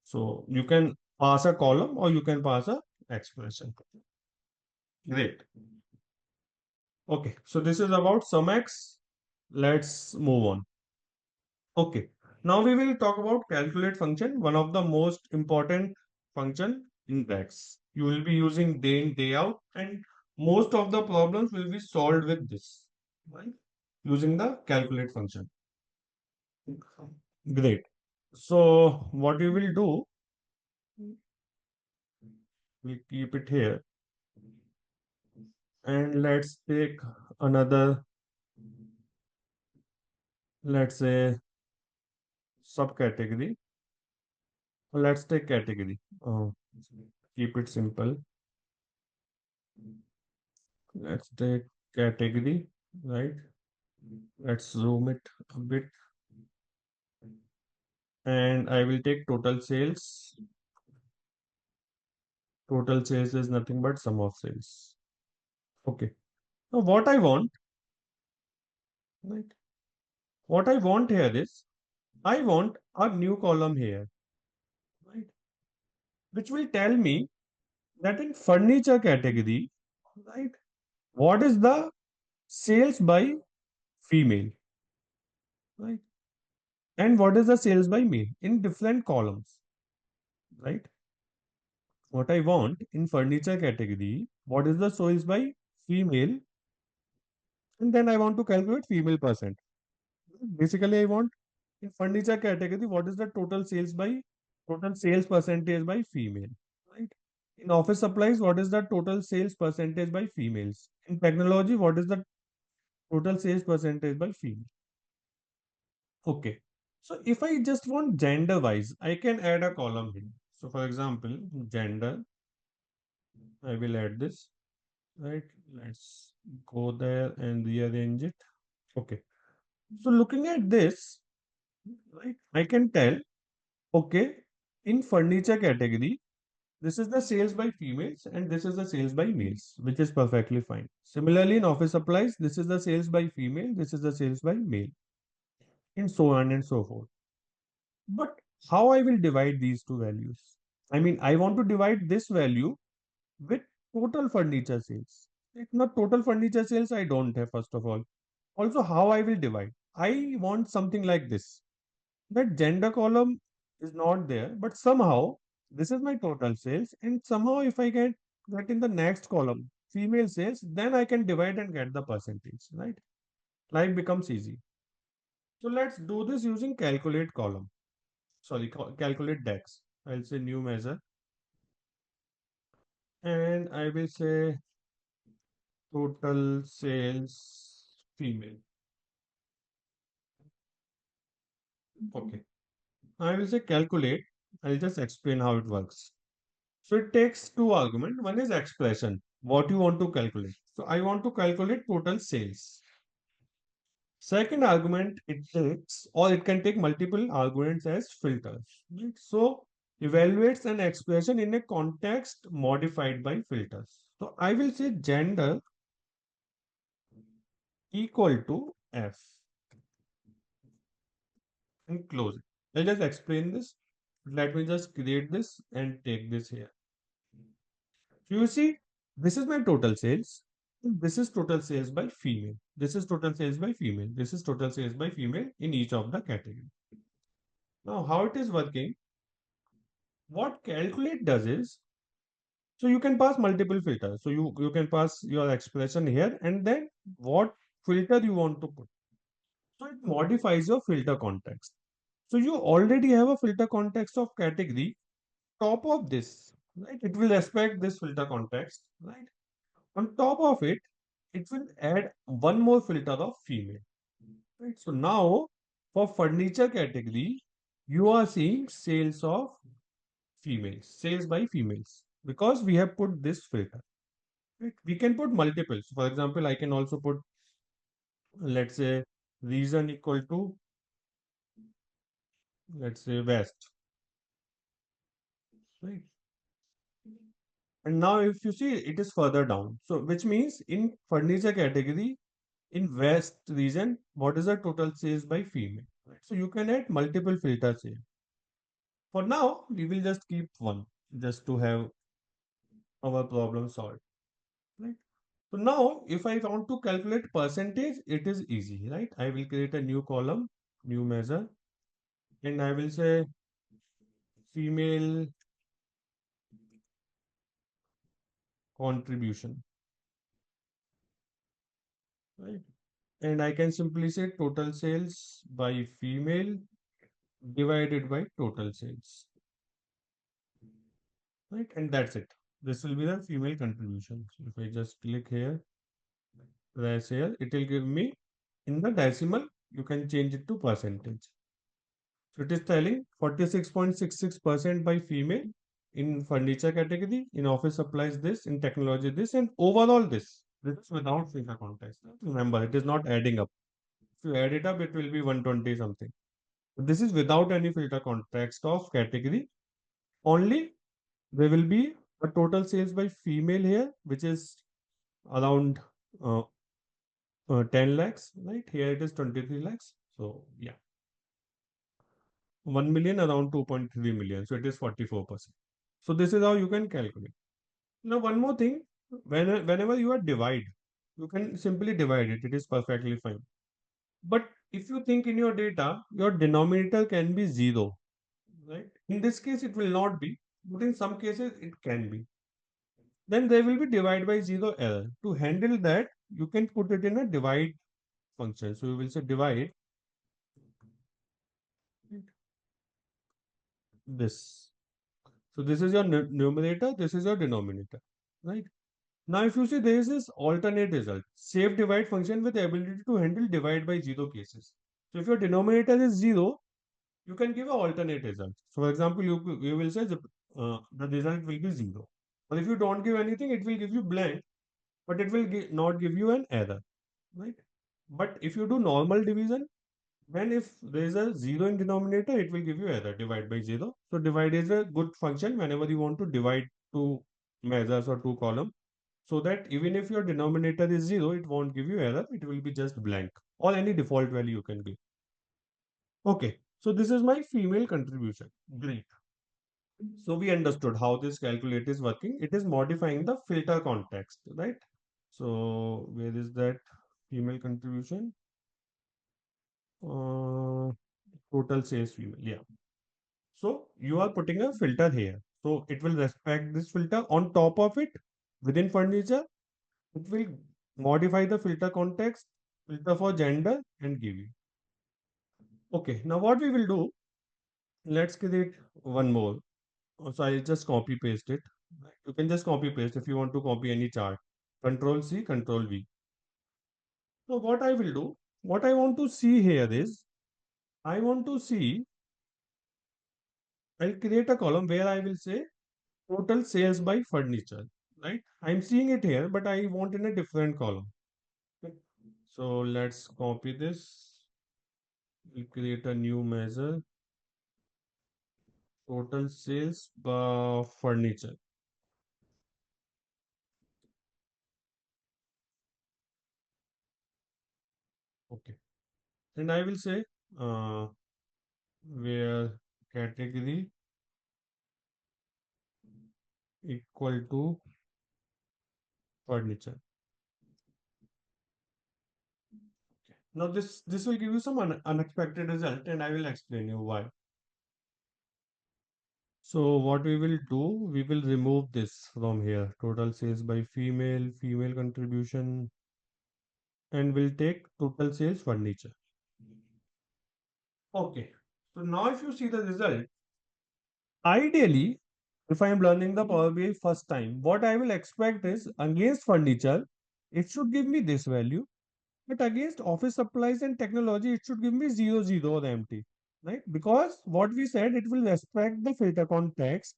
So you can pass a column or you can pass a expression. Great. Okay. So this is about SUMX. Let's move on. Okay. Now we will talk about calculate function, one of the most important function in DAX. You will be using day in, day out, and most of the problems will be solved with this, right? Using the calculate function. Great. So what we will do, we keep it here, and let's take another, let's say subcategory. Let's take category. Keep it simple. Let's take category, right? Let's zoom it a bit. And I will take total sales. Total sales is nothing but sum of sales. Okay. Now what I want, right? What I want here is, I want a new column here, right? Which will tell me that in furniture category, right? What is the sales by female, right? And what is the sales by male in different columns, right? What I want in furniture category, what is the sales by female, and then I want to calculate female percent. Basically, I want in furniture category, what is the total sales percentage by female, right? In office supplies, what is the total sales percentage by females? In technology, what is the total sales percentage by female? Okay. So if I just want gender wise, I can add a column here. So for example, gender, I will add this, right? Let's go there and rearrange it. Okay. So looking at this, right, I can tell, okay, in furniture category, this is the sales by females and this is the sales by males, which is perfectly fine. Similarly, in office supplies, this is the sales by female, this is the sales by male, and so on and so forth. But how I will divide these two values? I mean, I want to divide this value with total furniture sales. If not total furniture sales, I don't have, first of all. Also, how I will divide? I want something like this. That gender column is not there, but somehow this is my total sales, and somehow if I get that in the next column, female sales, then I can divide and get the percentage, right? Life becomes easy. So let's do this using calculate column. Sorry, calculate DAX. I'll say new measure, and I will say total sales female. Okay. I will say calculate. I'll just explain how it works. So it takes two arguments. One is expression, what you want to calculate. So I want to calculate total sales. Second argument it takes, or it can take multiple arguments as filters. Right? So evaluates an expression in a context modified by filters. So I will say gender equal to F and close it. I'll just explain this. Let me just create this and take this here. So you see, this is my total sales. This is total sales by female. This is total sales by female. This is total sales by female in each of the category. Now, how it is working? What calculate does is, so you can pass multiple filters. So you can pass your expression here and then what filter you want to put. So it modifies your filter context. So you already have a filter context of category. Top of this, right? It will respect this filter context, right? On top of it, it will add one more filter of female. Right? So now for furniture category, you are seeing sales of females, sales by females, because we have put this filter. Right? We can put multiples. For example, I can also put, let's say, reason equal to, let's say, west. Right? And now if you see, it is further down. So which means in furniture category, in west region, what is the total sales by female? Right? So you can add multiple filters here. For now, we will just keep one just to have our problem solved. Right? So now, if I want to calculate percentage, it is easy, right? I will create a new column, new measure, and I will say female contribution, right? And I can simply say total sales by female divided by total sales, right? And that's it. This will be the female contribution. So if I just click here, press here, it will give me in the decimal, you can change it to percentage. So it is telling 46.66% by female in furniture category, in office supplies this, in technology this, and overall this. This is without filter context. Remember, it is not adding up. If you add it up, it will be 120 something. This is without any filter context of category. Only there will be a total sales by female here, which is around uh, 10 lakhs, right? Here it is 23 lakhs. So yeah, 1 million around 2.3 million. So it is 44%. So this is how you can calculate. Now, one more thing, whenever you are divide, you can simply divide it. It is perfectly fine. But if you think in your data, your denominator can be zero, right? In this case, it will not be, but in some cases, it can be. Then there will be divide by zero error. To handle that, you can put it in a divide function. So you will say divide this. So this is your numerator, this is your denominator, right? Now, if you see there is this alternate result, save divide function with the ability to handle divide by zero cases. So if your denominator is zero, you can give an alternate result. So for example, you will say the result will be zero. But if you don't give anything, it will give you blank, but it will not give you an error, right? But if you do normal division, when if there is a zero in denominator, it will give you error, divide by zero. So divide is a good function whenever you want to divide two measures or two columns. So that even if your denominator is zero, it won't give you error. It will be just blank or any default value you can give. Okay. So this is my female contribution. Great. So we understood how this calculator is working. It is modifying the filter context, right? So where is that female contribution? Total sales female. Yeah. So you are putting a filter here. So it will respect this filter. On top of it, within furniture, it will modify the filter context, filter for gender, and give you. Okay, now what we will do, let's create one more. So I just copy paste it. You can just copy paste if you want to copy any chart. Control C, Control V. So what I will do, what I want to see here is, I want to see, I'll create a column where I will say total sales by furniture, right? I'm seeing it here, but I want in a different column. Okay. So let's copy this. We'll create a new measure, total sales by furniture. Okay. And I will say uh, where category equal to furniture. Now this will give you some unexpected result, and I will explain you why. So what we will do, we will remove this from here. Total sales by female, female contribution, and we'll take total sales furniture. Okay. So now if you see the result, ideally, if I am learning the Power BI first time, what I will expect is against furniture, it should give me this value. But against office supplies and technology, it should give me 0, 0 or empty, right? Because what we said, it will respect the filter context,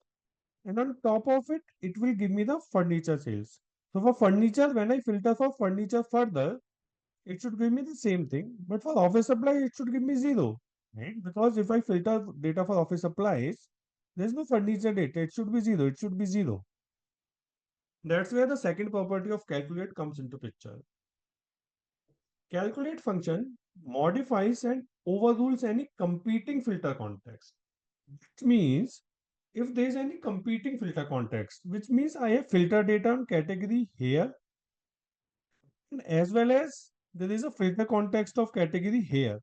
and on top of it, it will give me the furniture sales. So for furniture, when I filter for furniture further, it should give me the same thing. But for office supply, it should give me 0, right? Because if I filter data for office supplies, there's no furniture data. It should be 0. It should be 0. That's where the second property of calculate comes into picture. Calculate function modifies and overrules any competing filter context. Which means if there is any competing filter context, which means I have filter data on category here, and as well as there is a filter context of category here.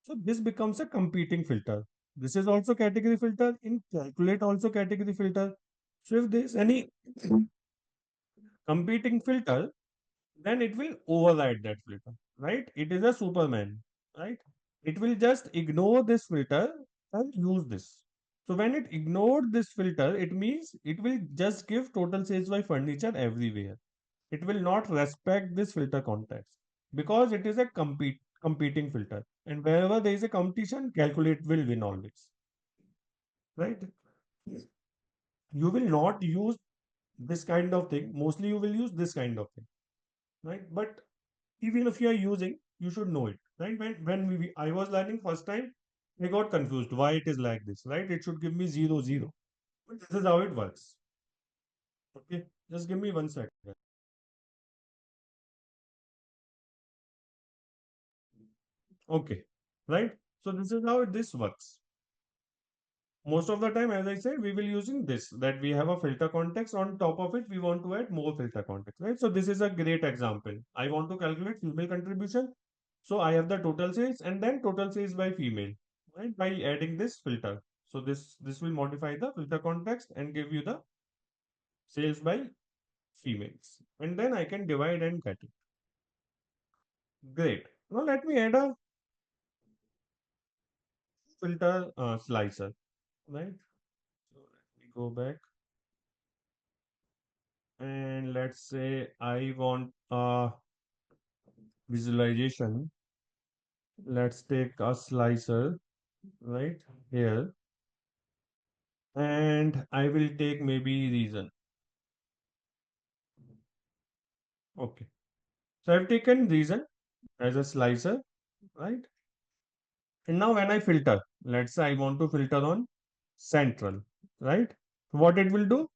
So this becomes a competing filter. This is also category filter. In calculate also category filter. So if there is any competing filter, then it will override that filter, right? It is a Superman, right? It will just ignore this filter and use this. So when it ignored this filter, it means it will just give total sales by furniture everywhere. It will not respect this filter context because it is a competing filter. And wherever there is a competition, calculate will win always, right? You will not use this kind of thing. Mostly you will use this kind of thing, right? But even if you are using, you should know it, right? When I was learning first time, I got confused why it is like this, right? It should give me 0, 0. But this is how it works. Okay, just give me 1 second. Okay, right? So this is how this works. Most of the time, as I said, we will using this, that we have a filter context. On top of it, we want to add more filter context, right? So this is a great example. I want to calculate female contribution. So I have the total sales and then total sales by female, right? By adding this filter. So this will modify the filter context and give you the sales by females. And then I can divide and get it. Great. Now let me add a filter slicer, right? So let me go back. And let's say I want a visualization. Let's take a slicer right here, and I will take maybe reason. Okay. So I've taken reason as a slicer, right? And now when I filter, let's say I want to filter on central, right? What it will do?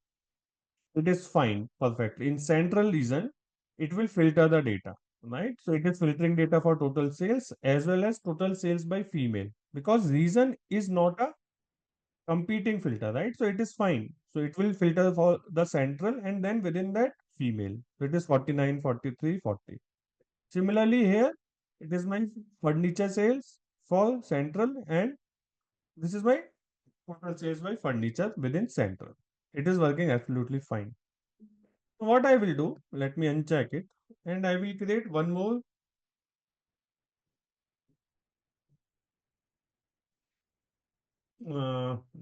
It is fine, perfect. In central region, it will filter the data, right? So it is filtering data for total sales as well as total sales by female because reason is not a competing filter, right? So it is fine. So it will filter for the central and then within that female. So it is 49, 43, 40. Similarly here, it is my furniture sales for central and this is my total sales by furniture within central. It is working absolutely fine. So what I will do, let me uncheck it and I will create one more.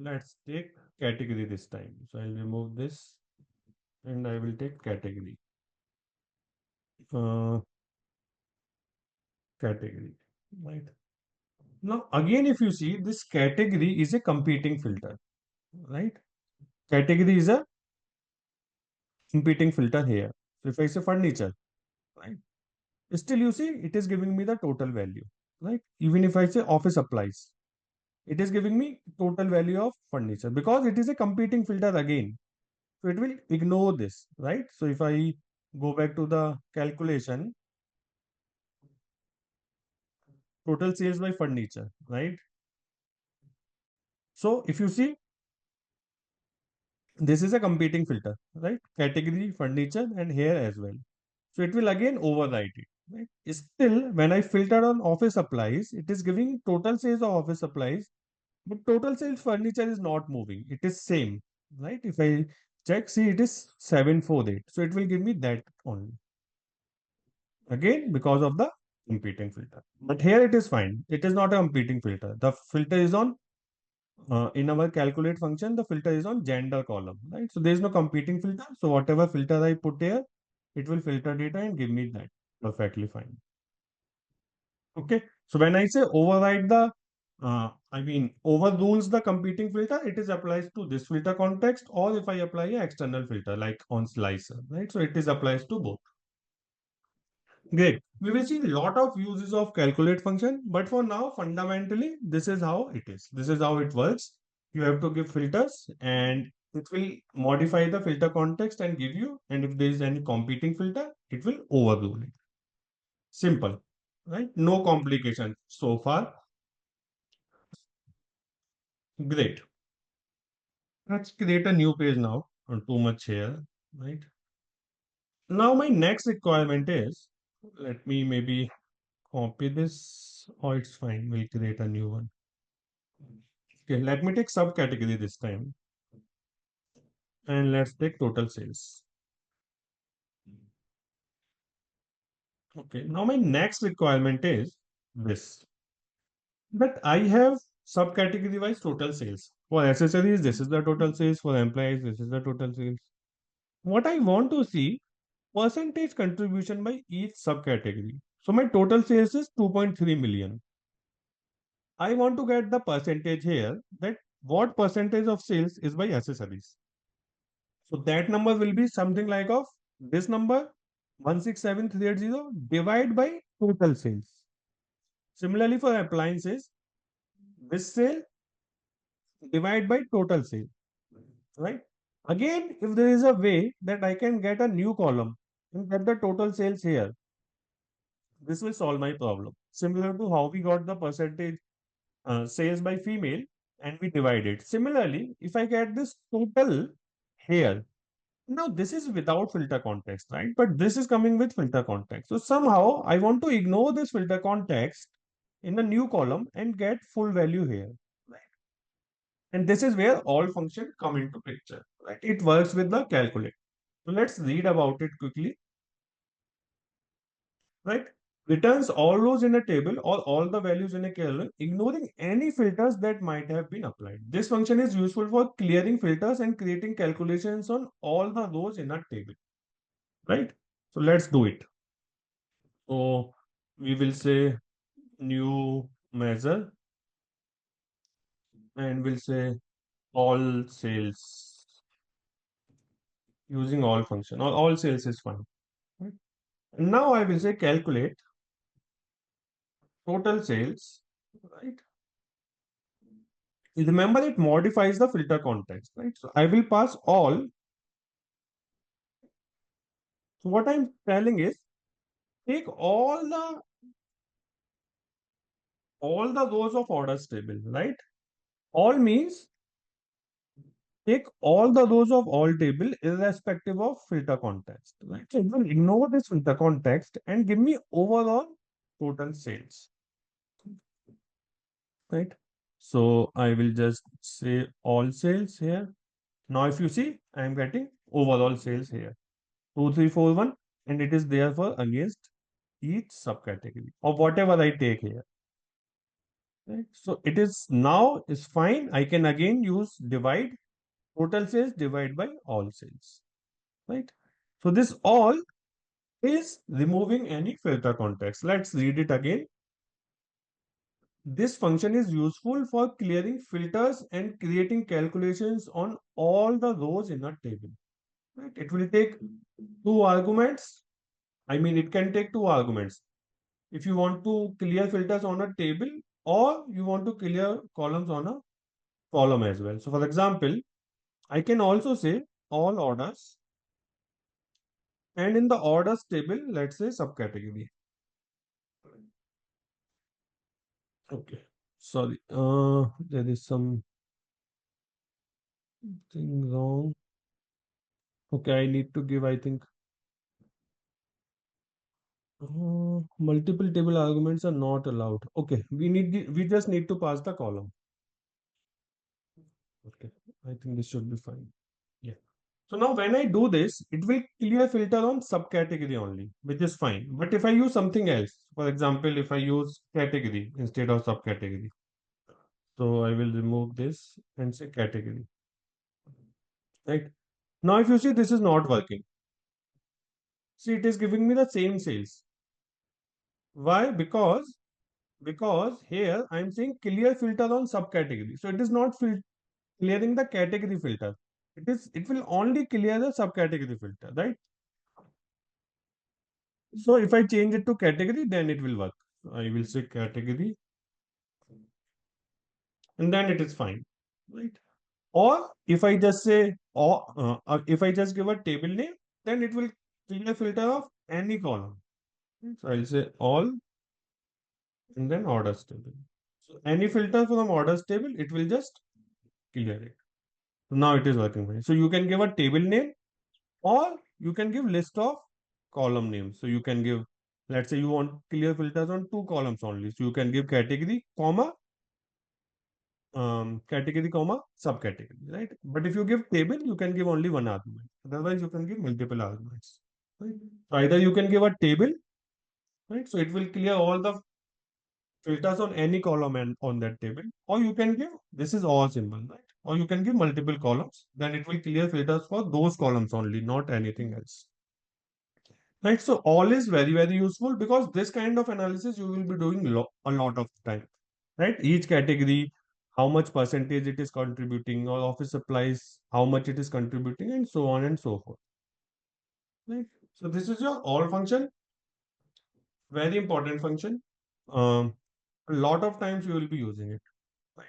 Let's take category this time. So I'll remove this and I will take category. Uh, category, right? Now again, if you see this category is a competing filter, right? Category is a competing filter here. So if I say furniture, right? Still you see it is giving me the total value, right? Even if I say office supplies, it is giving me total value of furniture because it is a competing filter again. So it will ignore this, right? So if I go back to the calculation, total sales by furniture, right? So if you see, this is a competing filter, right? Category, furniture, and here as well. So it will again overwrite it, right? Still, when I filter on office supplies, it is giving total sales of office supplies, but total sales furniture is not moving. It is same, right? If I check, see, it is 748. So it will give me that only. Again, because of the competing filter. But here it is fine. It is not a competing filter. The filter is on, in our calculate function, the filter is on gender column, right? So there is no competing filter. So whatever filter I put here, it will filter data and give me that perfectly fine. Okay. So when I say override the, overrules the competing filter, it is applies to this filter context, or if I apply an external filter like on slicer, right? So it is applies to both. Great. We will see a lot of uses of calculate function, but for now, fundamentally, this is how it is. This is how it works. You have to give filters and it will modify the filter context and give you, and if there is any competing filter, it will overrule it. Simple, right? No complication so far. Great. Let's create a new page now. Not too much here, right? Now my next requirement is, let me maybe copy this, or it's fine. We'll create a new one. Okay, let me take subcategory this time and let's take total sales. Okay, now my next requirement is this. But I have subcategory wise total sales. For accessories, this is the total sales. For employees, this is the total sales. What I want to see, percentage contribution by each subcategory. So my total sales is 2.3 million. I want to get the percentage here that what percentage of sales is by accessories. So that number will be something like of this number 167380 divide by total sales. Similarly for appliances, this sale divide by total sale, right? Again, if there is a way that I can get a new column and get the total sales here, this will solve my problem. Similar to how we got the percentage sales by female and we divide it. Similarly, if I get this total here, now this is without filter context, right? But this is coming with filter context. So somehow I want to ignore this filter context in the new column and get full value here, right? And this is where all function come into picture, right? It works with the calculate. So let's read about it quickly, right? Returns all rows in a table or all the values in a column, ignoring any filters that might have been applied. This function is useful for clearing filters and creating calculations on all the rows in a table, right? So let's do it. So we will say new measure and we'll say all sales using all function or all sales is fine. Right? Now I will say calculate total sales, right? Remember it modifies the filter context, right? So I will pass all. So what I'm telling is take all the rows of orders table, right? All means take all the rows of all table irrespective of filter context, right? So it will ignore this filter context and give me overall total sales, right? So I will just say all sales here. Now if you see, I am getting overall sales here, 2341, and it is therefore against each subcategory or whatever I take here. Right? So it is now is fine. I can again use divide total sales divide by all sales, right? So this all is removing any filter context. Let's read it again. This function is useful for clearing filters and creating calculations on all the rows in a table. right? It will take two arguments. I mean, it can take two arguments. If you want to clear filters on a table or you want to clear columns on a column as well. So for example, I can also say all orders, and in the orders table, let's say subcategory. Okay. Sorry. There is something wrong. Okay, I need to give, I think, multiple table arguments are not allowed. Okay, we just need to pass the column. Okay, I think this should be fine. Yeah. So now when I do this, it will clear filter on subcategory only, which is fine. But if I use something else, for example, if I use category instead of subcategory, so I will remove this and say category. Right. Now, if you see this is not working, see it is giving me the same sales. Why? Because here I'm saying clear filter on subcategory. So it is not clearing the category filter. It will only clear the subcategory filter, right? So if I change it to category, then it will work. I will say category, and then it is fine, right? Or if I just say, or if I just give a table name, then it will clear filter of any column. So I'll say all and then orders table. So any filter from orders table, it will just clear it. So now it is working fine. So you can give a table name or you can give list of column names. So you can give, let's say you want clear filters on two columns only. So you can give category comma subcategory, right? But if you give table, you can give only one argument. Otherwise, you can give multiple arguments. Right? So either you can give a table, right? So it will clear all the filters on any column and on that table, or you can give this is all symbol, right? Or you can give multiple columns, then it will clear filters for those columns only, not anything else. Right. So all is very, very useful because this kind of analysis you will be doing a lot of time. Right. Each category, how much percentage it is contributing, or office supplies, how much it is contributing, and so on and so forth. Right. So this is your all function, very important function. A lot of times you will be using it. Right.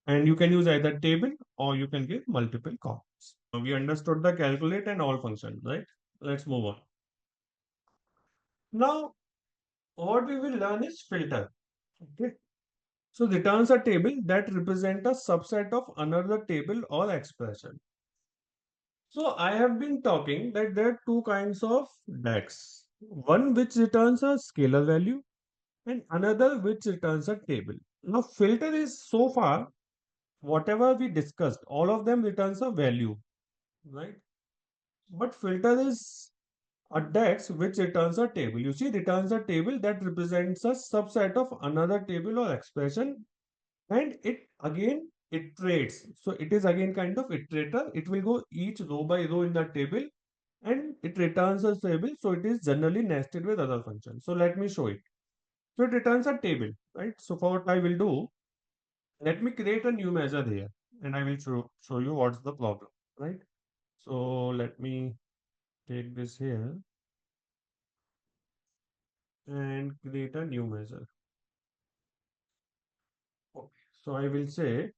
And you can use either table or you can give multiple columns. We understood the calculate and all function, right? Let's move on. Now, what we will learn is filter. Okay. So returns a table that represent a subset of another table or expression. So I have been talking that there are two kinds of DAX. One which returns a scalar value and another which returns a table. Now filter is so far whatever we discussed, all of them returns a value, right? But filter is a DAX which returns a table. You see, returns a table that represents a subset of another table or expression, and it again iterates. So it is again kind of iterator. It will go each row by row in the table and it returns a table. So it is generally nested with other functions. So let me show it. So it returns a table, right? So for what I will do, let me create a new measure here and I will show you what's the problem, right? So let me take this here and create a new measure. Okay. So I will say,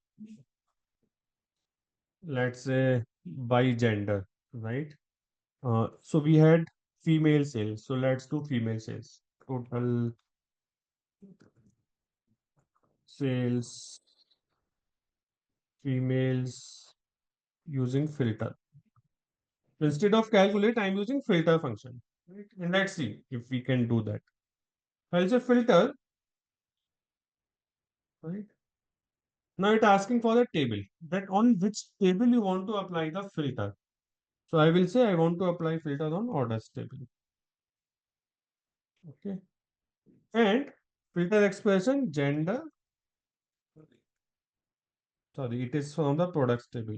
let's say by gender, right? So we had female sales. So let's do female sales. Total sales females using filter. Instead of calculate, I'm using filter function. Right? And let's see if we can do that. I'll say filter, right? Now it's asking for the table. That on which table you want to apply the filter. So I will say I want to apply filter on orders table. Okay. And filter expression gender. Sorry, it is from the products table.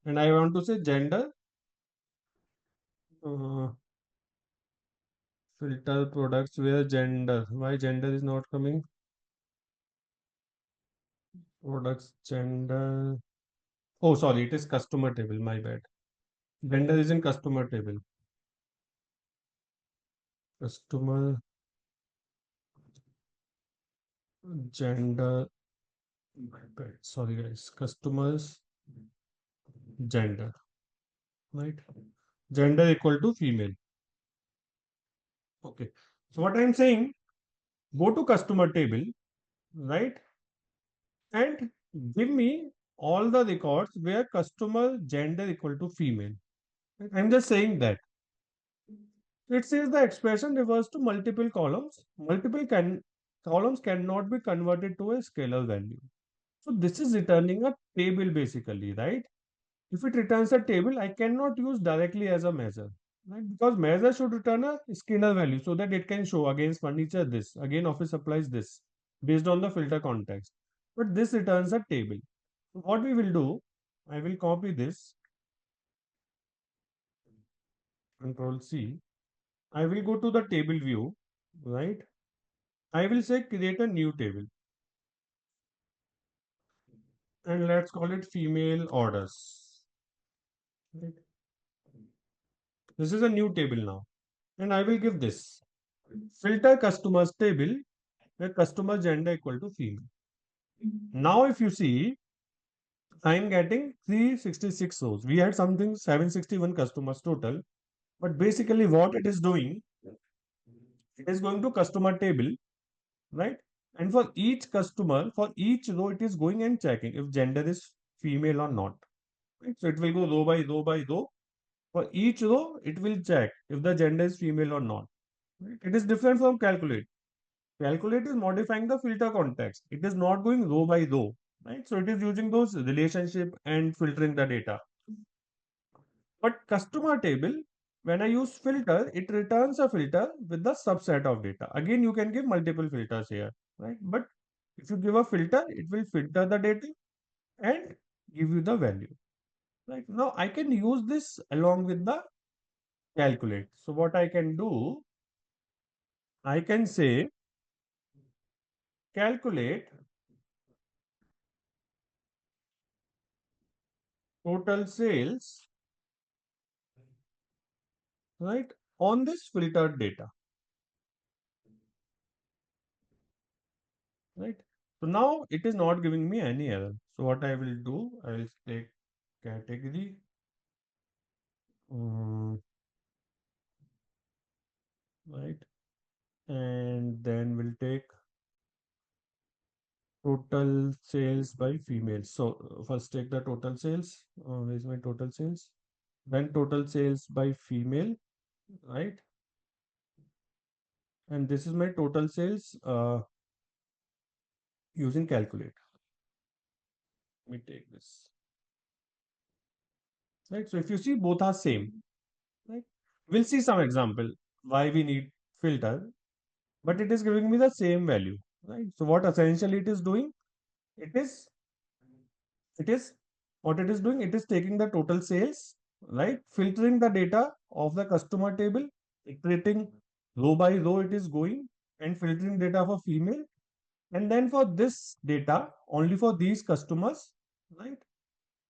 And I want to say gender filter products where gender. Why gender is not coming? Products gender. Oh, sorry, it is customer table. My bad. Gender is in customer table. Customer gender. My bad. Sorry guys. Customers gender. Right. Gender equal to female. Okay. So what I'm saying, go to customer table, right? And give me all the records where customer gender equal to female. Right? I'm just saying that. It says the expression refers to multiple columns. Columns cannot be converted to a scalar value. So this is returning a table basically, right? If it returns a table, I cannot use directly as a measure, right? Because measure should return a scalar value so that it can show against furniture this, again office supplies this, based on the filter context. But this returns a table. So what we will do, I will copy this, Control C. I will go to the table view, right? I will say create a new table and let's call it female orders. Right? This is a new table now. And I will give this filter customers table where customer gender equal to female. Now, if you see, I am getting 366 rows. We had something 761 customers total, but basically what it is doing, it is going to customer table, right? And for each customer, for each row, it is going and checking if gender is female or not. Right? So it will go row by row by row. For each row, it will check if the gender is female or not. Right? It is different from calculate. Calculate is modifying the filter context. It is not going row by row, right? So it is using those relationship and filtering the data. But customer table, when I use filter, it returns a filter with the subset of data. Again, you can give multiple filters here, right? But if you give a filter, it will filter the data and give you the value. Right now, I can use this along with the calculate. So what I can do, I can say calculate total sales, right, on this filtered data, right? So now it is not giving me any error. So what I will do, I will take category, right, and then we'll take total sales by female. So first take the total sales. Where's my total sales? Then total sales by female, right? And this is my total sales using calculate. Let me take this, right? So if you see, both are same, right? We'll see some example why we need filter, but it is giving me the same value, right? So what essentially it is doing, it is it is what it is doing, it is taking the total sales, right, filtering the data of the customer table, iterating row by row, it is going and filtering data for female, and then for this data only for these customers, right,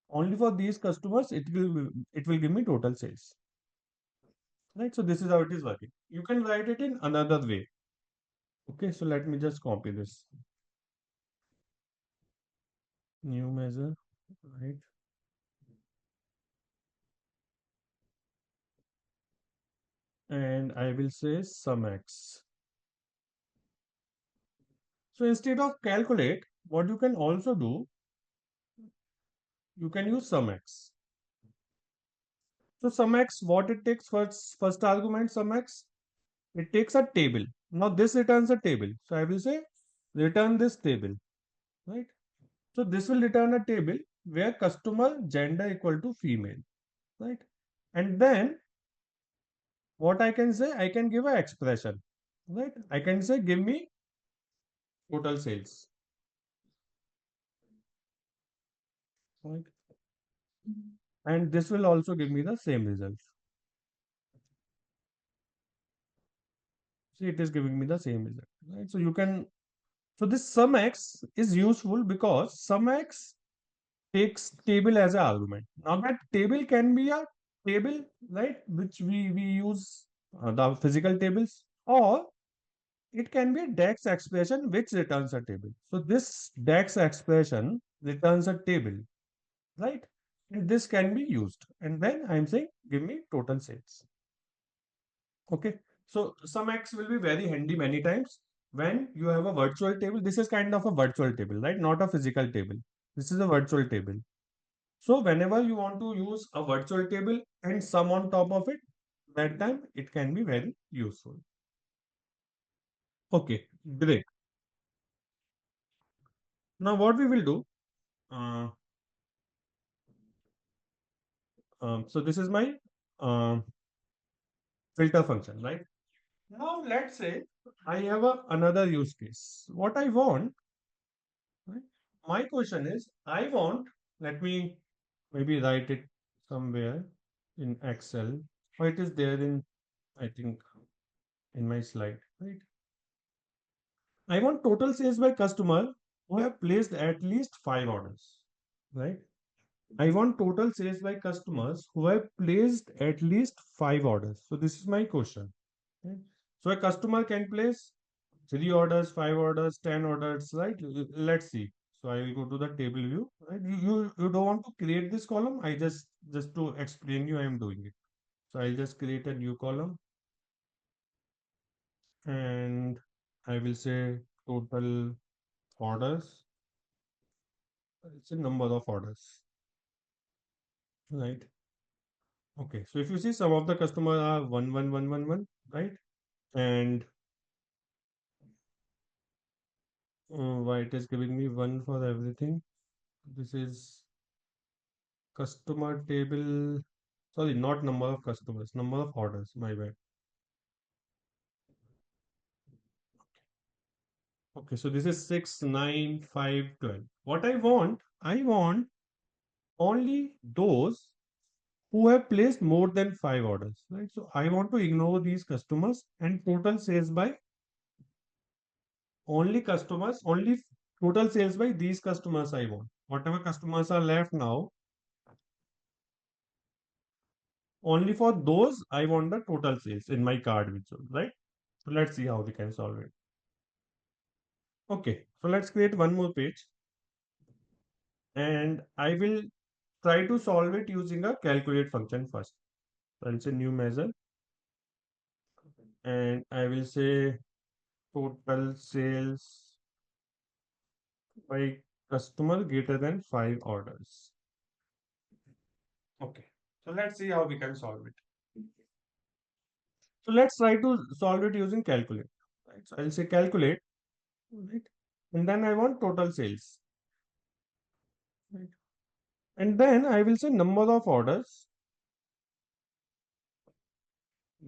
only for these customers it will give me total sales, right? So this is how it is working. You can write it in another way. Okay, so let me just copy this, new measure, right, and I will say SUMX. So instead of calculate, what you can also do, you can use SUMX. So SUMX, what it takes first argument SUMX, it takes a table. Now this returns a table. So I will say return this table, right? So this will return a table where customer gender equal to female, right? And then what I can say, I can give an expression, right? I can say give me total sales, right? And this will also give me the same result. See, it is giving me the same result, right? So you can, so this SUMX is useful because SUMX takes table as an argument. Now that table can be a table, right, which we use the physical tables, or it can be a DAX expression which returns a table. So this DAX expression returns a table, right? And this can be used. And then I'm saying, give me total sales. Okay. So SUMX will be very handy many times when you have a virtual table. This is kind of a virtual table, right? Not a physical table. This is a virtual table. So whenever you want to use a virtual table and sum on top of it, that time it can be very useful. Okay, great. Now what we will do, uh, so this is my um, filter function, right? Now let's say I have another use case. What I want, right? My question is, I want, let me maybe write it somewhere in Excel, or it is there in, I think, in my slide, right? I want total sales by customer who have placed at least 5 orders, right? I want total sales by customers who have placed at least 5 orders. So this is my question. Right? So a customer can place 3 orders, 5 orders, 10 orders, right? Let's see. So I will go to the table view. Right? You don't want to create this column. I just to explain you, I am doing it. So I'll just create a new column and I will say total orders. It's a number of orders, right? Okay. So if you see some of the customer are 11111, right? And why it is giving me one for everything? This is customer table. Sorry, not number of customers, number of orders. My bad. Okay, so this is 6, 9, 5, 12. What I want only those who have placed more than 5 orders, right? So I want to ignore these customers and total sales by only customers, only total sales by these customers I want. Whatever customers are left now, only for those I want the total sales in my card visual, right? So let's see how we can solve it. Okay, so let's create one more page and I will try to solve it using a calculate function first. So I'll say new measure and I will say total sales by customer greater than 5 orders. Okay, so let's see how we can solve it. So let's try to solve it using calculate. Right? So I'll say calculate, right? And then I want total sales. Right? And then I will say number of orders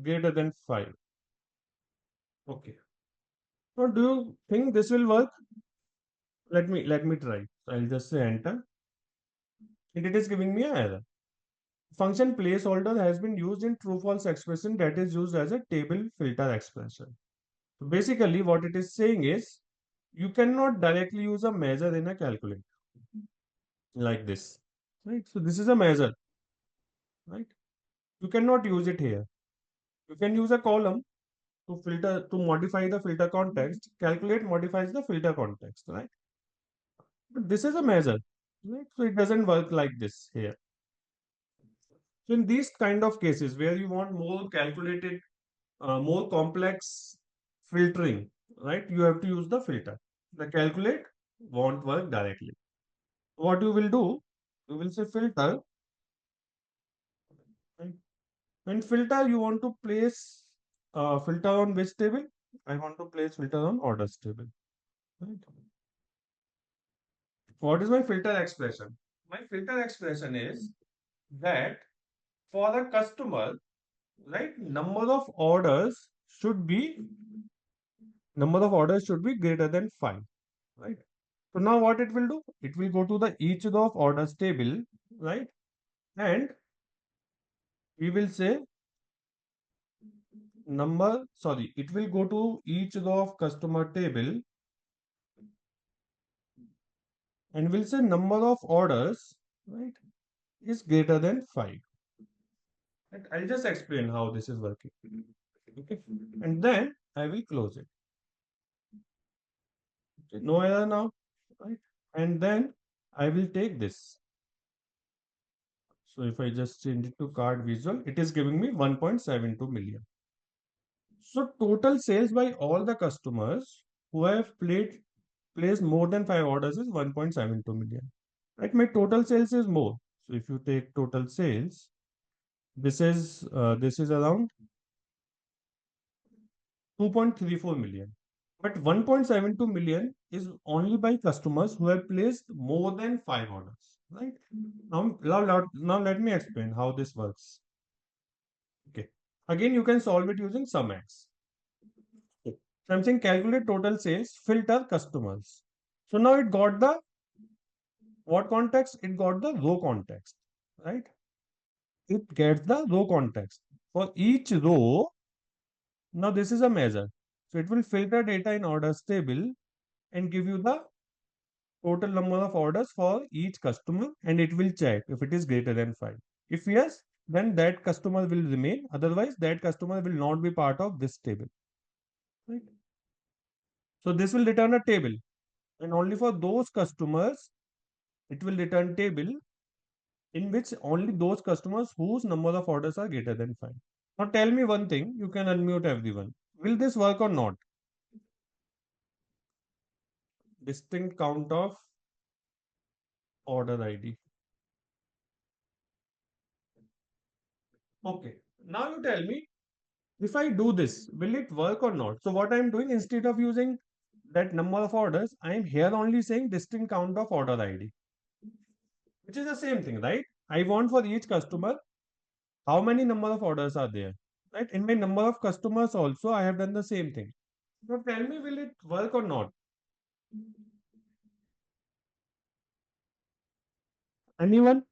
greater than 5. Okay. Now do you think this will work? Let me try. So I'll just say enter. And it is giving me an error. Function placeholder has been used in true false expression that is used as a table filter expression. So basically what it is saying is you cannot directly use a measure in a calculator like this. Right? So this is a measure, right? You cannot use it here. You can use a column to filter to modify the filter context. Calculate modifies the filter context, right? But this is a measure, right? So it doesn't work like this here. So in these kind of cases where you want more calculated, more complex filtering, right? You have to use the filter. The calculate won't work directly. What you will do, you will say filter, right? And filter, you want to place filter on which table? I want to place filter on orders table. Right? What is my filter expression? My filter expression is that for the customer, right, number of orders should be greater than 5, right? So now what it will do? It will go to the each of orders table, right? And we will say it will go to each of customer table and we'll say number of orders, right, is greater than 5. Right? I'll just explain how this is working. Okay. And then I will close it. Okay. No error now. Right. And then I will take this. So if I just change it to card visual, it is giving me 1.72 million. So total sales by all the customers who have placed more than 5 orders is 1.72 million. Right? My total sales is more. So if you take total sales, this is around 2.34 million. But 1.72 million is only by customers who have placed more than 5 orders. Right? Now let me explain how this works. Okay. Again, you can solve it using SUMX. Okay. So I'm saying calculate total sales, filter customers. So now it got the what context? It got the row context, right? It gets the row context. For each row, now this is a measure. So it will filter data in orders table and give you the total number of orders for each customer, and it will check if it is greater than 5. If yes, then that customer will remain. Otherwise, that customer will not be part of this table. Right? So this will return a table, and only for those customers, it will return table in which only those customers whose number of orders are greater than 5. Now tell me one thing, you can unmute everyone. Will this work or not? Distinct count of order ID. Okay. Now you tell me, if I do this, will it work or not? So what I am doing, instead of using that number of orders, I am here only saying distinct count of order ID, which is the same thing, right? I want for each customer, how many number of orders are there, right? In my number of customers also, I have done the same thing. Now tell me, will it work or not? Anyone?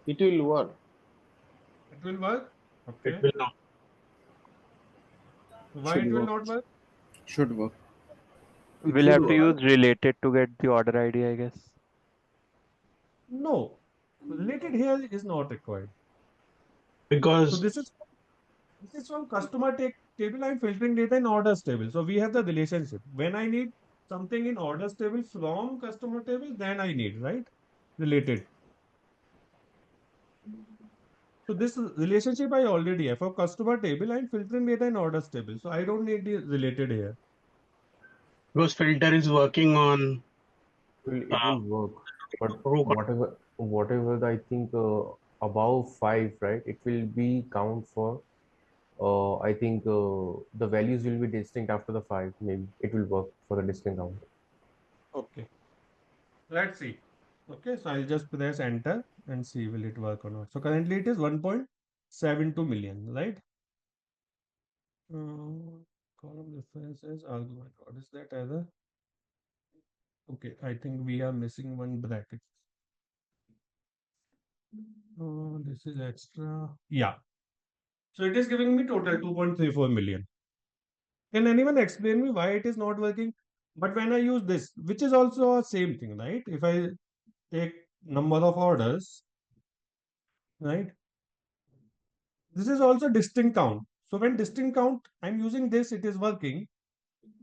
It will work. It will work? It Okay. will not. Why Should it will work. not work? Should work. It We'll should have to work. use related to get the order ID, I guess. No. Related here is not required. So Because this is from customer table. I'm filtering data in orders table. So we have the relationship. When I need something in orders table from customer table, then I need, right? Related. So this relationship I already have. For customer table, I'm filtering data in orders table. So I don't need the related here. filter is working on It will work, but row whatever I think above 5, right? It will be count for. I think the values will be distinct after the 5. Maybe it will work for the distinct count. Okay. Let's see. Okay, so I'll just press enter and see will it work or not. So currently it is 1.72 million, right? Column references argument. What is that error? Okay, I think we are missing one bracket. This is extra. Yeah. So it is giving me total 2.34 million. Can anyone explain me why it is not working? But when I use this, which is also a same thing, right? If I take number of orders, right? This is also distinct count. So when distinct count, I'm using this, it is working.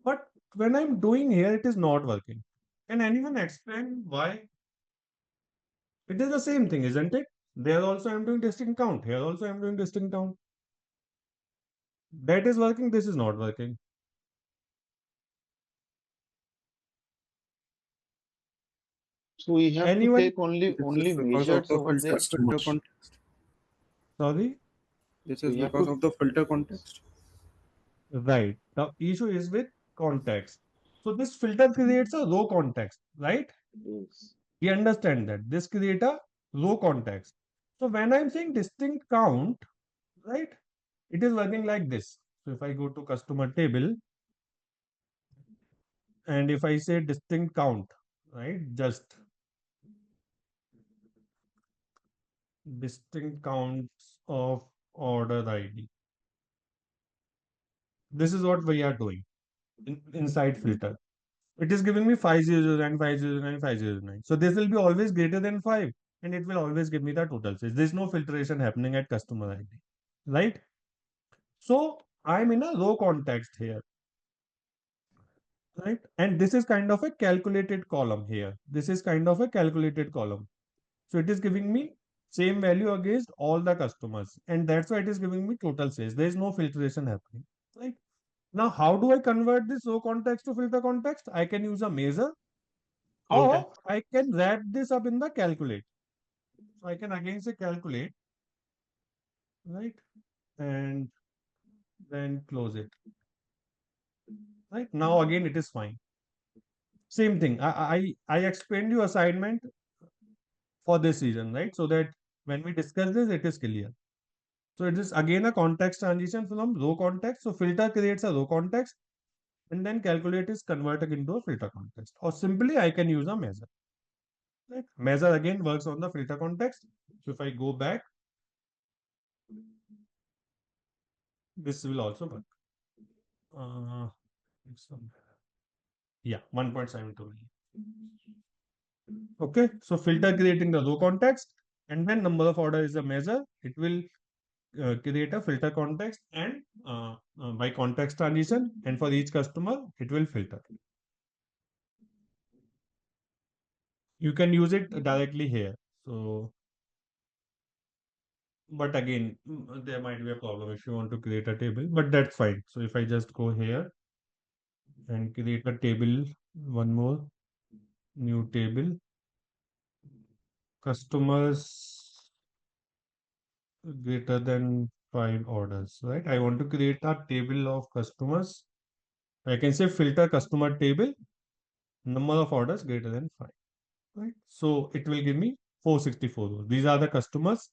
But when I'm doing here, it is not working. Can anyone explain why? It is the same thing, isn't it? There also I'm doing distinct count. Here also I'm doing distinct count. That is working, this is not working. So we have to Anyone? take only This is only because of measures the over filter, there. filter context. Sorry? This is We have because to of the filter context. Right. The issue is with context. So this filter creates a row context, right? yes. We understand that. This create a row context. So when I'm saying distinct count, right, it is working like this. So if I go to customer table and if I say distinct count, right, just distinct counts of order ID. This is what we are doing inside filter. It is giving me 5009, 509, 509. So this will be always greater than 5 and it will always give me the total sales. There's no filtration happening at customer ID, right? So I'm in a row context here, right? And this is kind of a calculated column here. This is kind of a calculated column. So it is giving me same value against all the customers. And that's why it is giving me total sales. There is no filtration happening, right? Now, how do I convert this row context to filter context? I can use a measure Okay. or I can wrap this up in the calculate. So I can again say calculate, right? And then close it, right? Now again, it is fine. Same thing. I explained you assignment for this reason, right? So that when we discuss this, it is clear. So it is again a context transition from row context. So filter creates a row context and then calculate is converted into a filter context. Or simply I can use a measure. Right? Measure again works on the filter context. So if I go back, this will also work. Yeah, 1.72 million. Okay, so filter creating the row context and then number of order is a measure. It will create a filter context and by context transition, and for each customer it will filter. You can use it directly here. So, but again, there might be a problem if you want to create a table, but that's fine. So if I just go here and create a table, one more new table, customers greater than 5 orders, right? I want to create a table of customers. I can say filter customer table, number of orders greater than 5, right? So it will give me 464 rows. These are the customers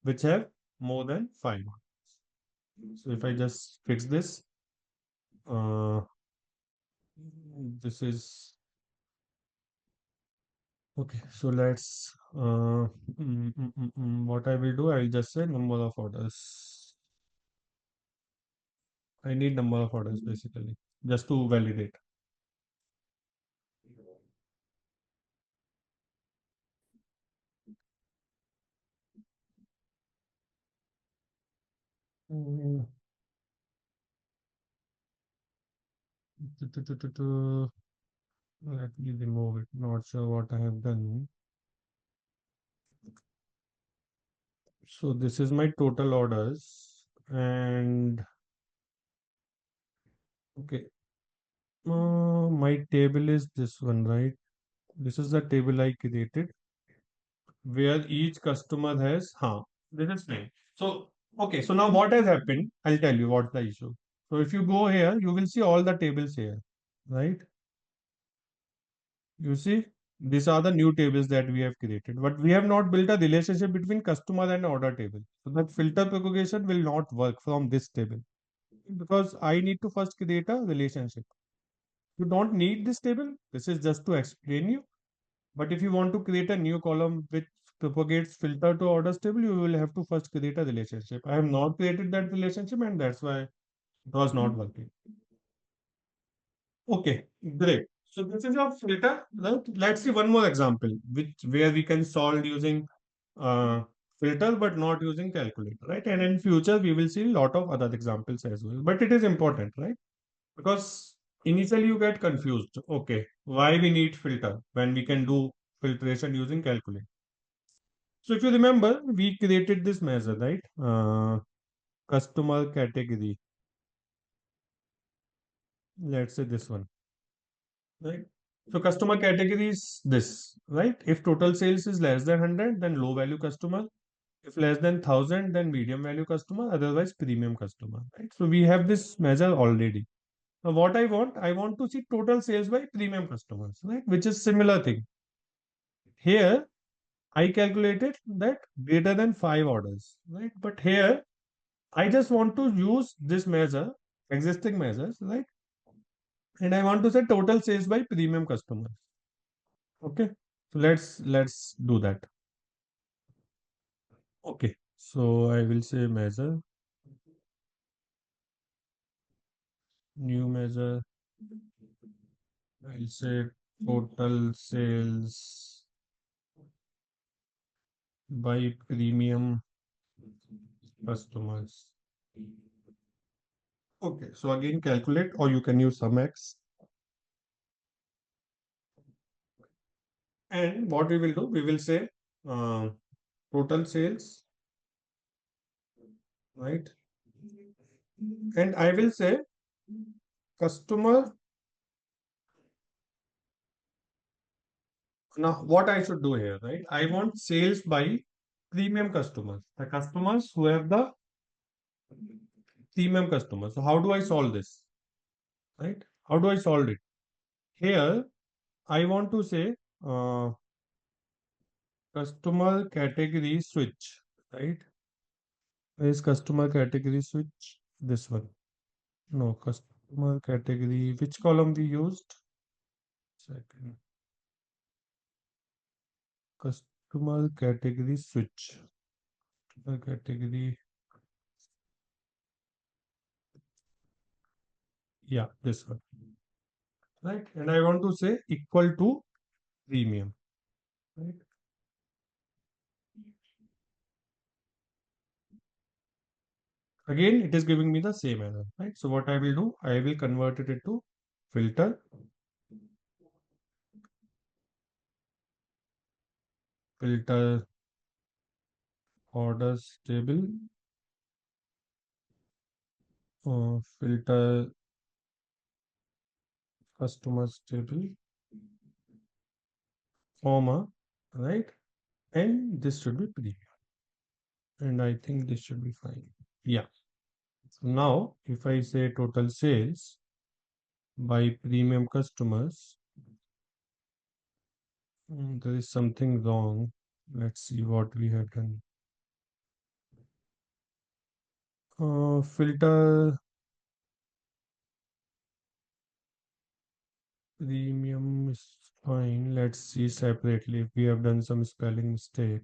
which have more than 5 orders. So if I just fix this, this is okay. So let's what I will do, I'll just say number of orders. I need number of orders basically just to validate. Mm, Let me remove it. Not sure what I have done. So this is my total orders and okay. My table is this one, right? This is the table I created where each customer has, this is fine. So, okay, so now what has happened? I'll tell you what's the issue. So if you go here, you will see all the tables here, right? You see, these are the new tables that we have created, but we have not built a relationship between customer and order table. So that filter propagation will not work from this table because I need to first create a relationship. You don't need this table. This is just to explain you. But if you want to create a new column which propagates filter to orders table, you will have to first create a relationship. I have not created that relationship and that's why it was not working. Okay, great. So this is your filter, right? Let's see one more example, which where we can solve using uh, filter but not using calculator, right? And in future we will see a lot of other examples as well. But it is important, right? Because initially you get confused. Okay, why we need filter when we can do filtration using calculator? So if you remember, we created this measure, right? Customer category. Let's say this one, right? So customer category is this, right? If total sales is less than 100, then low value customer. If less than 1000, then medium value customer, otherwise premium customer, right? So we have this measure already. Now what I want to see total sales by premium customers, right? Which is similar thing. Here, I calculated that greater than 5 orders, right? But here, I just want to use this measure, existing measures, right? And I want to say total sales by premium customers. Okay. So let's do that. Okay. So I will say measure, new measure. I'll We'll say total sales by premium customers. Okay, so again calculate, or you can use SUMX. And what we will do, we will say total sales, right? And I will say customer. Now, what I should do here, right? I want sales by premium customers, the customers who have the premium customers. So how do I solve this, right? How do I solve it? Here, I want to say customer category switch, right? Where is customer category switch? This one. No, customer category. Which column we used? Second. Customer category switch. Customer category. Yeah, this one. Right? And I want to say equal to premium. Right? Again, it is giving me the same error. Right? So what I will do, I will convert it into filter. Filter orders table. Filter customers table, comma, right? And this should be premium. And I think this should be fine. Yeah. So now, if I say total sales by premium customers, there is something wrong. Let's see what we have done. Filter premium is fine. Let's see separately if we have done some spelling mistake.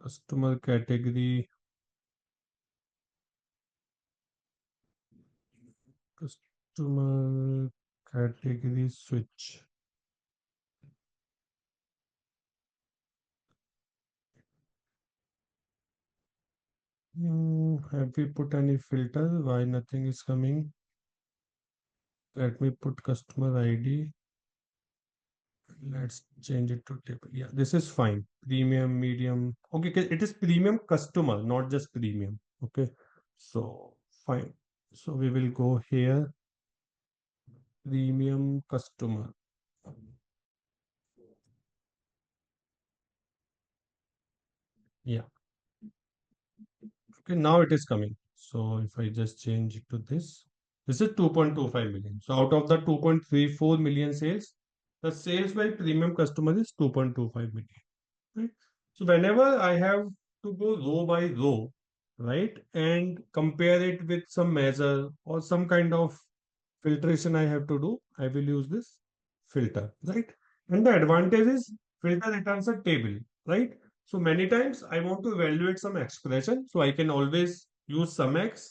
Customer category. Customer category switch. Have we put any filter? Why nothing is coming? Let me put customer ID. Let's change it to table. Yeah, this is fine. Premium, medium. Okay, it is premium customer, not just premium. Okay, so fine. So we will go here. Premium customer. Yeah. Okay, now it is coming. So if I just change it to this is 2.25 million. So out of the 2.34 million sales, the sales by premium customer is 2.25 million. Right? So whenever I have to go row by row, right, and compare it with some measure or some kind of filtration I have to do, I will use this filter, right? And the advantage is filter returns a table, right? So many times I want to evaluate some expression, so I can always use SUMX,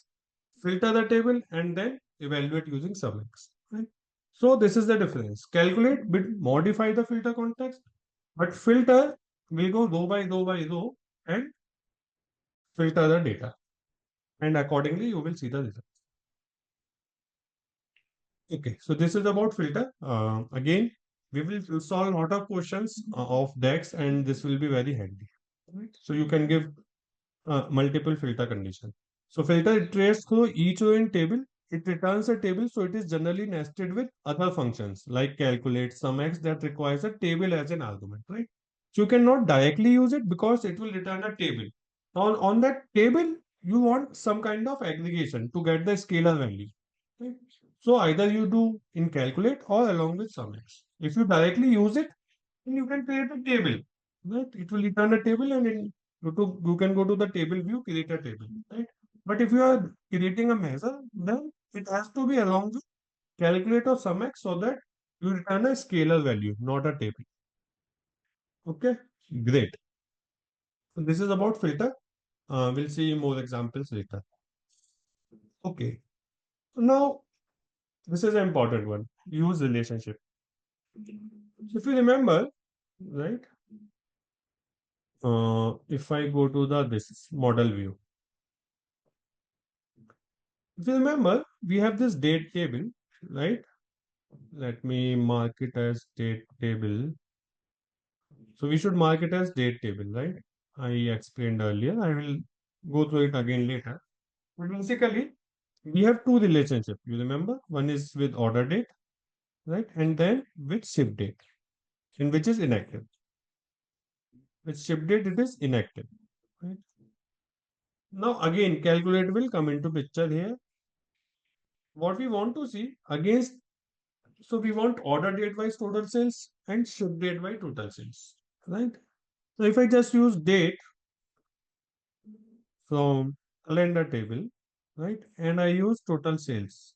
filter the table, and then evaluate using SUMX, right? So this is the difference. Calculate, but modify the filter context, but filter will go row by row by row and filter the data. And accordingly, you will see the result. Okay, so this is about filter. Again, we will solve a lot of questions of DAX, and this will be very handy. Right? So you can give multiple filter condition. So filter iterates through each row in table. It returns a table, so it is generally nested with other functions like calculate, SUMX that requires a table as an argument, right? So you cannot directly use it because it will return a table. On that table, you want some kind of aggregation to get the scalar value. Right? So either you do in calculate or along with SUMX. If you directly use it, then you can create a table. Right? It will return a table and you can go to the table view, create a table. Right? But if you are creating a measure, then it has to be along with calculate or SUMX so that you return a scalar value, not a table. Okay, great. So this is about filter. We'll see more examples later. Okay. Now This is an important one. Use relationship. So if you remember, right? If I go to this model view, if you remember, we have this date table, right? Let me mark it as date table. So we should mark it as date table, right? I explained earlier. I will go through it again later. But basically, we have two relationships. You remember? One is with order date, right? And then with ship date, in which is inactive. With ship date, it is inactive, right? Now again, calculate will come into picture here. What we want to see against, so we want order date wise total sales and ship date by total sales, right? So if I just use date from calendar table, right, and I use total sales,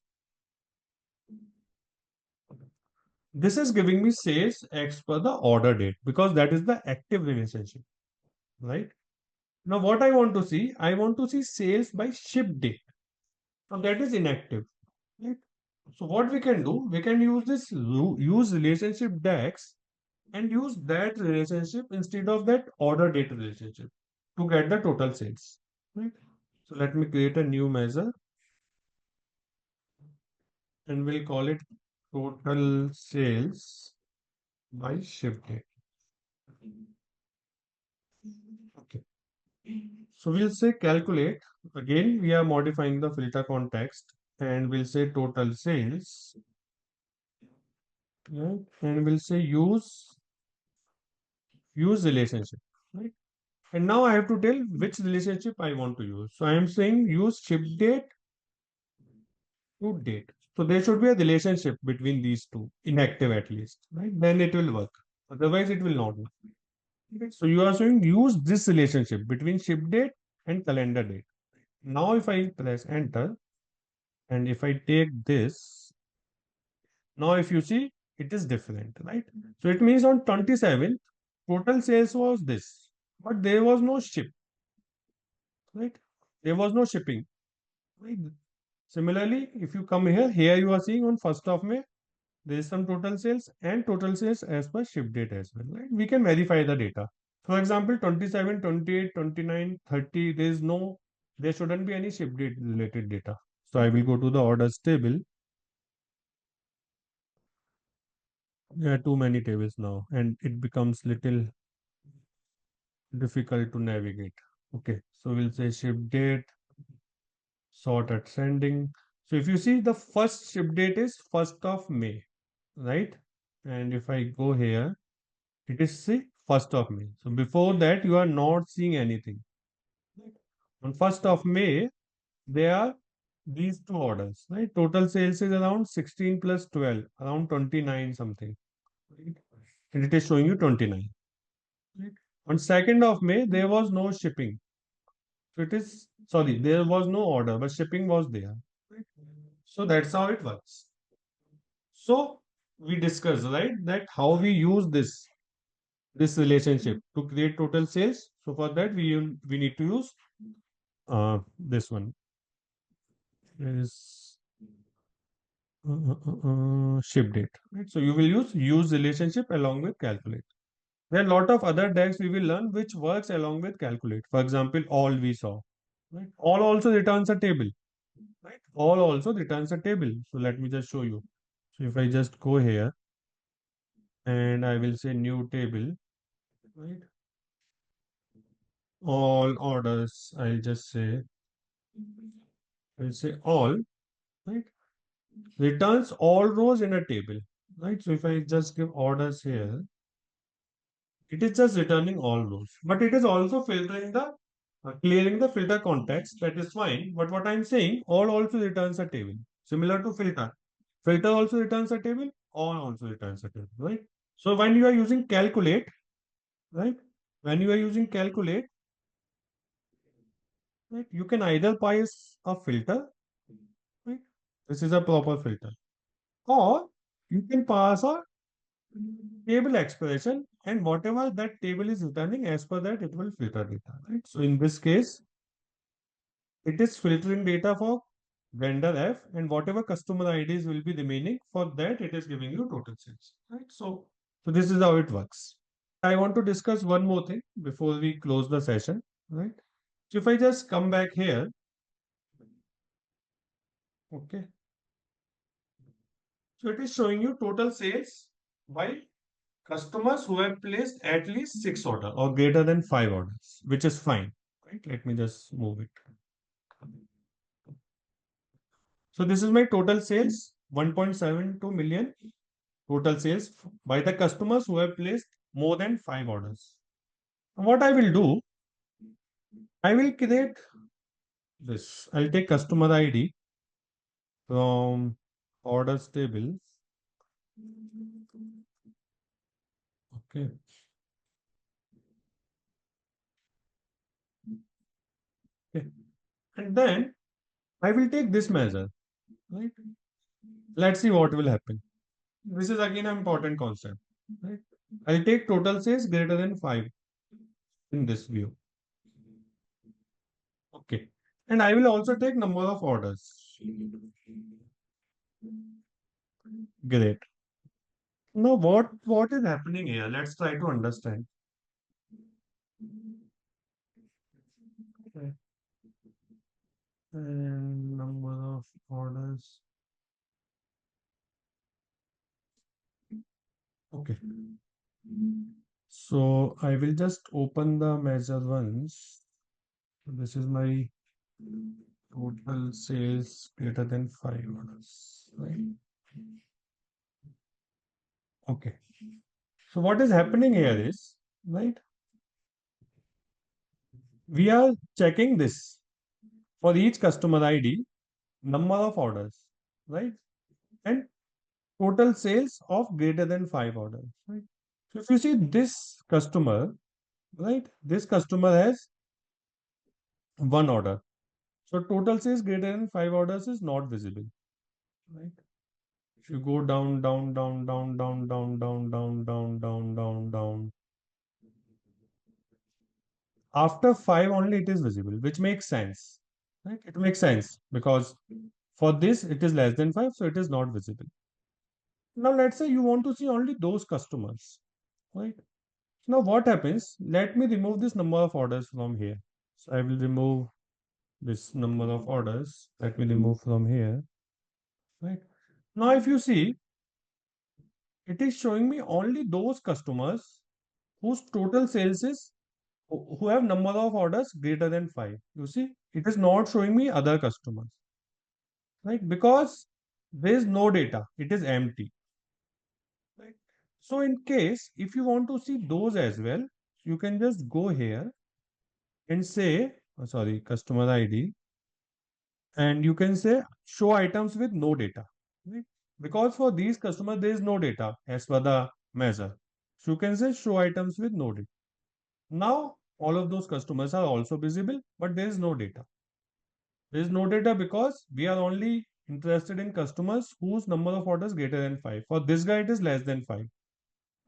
this is giving me sales X per the order date because that is the active relationship, right? Now what I want to see, I want to see sales by ship date. Now that is inactive, right? So what we can do, we can use this use relationship DAX and use that relationship instead of that order date relationship to get the total sales, right? So let me create a new measure and we'll call it total sales by ship date. Okay. So we'll say calculate. Again, we are modifying the filter context and we'll say total sales. Right? And we'll say use relationship. Right? And now I have to tell which relationship I want to use. So I am saying use ship date to date. So there should be a relationship between these two, inactive at least, right? Then it will work. Otherwise, it will not work. Okay. So you are saying use this relationship between ship date and calendar date. Now, if I press enter and if I take this, now if you see, it is different, right? So it means on 27th, total sales was this, but there was no ship, right? There was no shipping, right? Similarly, if you come here you are seeing on 1st of May, there is some total sales and total sales as per ship date as well, right? We can verify the data. For example, 27, 28, 29, 30, there shouldn't be any ship date related data. So I will go to the orders table. There are too many tables now and it becomes little difficult to navigate. Okay, so we'll say ship date, sort ascending. So if you see the first ship date is 1st of May, right? And if I go here, it is the 1st of May. So before that, you are not seeing anything. Right? On 1st of May, there are these two orders, right? Total sales is around 16 plus 12, around 29 something, right? And it is showing you 29. Right? On 2nd of May, there was no shipping. So it is, sorry, there was no order, but shipping was there. Right? So that's how it works. So we discussed, right, that how we use this relationship to create total sales. So for that, we need to use this one. Is ship date, right? So you will use relationship along with calculate. There are a lot of other DAX we will learn which works along with calculate. For example, all we saw, right? All also returns a table, right? All also returns a table. So let me just show you. So if I just go here and I will say new table, right? All orders, I'll say all, right? Returns all rows in a table, right? So if I just give orders here, it is just returning all rows, but it is also filtering clearing the filter context. That is fine. But what I'm saying, all also returns a table, similar to filter. Filter also returns a table, all also returns a table, right? So when you are using calculate, right? When you are using calculate, right? You can either pass a filter, right? This is a proper filter, or you can pass a table expression, and whatever that table is returning, as per that it will filter data, right? So in this case, it is filtering data for vendor F, and whatever customer IDs will be remaining, for that it is giving you total sales, right? So this is how it works. I want to discuss one more thing before we close the session, right? So if I just come back here, okay. So it is showing you total sales by customers who have placed at least 6 orders or greater than 5 orders, which is fine, right? Let me just move it. So this is my total sales, 1.72 million total sales by the customers who have placed more than 5 orders. What I will do, I will create this. I'll take customer ID from orders table. Okay. Okay. And then I will take this measure, right? Let's see what will happen. This is again an important concept, right? I'll take total sales greater than 5 in this view. Okay. And I will also take number of orders. Great. Now what is happening here? Let's try to understand. Okay. And number of orders. Okay. So I will just open the measure once. This is my total sales greater than 5 orders, right? Okay. So what is happening here is, right? We are checking this for each customer ID, number of orders, right? And total sales of greater than 5 orders, right? So if you see this customer, right? This customer has 1 order. So total sales greater than 5 orders is not visible, right? If you go down, down, down, down, down, down, down, down, down, down, down, down. After 5 only it is visible, which makes sense, right? It makes sense because for this it is less than 5, so it is not visible. Now let's say you want to see only those customers, right? Now what happens? Let me remove this number of orders from here. So I will remove this number of orders. Let me remove from here, right? Now if you see, it is showing me only those customers whose total sales is who have number of orders greater than 5. You see, it is not showing me other customers, right? Because there is no data, it is empty, right? So in case if you want to see those as well, you can just go here and say, sorry, customer ID, and you can say show items with no data, right? Because for these customers there is no data as per the measure. So you can say show items with no data. Now all of those customers are also visible, but there is no data. There is no data because we are only interested in customers whose number of orders greater than 5. For this guy, it is less than 5.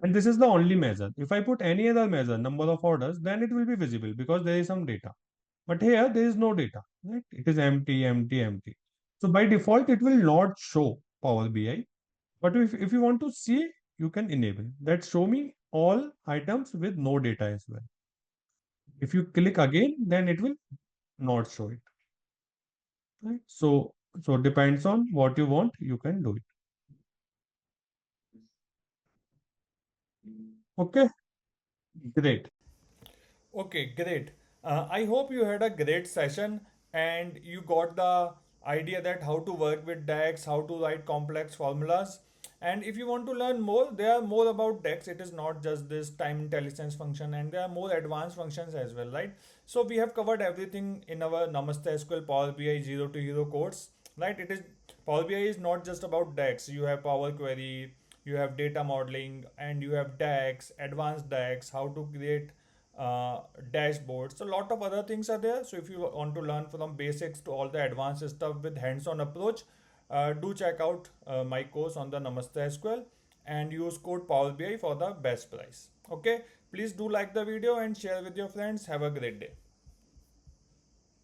And this is the only measure. If I put any other measure, number of orders, then it will be visible because there is some data. But here, there is no data, right? It is empty, empty, empty. So by default, it will not show Power BI. But if you want to see, you can enable that show me all items with no data as well. If you click again, then it will not show it. Right? So depends on what you want, you can do it. Okay, great. Okay, great. I hope you had a great session and you got the idea that how to work with DAX, how to write complex formulas. And if you want to learn more, there are more about DAX. It is not just this time intelligence function, and there are more advanced functions as well, right? So we have covered everything in our Namaste SQL Power BI 0 to Hero course, right? It is Power BI is not just about DAX. You have Power Query, you have data modeling, and you have DAX, advanced DAX, how to create dashboards. So a lot of other things are there. So if you want to learn from basics to all the advanced stuff with hands-on approach, do check out my course on the Namaste SQL and use code Power BI for the best price. Okay, please do like the video and share with your friends. Have a great day.